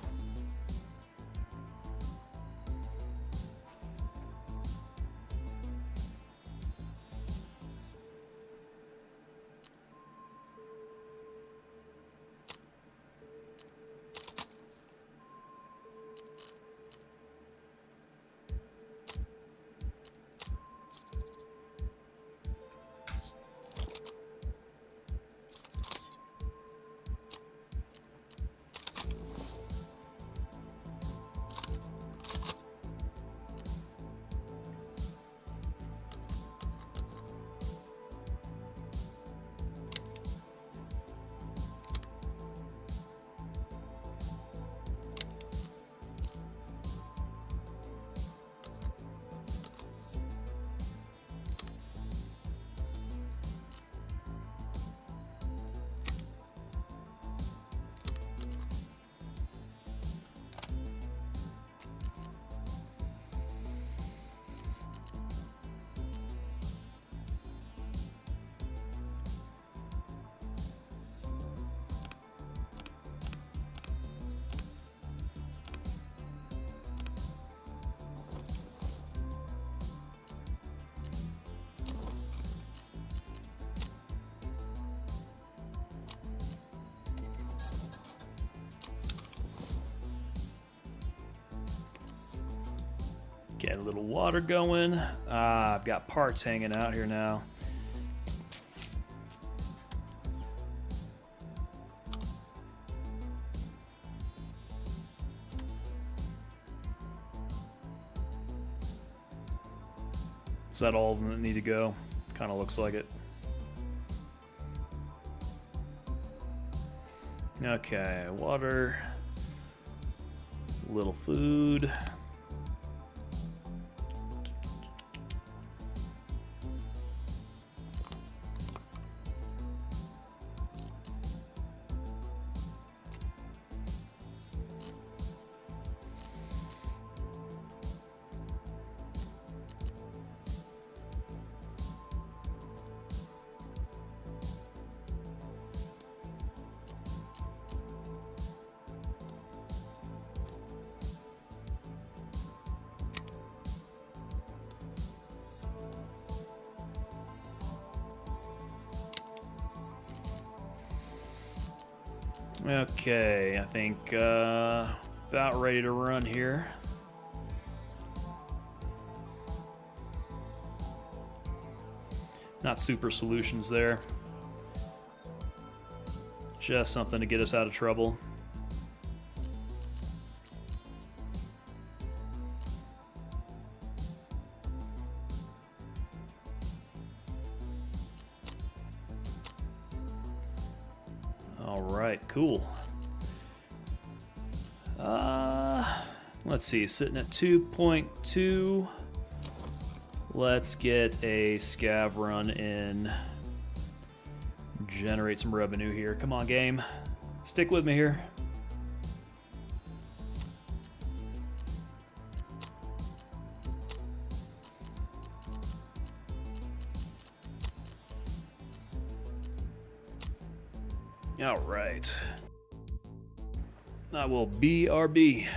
Get a little water going. I've got parts hanging out here now. Is that all of them that need to go? Kind of looks like it. Okay, water, little food. Okay, I think about ready to run here. Not super solutions there. Just something to get us out of trouble. All right, cool. Let's see, sitting at 2.2. Let's get a scav run in. Generate some revenue here. Come on, game. Stick with me here. All right. I will BRB.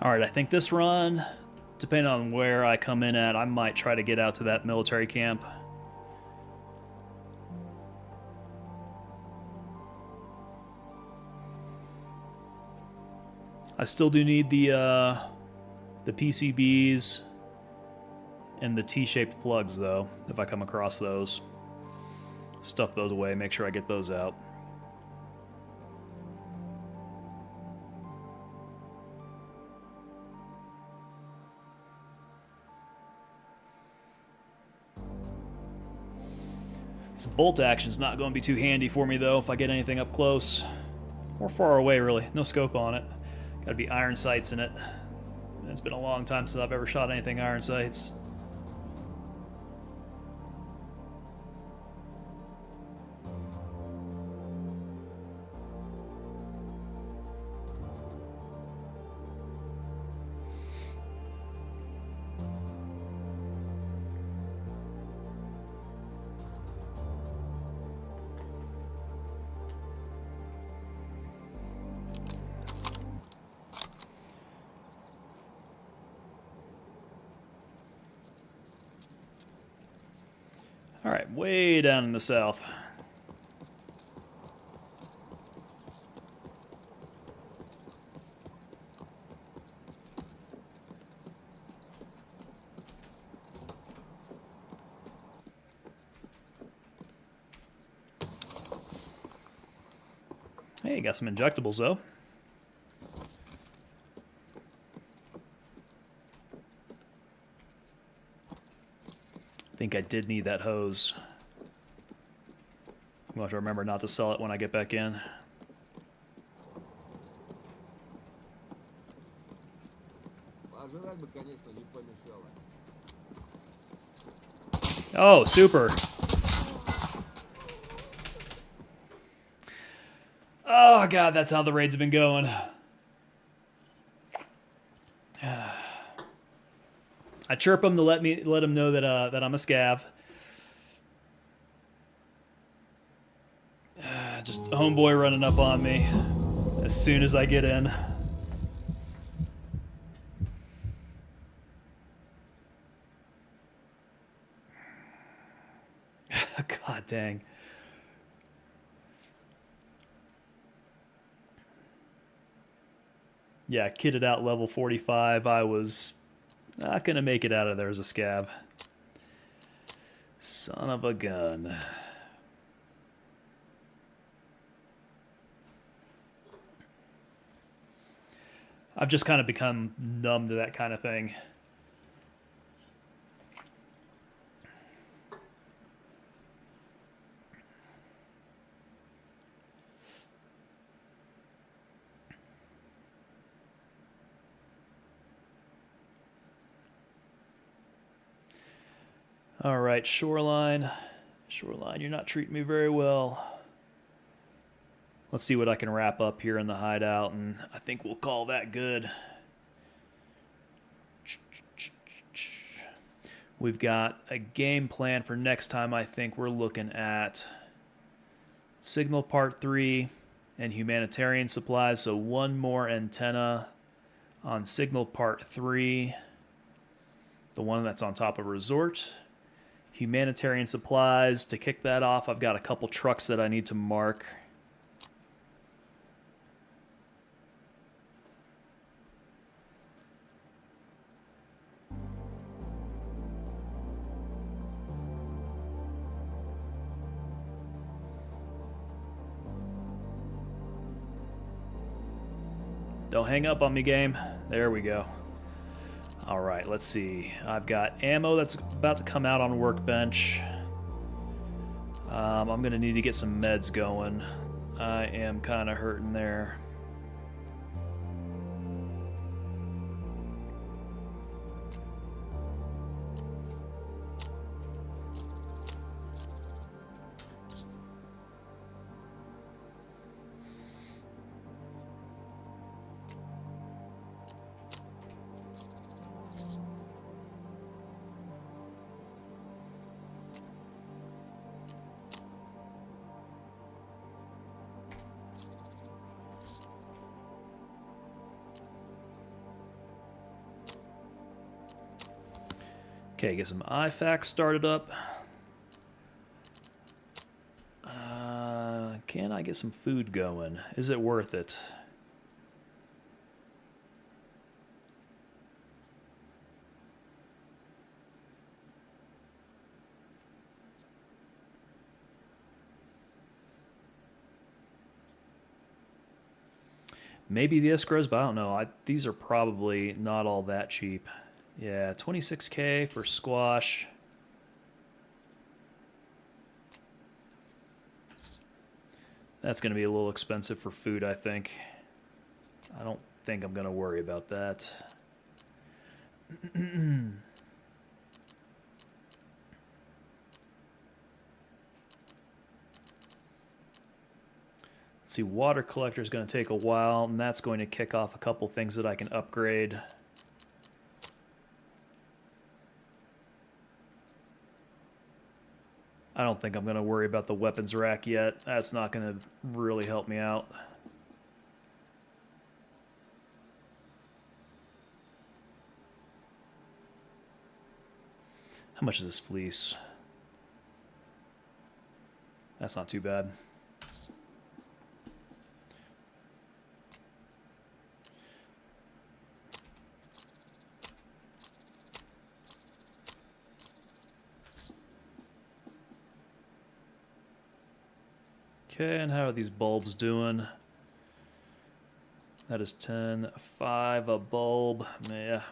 All right, I think this run, depending on where I come in at, I might try to get out to that military camp. I still do need the PCBs and the T-shaped plugs, though, if I come across those. Stuff those away, make sure I get those out. So bolt action's not going to be too handy for me, though, if I get anything up close. Or far away, really. No scope on it. Gotta be iron sights in it. It's been a long time since I've ever shot anything iron sights. All right, way down in the south. Hey, got some injectables though. I think I did need that hose. I'm going to remember not to sell it when I get back in. Oh, super. Oh, God, that's how the raids have been going. I chirp them to let them know that I'm a scav. Just homeboy running up on me as soon as I get in. God dang. Yeah, kitted out level 45. I was not going to make it out of there as a scav. Son of a gun. I've just kind of become numb to that kind of thing. All right, Shoreline. Shoreline, you're not treating me very well. Let's see what I can wrap up here in the hideout, and I think we'll call that good. We've got a game plan for next time. I think we're looking at Signal Part 3 and Humanitarian Supplies. So one more antenna on Signal Part 3, the one that's on top of Resort. Humanitarian Supplies, to kick that off, I've got a couple trucks that I need to mark. Don't hang up on me, game. There we go. All right, let's see. I've got ammo that's about to come out on Workbench. I'm going to need to get some meds going. I am kind of hurting there. Okay, get some IFAC started up. Can I get some food going? Is it worth it? Maybe the escrows, but I don't know. These are probably not all that cheap. Yeah, 26K for squash. That's going to be a little expensive for food, I think. I don't think I'm going to worry about that. Let's see, water collector is going to take a while, and that's going to kick off a couple things that I can upgrade. I don't think I'm going to worry about the weapons rack yet. That's not going to really help me out. How much is this fleece? That's not too bad. Okay, and how are these bulbs doing? That is 10, 5 a bulb. Yeah.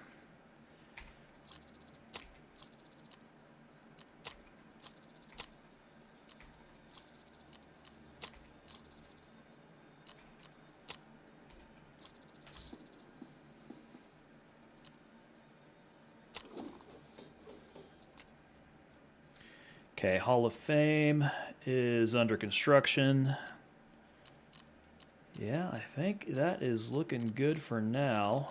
Okay, Hall of Fame is under construction. Yeah, I think that is looking good for now.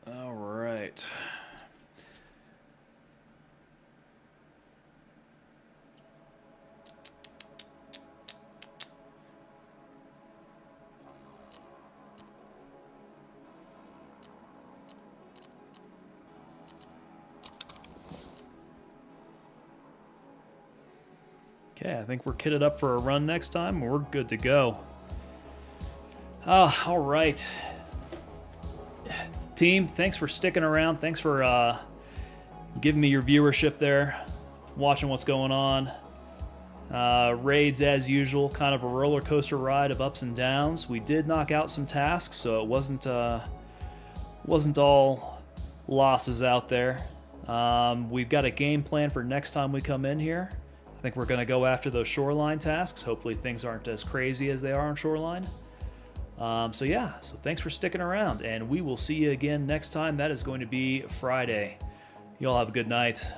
All right. Okay, I think we're kitted up for a run next time. We're good to go. All right. Team, thanks for sticking around. Thanks for giving me your viewership there, watching what's going on. Raids, as usual, kind of a roller coaster ride of ups and downs. We did knock out some tasks, so it wasn't all losses out there. We've got a game plan for next time we come in here. I think we're going to go after those shoreline tasks. Hopefully things aren't as crazy as they are on shoreline. So yeah, so thanks for sticking around, and we will see you again next time. That is going to be Friday. You all have a good night.